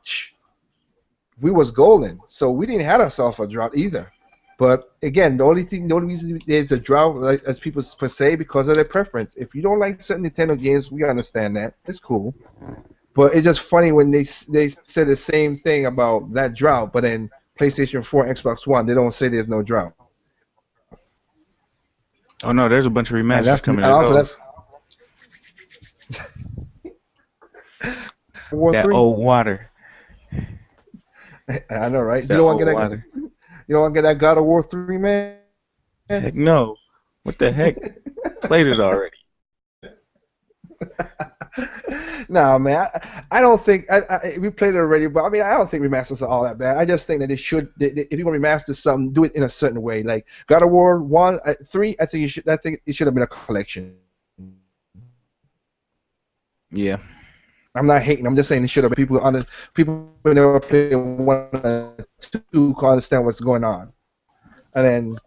We was golden, so we didn't have ourselves a drought either. But again, the only reason there's a drought, like, as people per se, because of their preference. If you don't like certain Nintendo games, we understand that. It's cool. But it's just funny when they said the same thing about that drought, but then PlayStation 4, Xbox One, they don't say there's no drought. Oh no, there's a bunch of And remasters that's coming and to also those. that's War That 3. old water. I know, right? It's that old You water. don't want to get that God of War 3, man. Heck no. What the heck? Played it already. No, man. I don't think we played it already, but I mean, I don't think remasters are all that bad. I just think that if you're gonna remaster something, do it in a certain way. Like God of War 1, 3, I think it should have been a collection. Yeah. I'm not hating. I'm just saying it should have been people who never played 1 or 2 can understand what's going on. And then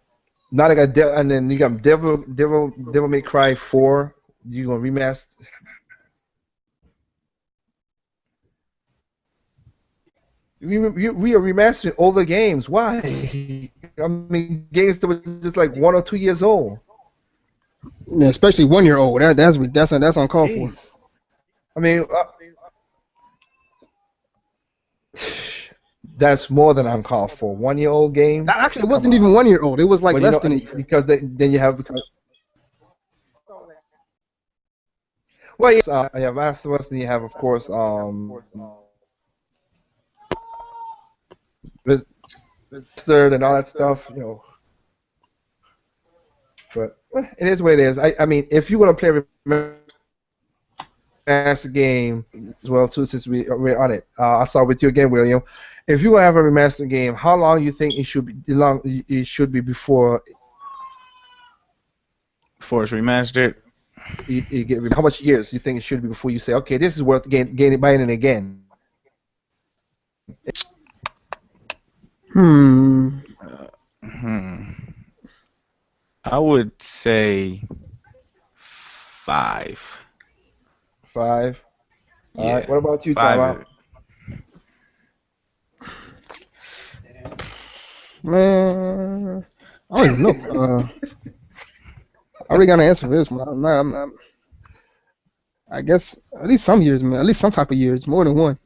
now they got and then you got Devil May Cry 4. You gonna remaster? We are remastering older games. Why? I mean, games that were just like 1 or 2 years old. Yeah, especially 1 year old. That's uncalled for. Jeez. I mean, that's more than uncalled for. 1 year old game. Actually, it Come wasn't even on. 1 year old. It was like But you less know, than a year. because then you have well, yes, you have Last of Us, and you have, of course, Blizzard and all that stuff. You know, but it is what it is. I mean, if you want to play remaster game as well too, since we're on it, I'll start with you again, William. If you want to have a remaster game, how long you think it should be before Before it's remastered. you get? How much years you think it should be before you say, okay, this is worth buying it again? Hmm. I would say 5. 5. All Yeah. right. What about you, 5. Tom? Man, I don't even know. I already got an answer for this one. I guess at least some years, man. At least some type of years, more than one.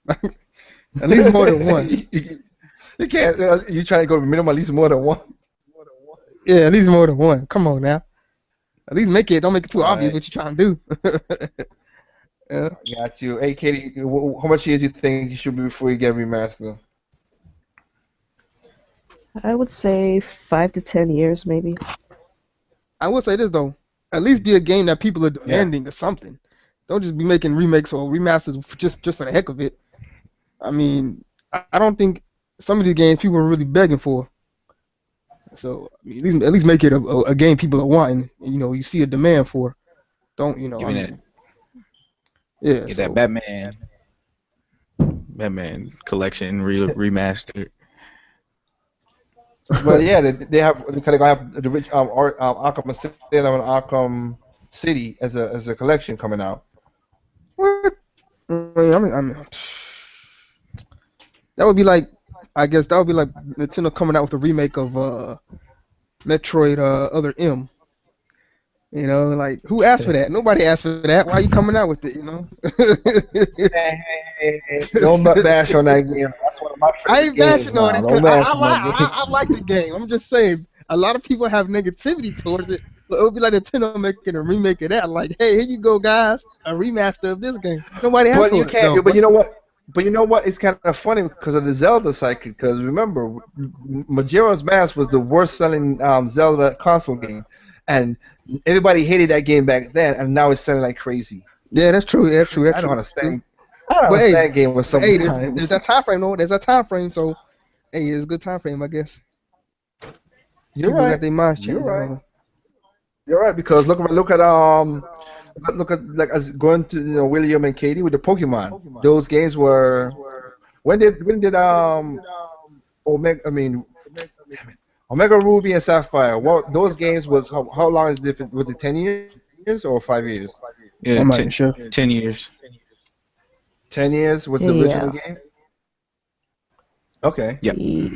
At least more than one. You can't. You trying to go minimum at least more than one. Yeah, at least more than one. Come on now. At least don't make it too obvious Right. what you're trying to do. Yeah. Got you. Hey, Katie, how much years you think you should be before you get remastered? I would say 5 to 10 years, maybe. I will say this though. At least be a game that people are demanding or something. Don't just be making remakes or remasters just for the heck of it. I mean, I don't think some of these games people are really begging for. So I mean, at least make it a game people are wanting. You know, you see a demand for. Don't you know? Give me that. Yeah. Get So, that Batman collection remastered. Well, yeah, they kind of have the rich Arkham Asylum and Arkham City as a collection coming out. what? I mean, that would be like, I guess that would be like Nintendo coming out with a remake of Metroid Other M. You know, like who asked for that? Nobody asked for that. Why are you coming out with it? You know. Hey, don't bash on that game. That's one of my I favorite ain't games bashing on now. it Don't because bash on that game. I like the game. I'm just saying a lot of people have negativity towards it. But it would be like Nintendo making a remake of that. Like, hey, here you go, guys, a remaster of this game. Nobody asked But you for it. can't. No, But you know what? But you know what? It's kind of funny because of the Zelda cycle. Because remember, Majora's Mask was the worst-selling Zelda console game, and everybody hated that game back then, and now it's selling like crazy. yeah, that's true. That's true. That's I don't true. understand. I don't But hey, understand game with some hey, time. there's that time frame, though. There's that time frame, so hey, it's a good time frame, I guess. You're People got right. their minds You're changed. right. You're right because look at like as going to William and Katie with the Pokemon. Those games were when did Omega Omega Ruby and Sapphire. What those games was how long is different? Was it 10 years or 5 years? Yeah, I'm not even sure. 10 years. 10 years was the original Yeah. game. Okay, Yep. Yeah.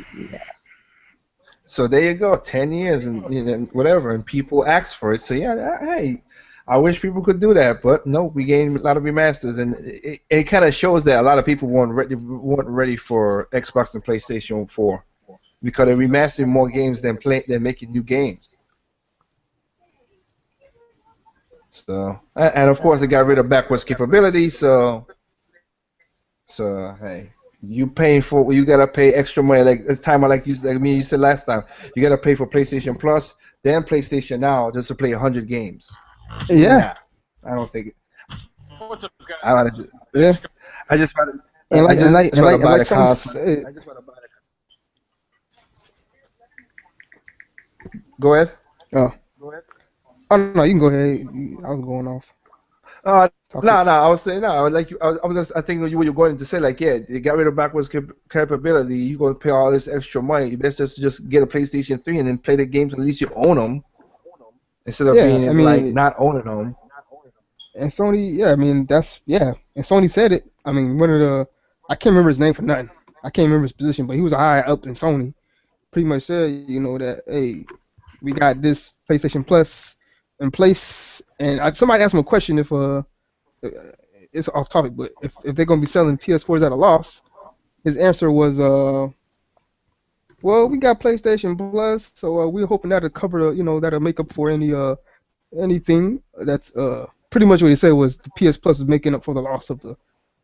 so there you go, 10 years and whatever, and people asked for it. So yeah, hey, I wish people could do that, but no, we gained a lot of remasters, and it kind of shows that a lot of people weren't ready for Xbox and PlayStation 4 because they're remastering more games than making new games. So and of course they got rid of backwards capability. So hey, you paying for you gotta pay extra money. Like it's time like me you said last time. You gotta pay for PlayStation Plus, then PlayStation Now just to play 100 games. Yeah, Nah, I don't think it. What's up, guys? I want to. yeah. I just want And I like and like just and want like to and buy like the someone console. said, I just want to buy the. Go ahead. oh, oh no, you can go ahead. I was going off topic. No, I was saying no. I was like I was just, I think you were going to say like yeah, they got rid of backwards capability. You gonna pay all this extra money. You best just get a PlayStation 3 and then play the games. At least you own them instead of Yeah, I being like mean, not owning them. and Sony, yeah, I mean that's yeah, and Sony said it. I mean, one of the I can't remember his name for nothing. I can't remember his position, but he was high up in Sony. Pretty much said, that hey, we got this PlayStation Plus in place, and somebody asked him a question if it's off topic, but if they're gonna be selling PS4s at a loss, his answer was well, we got PlayStation Plus, so we're hoping that'll cover that'll make up for anything that's pretty much what he said was the PS Plus is making up for the loss You mean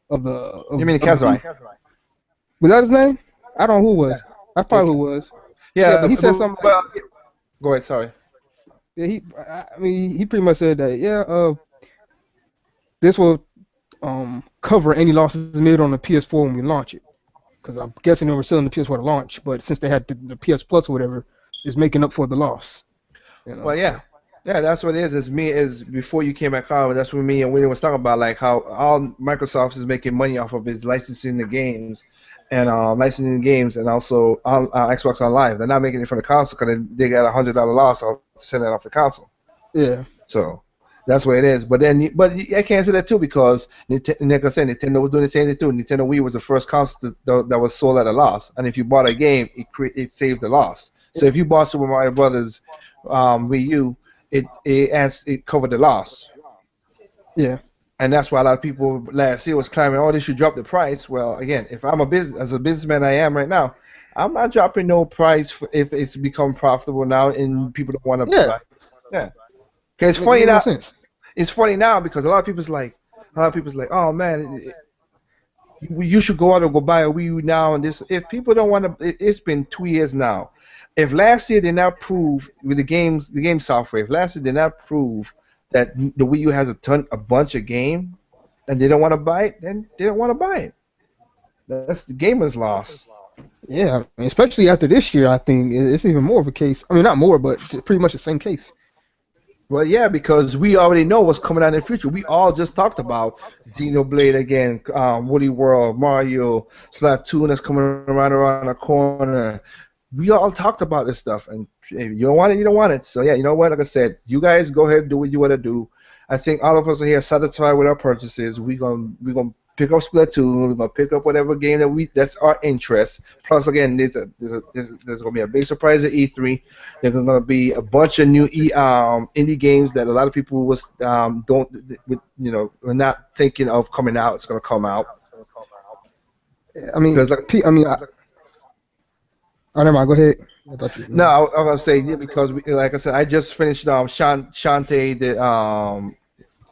of the Kazai? was that his name? I don't know who it was. That's probably who it was. Yeah, but he said something like, Well, go ahead. Sorry. yeah, I mean, he pretty much said that, yeah, this will cover any losses made on the PS4 when we launch it. Because I'm guessing they were selling the PS4 to launch, but since they had the PS Plus or whatever, it's making up for the loss. Well, yeah. Yeah, that's what it is. It's me is before you came back on. That's what me and William was talking about, like how all Microsoft is making money off of is licensing the games, and and also on Xbox On Live. They're not making it from the console because they got $100 loss off selling it off the console. Yeah. So that's what it is. But I can't say that too because like I said, Nintendo was doing the same thing too. Nintendo Wii was the first console that was sold at a loss, and if you bought a game, it saved the loss. So if you bought Super Mario Brothers Wii U, it covered the loss. Yeah. And that's why a lot of people last year was claiming, oh, they should drop the price. Well, again, if I'm as a businessman I am right now, I'm not dropping no price if it's become profitable now and people don't want to Yeah. buy. Yeah. Cause it's It funny makes no now. sense. It's funny now because a lot of people's like, oh man, you should go out and go buy a Wii U now. And this, if people don't want to, it's been 2 years now. If last year did not prove with the game software, if last year did not prove that the Wii U has a bunch of game, and they don't want to buy it, then they don't want to buy it. That's the gamer's loss. Yeah, especially after this year, I think it's even more of a case. I mean, not more, but pretty much the same case. Well, yeah, because we already know what's coming out in the future. We all just talked about Xenoblade again, Woody World, Mario, Splatoon that's coming around the corner. We all talked about this stuff, and if you don't want it, you don't want it. So yeah, you know what? Like I said, you guys go ahead and do what you want to do. I think all of us are here satisfied with our purchases. We're gonna pick up Splatoon. We're gonna pick up whatever game that's our interest. Plus, again, there's gonna be a big surprise at E3. There's gonna be a bunch of new indie games that a lot of people we're not thinking of coming out. It's gonna come out. I mean, oh, never mind. Go ahead. No, I was gonna say yeah, because like I said, I just finished Shantae the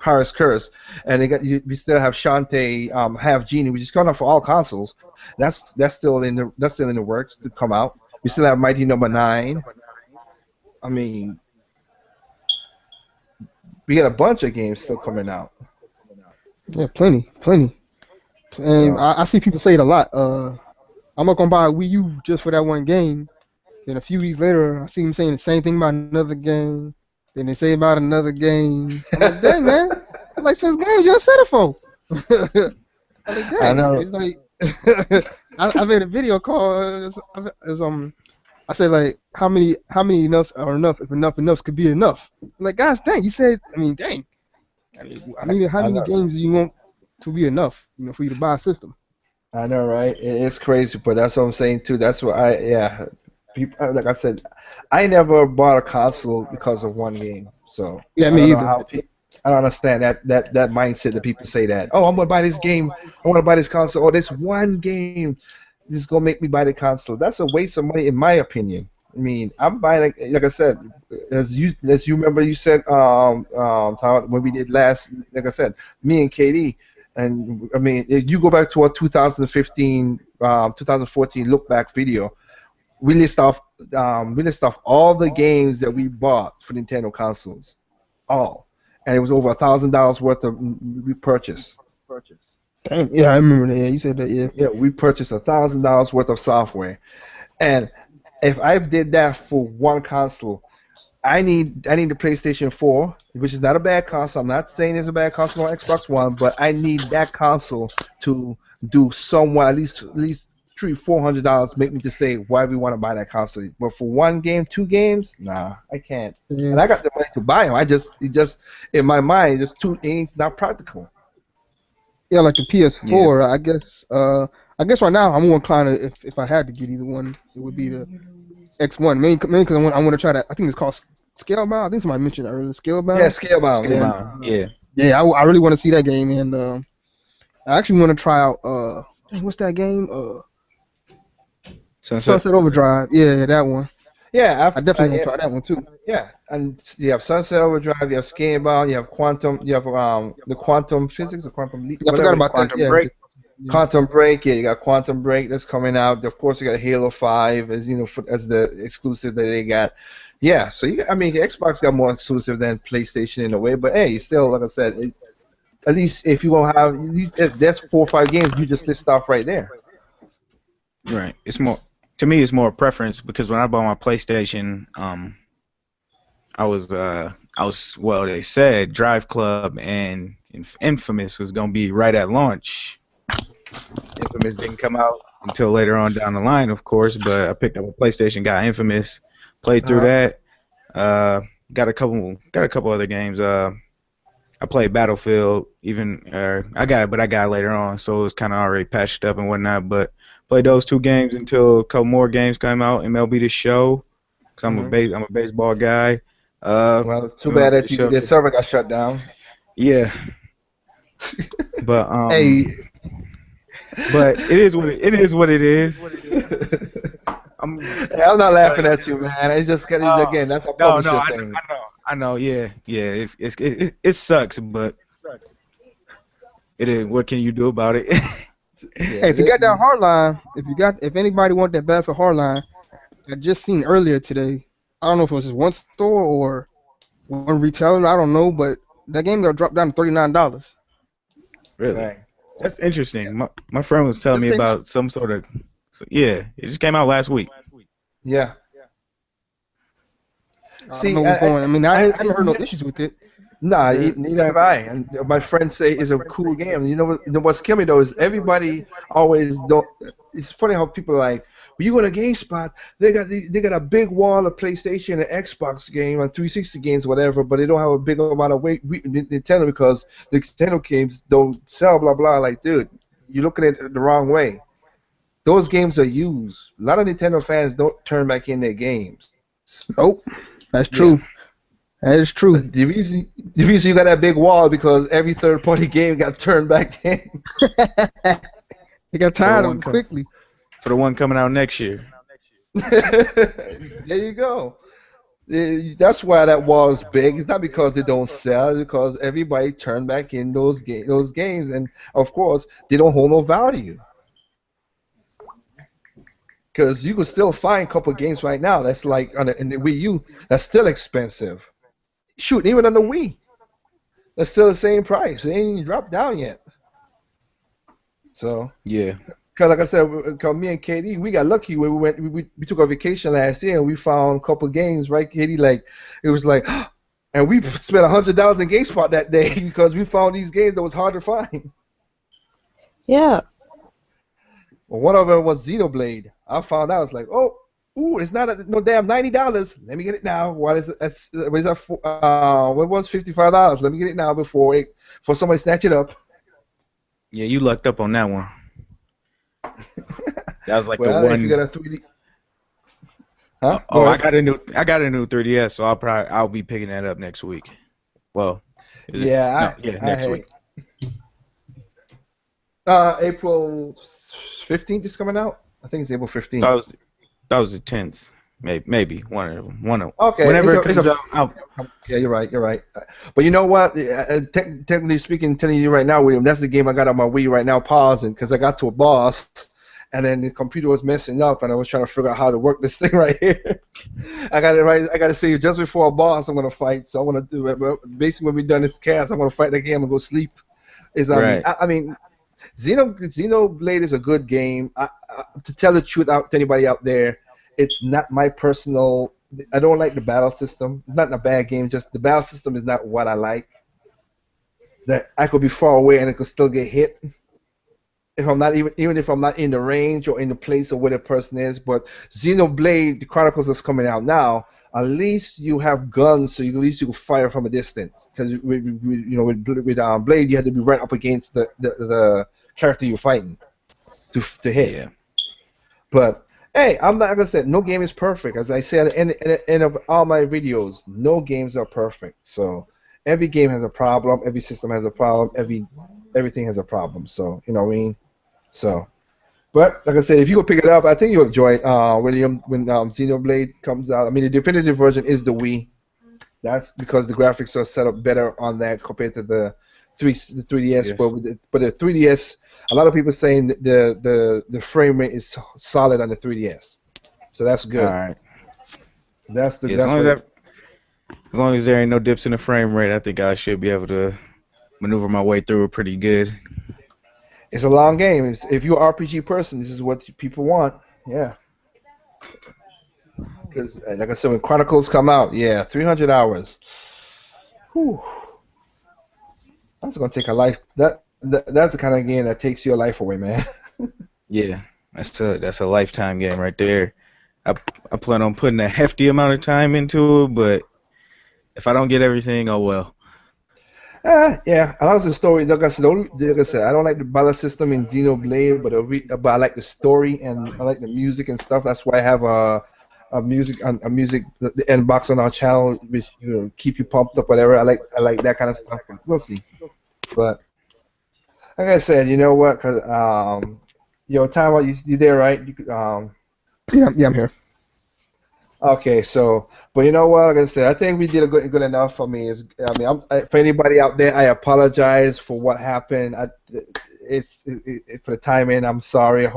Paris Curse, and we still have Shantae Half Genie, which is coming out for all consoles. That's still in the works to come out. We still have Mighty Number 9. I mean, we got a bunch of games still coming out. Yeah, plenty. And I see people say it a lot. I'm not gonna buy a Wii U just for that one game. Then a few weeks later, I see them saying the same thing about another game. Then they say about another game. I'm like, dang, man. I'm like, since games you said it for. I'm like, dang. I know. It's like, I made a video call. I said like, how many enoughs are enough if enough could be enough? I'm like, gosh, dang. You said, I mean, dang. I mean, how many games do you want to be enough, for you to buy a system? I know, right? It's crazy, but that's what I'm saying too. That's what people, like I said, I never bought a console because of one game. So yeah, me either. I don't understand that mindset that people say that. Oh, I'm gonna buy this game. I want to buy this console. Oh, this one game is gonna make me buy the console. That's a waste of money, in my opinion. I mean, I'm buying like I said, as you remember, you said Tom, when we did last, like I said, me and Katie, and I mean, if you go back to our 2015, 2014 look back video, we list off all the games that we bought for Nintendo consoles, all, and it was over $1,000 worth of we purchased. Damn, yeah, I remember that. Yeah, you said that. Yeah. Yeah, we purchased $1,000 worth of software, and if I did that for one console, I need the PlayStation 4, which is not a bad console. I'm not saying it's a bad console on Xbox One, but I need that console to do somewhat at least $300-400 make me to say why we want to buy that console. But for one game, two games, nah, I can't. Yeah. And I got the money to buy them. It just in my mind, just too ain't not practical. Yeah, like the Yeah. PS4. I guess right now I'm more inclined to, if I had to get either one, it would be the X1. Mainly because I want to try that. I think it's called Scalebound. I think somebody mentioned that earlier. Yeah, Scalebound. Scalebound. Yeah. And Scalebound. Yeah. yeah, I really want to see that game. And I actually want to try out. Dang, what's that game? Sunset. Sunset Overdrive. Yeah, that one. Yeah, I definitely want yeah. to try that one too. Yeah, and you have Sunset Overdrive, you have Scalebound, you have Quantum, you have the Quantum Physics or Quantum Leap, Yeah, I forgot whatever. about that. Quantum Yeah. Break. Yeah. Quantum Break, yeah, you got Quantum Break that's coming out. Of course, you got Halo 5 as as the exclusive that they got. Yeah, so I mean, Xbox got more exclusive than PlayStation in a way, but hey, still, like I said, at least if you gonna have at least that's 4 or 5 games, you just list off right there. Right. It's more to me. It's more a preference because when I bought my PlayStation, I was well. They said Drive Club and Infamous was gonna be right at launch. Infamous didn't come out until later on down the line, of course. But I picked up a PlayStation, got Infamous, played through Uh-huh. that. Got a couple other games. I played Battlefield. Even I got it, but I got it later on, so it was kind of already patched up and whatnot. But played those two games until a couple more games came out. MLB The Show, because I'm a baseball guy. Well, too bad MLB that The Show. the server got shut down. Yeah, but Hey, but it is what it is. I'm Hey, I'm not laughing at you, man. It's just again, that's a no, publisher no, thing. I know, yeah. It sucks, but it is. What can you do about it? hey, if you got that hardline, if anybody want that Battlefield hardline, I just seen earlier today. I don't know if it was just one store or one retailer. I don't know, but that game got dropped down to $39. Really? Dang. That's interesting. My friend was telling me Just came about some sort of. Yeah, it just came out last week. Yeah. I See, don't know what's going on. I mean, I haven't heard no I- issues with it. Nah, neither have I. And my friends say it's a cool game. What's killing me though is everybody always don't. It's funny how people are like, when you go to GameSpot, they got a big wall of PlayStation and Xbox game and 360 games, whatever, but they don't have a big amount of Nintendo because the Nintendo games don't sell. Blah blah. Like, dude, you're looking at it the wrong way. Those games are used. A lot of Nintendo fans don't turn back in their games. Nope, that's true. That is true. The reason you got that big wall because every third-party game got turned back in. They got tired of one it come- quickly. For the one coming out next year. There you go. That's why that wall is big. It's not because they don't sell. It's because everybody turned back in those games, and of course they don't hold no value. Because you can still find a couple of games right now that's like in the Wii U that's still expensive. Shoot, even on the Wii, that's still the same price. It ain't even dropped down yet. So, Yeah. cause like I said, cause me and Katie, we got lucky when we took a vacation last year and we found a couple of games, right, Katie? Like it was like, and we spent $100 in GameSpot that day because we found these games that was hard to find. Yeah. Well, one of them was Xenoblade. I found out. I was like, it's not no damn $90. Let me get it now. What is it? What is that? What was $55? Let me get it now before somebody snatch it up. Yeah, you lucked up on that one. That was like Well, the one. if you got a 3D, huh? I got a new 3DS, so I'll be picking that up next week. Well, next week. April 15th is coming out. I think it's April 15th. That was the 10th. Maybe one of them. One of Okay, whenever it comes out. yeah, you're right, you're right. But you know what? Technically speaking, telling you right now, William, that's the game I got on my Wii right now, pausing because I got to a boss, and then the computer was messing up, and I was trying to figure out how to work this thing right here. I got it right. I got to see just before a boss I'm gonna fight. So I want to do it. But basically, when we done this cast, I'm gonna fight the game and go sleep. Right. I mean, Xenoblade is a good game. To tell the truth out to anybody out there, it's not my personal. I don't like the battle system. It's not a bad game. Just the battle system is not what I like. That I could be far away and it could still get hit if I'm not even if I'm not in the range or in the place of where the person is. But Xenoblade, the Chronicles that's coming out now, at least you have guns, so at least you can fire from a distance. Because with Blade, you had to be right up against the character you're fighting to hit. Yeah. But hey, I'm not gonna say no game is perfect. As I said in the end of all my videos, no games are perfect. So every game has a problem, every system has a problem, everything has a problem. So you know what I mean. So, but like I said, if you go pick it up, I think you'll enjoy it, William, when Xenoblade comes out. I mean, the definitive version is the Wii. That's because the graphics are set up better on that compared to the 3DS. Yes. But the 3DS, a lot of people saying the frame rate is solid on the 3DS. So that's good. All right. That's the Yeah, that's what as long as there ain't no dips in the frame rate, I think I should be able to maneuver my way through it pretty good. it's a long game. If you're an RPG person, this is what people want. Yeah. Because like I said, when Chronicles come out, yeah, 300 hours. Whew. That's gonna take a life. That's the kind of game that takes your life away, man. Yeah, that's a lifetime game right there. I plan on putting a hefty amount of time into it, but if I don't get everything, oh well. Yeah. I like the story. Like I said, I don't like the battle system in Xenoblade, but I like the story and I like the music and stuff. That's why I have a music the end box on our channel, which keep you pumped up, whatever. I like that kind of stuff. But we'll see. But like I said, you know what? Cause time out. You there, right? Yeah, I'm here. Okay, so, but you know what? Like I said, I think we did a good enough for me. For anybody out there, I apologize for what happened. For the timing. I'm sorry.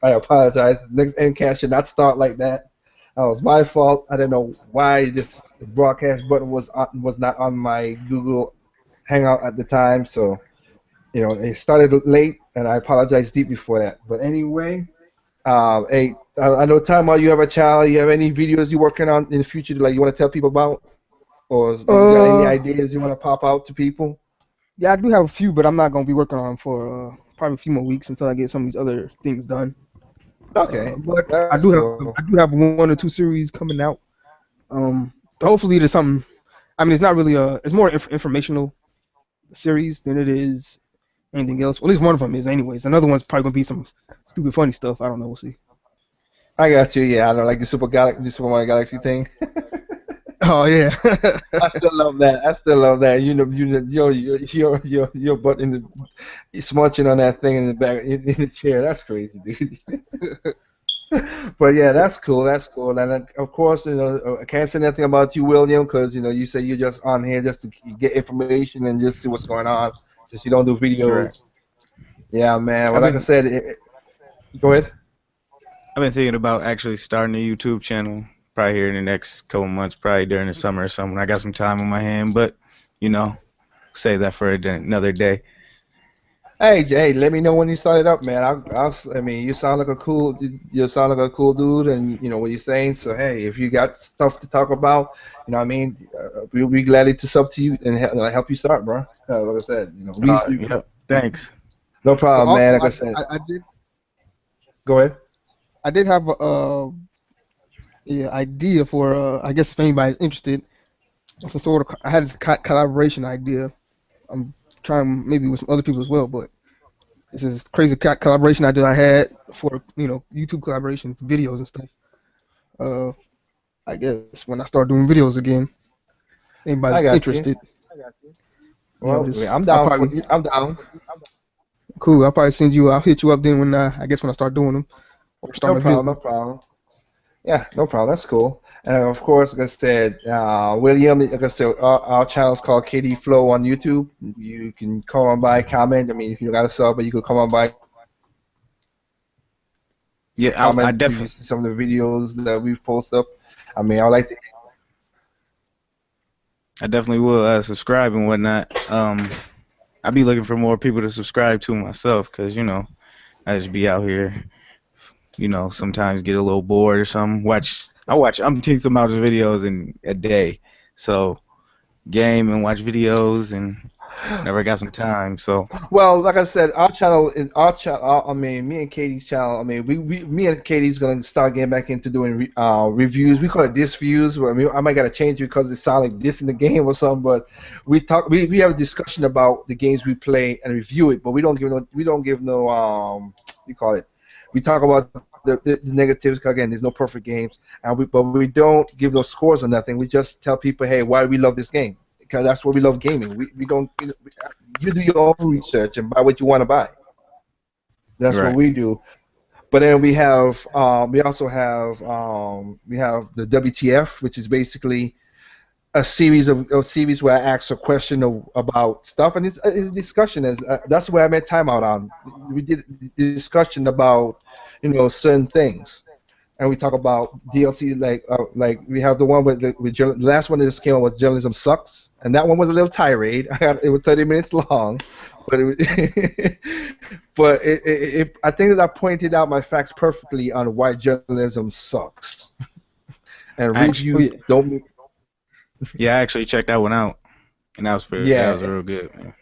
I apologize. Next endcast should not start like that. That was my fault. I don't know why this broadcast button was not on my Google Hangout at the time. So, it started late, and I apologize deeply for that. But anyway. Hey, I know, Tama, you have a channel. You have any videos you're working on in the future, like you want to tell people about, or you got any ideas you want to pop out to people? Yeah, I do have a few, but I'm not gonna be working on them for probably a few more weeks until I get some of these other things done. Okay, But I that's do cool. have one or two series coming out. Hopefully there's something. I mean, it's not really it's more informational series than it is anything else. Well, at least one of them is, anyways. Another one's probably gonna be some stupid, funny stuff. I don't know. We'll see. I got you. Yeah, I don't like the Super Mario Galaxy thing. Oh yeah. I still love that. Your butt in the smudging on that thing in the back in the chair. That's crazy, dude. But yeah, that's cool. That's cool. And then, of course, I can't say nothing about you, William, because you say you're just on here just to get information and just see what's going on. Just you don't do Correct. videos. Yeah, man. Well, I've like I been said, go ahead. I've been thinking about actually starting a YouTube channel probably here in the next couple months, probably during the summer or something. I got some time on my hand, but save that for another day. Hey, let me know when you start it up, man. I mean, you sound like a cool dude, and you know what you're saying. So hey, if you got stuff to talk about, what I mean, we'll be glad to sub to you and help you start, bro. Like I said, Yep. Thanks. no But problem, man. also, Like I said, I did go ahead. have a idea for I guess if anybody's interested, some sort of I had this collaboration idea. I'm trying maybe with some other people as well, but this is crazy collaboration idea I had for YouTube collaboration for videos and stuff. Uh, I guess when I start doing videos again, I anybody's got you. interested, Well, just I'm I'll down for. probably I'm down. cool. I'll probably I'll hit you up then when I guess when I start doing them or start No my problem. videos. No problem. Yeah, no problem. That's cool. And of course, like I said, William, like I said, our channel is called KD Flow on YouTube. You can come on by, comment. I mean, if you got a sub, but you could come on by, Yeah, I comment, see if you definitely see some of the videos that we've posted up. I mean, I would like to. I definitely will subscribe and whatnot. I be looking for more people to subscribe to myself, cause I just be out here, sometimes get a little bored or something. I watch umpteen amounts of videos in a day, so game and watch videos and never got some time. So Well, like I said, our channel is our channel. I mean, me and Katie's channel. I mean, me and Katie's gonna start getting back into doing reviews. We call it this views. I mean, I might gotta change it because it sounds like this in the game or something. But we have a discussion about the games we play and review it. But we don't give no you call it. We talk about the negatives. 'Cause again, there's no perfect games, and but we don't give those scores or nothing. We just tell people, hey, why we love this game. Because that's what we love gaming. We don't you do your own research and buy what you want to buy. That's what right, we do. But then we also have the WTF, which is basically a series where I ask a question about stuff, and it's a discussion. That's where I met Timeout on. We did a discussion about certain things. And we talk about DLC like we have the one the last one that just came out was Journalism Sucks, and that one was a little tirade. It was 30 minutes long, but I think that I pointed out my facts perfectly on why journalism sucks, and actually, Oh reviews yeah. don't make yeah, I actually checked that one out, and that was yeah. real good, man.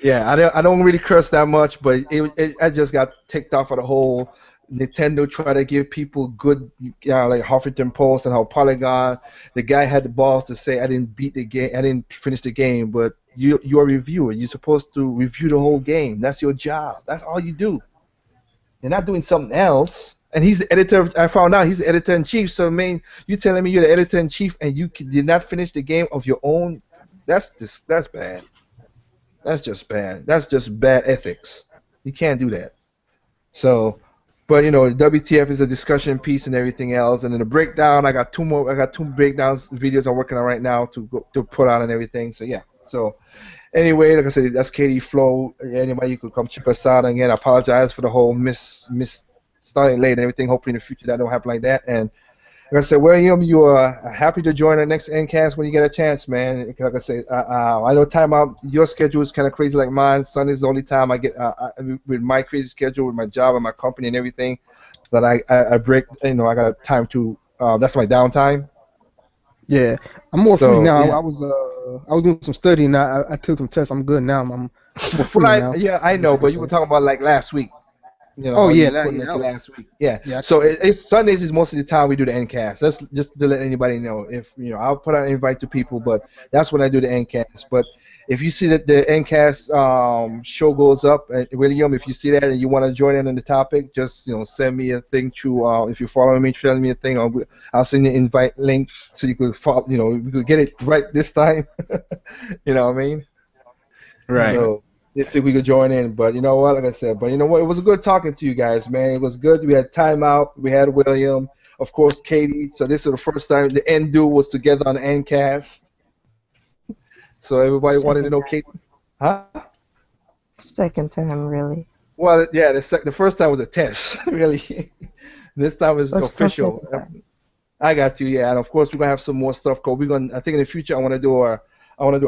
Yeah, I don't really curse that much, but I just got ticked off of the whole Nintendo try to give people good, like Huffington Post and how Polygon, the guy had the balls to say I didn't beat the game, I didn't finish the game, but you're a reviewer. You're supposed to review the whole game. That's your job. That's all you do. You're not doing something else. And he's the editor. I found out he's the editor in chief. So, I mean, you telling me you're the editor in chief and you did not finish the game of your own? That's bad. That's just bad. That's just bad ethics. You can't do that. So, but WTF is a discussion piece and everything else, and then the breakdown. I got two more. I got two breakdowns videos I'm working on right now to put out and everything. So yeah. So anyway, like I said, that's Katie Flow. Anybody, you could come check us out. Again, I apologize for the whole miss starting late and everything. Hopefully in the future that don't happen like that. And like I said, William, you are happy to join our next Ncast when you get a chance, man. Like I said, I know time out. Your schedule is kind of crazy like mine. Sunday's the only time I get with my crazy schedule with my job and my company and everything that I break. I got time to. That's my downtime. Yeah. I'm more free So now. yeah. I was doing some studying. I took some tests. I'm good now. I'm more Well, free now. I know, but you were So. talking about like last week. Oh How yeah, you that, couldn't yeah, make that it was, last week. Yeah. yeah. So it's Sundays is most of the time we do the endcast. That's just to let anybody know. If I'll put out an invite to people, but that's when I do the endcast. But if you see that the endcast show goes up, and William, if you see that and you want to join in on the topic, just send me a thing through. If you're following me, send me a thing. I'll send you an invite link so you could follow. We could get it right this time. You know what I mean? Right. So let's see if we could join in. But you know what? Like I said, but you know what? It was good talking to you guys, man. It was good. We had Timeout. We had William. Of course, Katie. So this is the first time the End Duo was together on the Endcast. So everybody wanted to Second know time. Katie. Huh? Second time, really. Well, yeah. The first time was a test, really. This time is Let's try official. second time. I got you. Yeah, and of course we're gonna have some more stuff. Cause we're gonna. I think in the future I want to do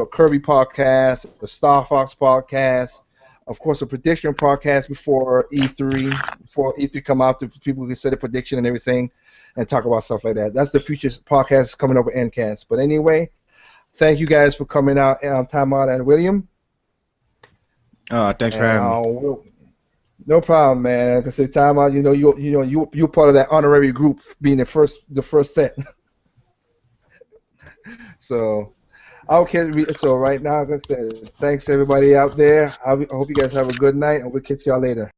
a Kirby podcast, a Star Fox podcast, of course a prediction podcast before E3 come out, people can set a prediction and everything, and talk about stuff like that. That's the future podcast coming up with Endcast. But anyway, thank you guys for coming out, Time Out and William. Thanks for And having me. no problem, man. Like I said, Time Out. You're part of that honorary group, being the first set. So. Okay, so right now, like I said, thanks everybody out there. I hope you guys have a good night, and we'll catch y'all later.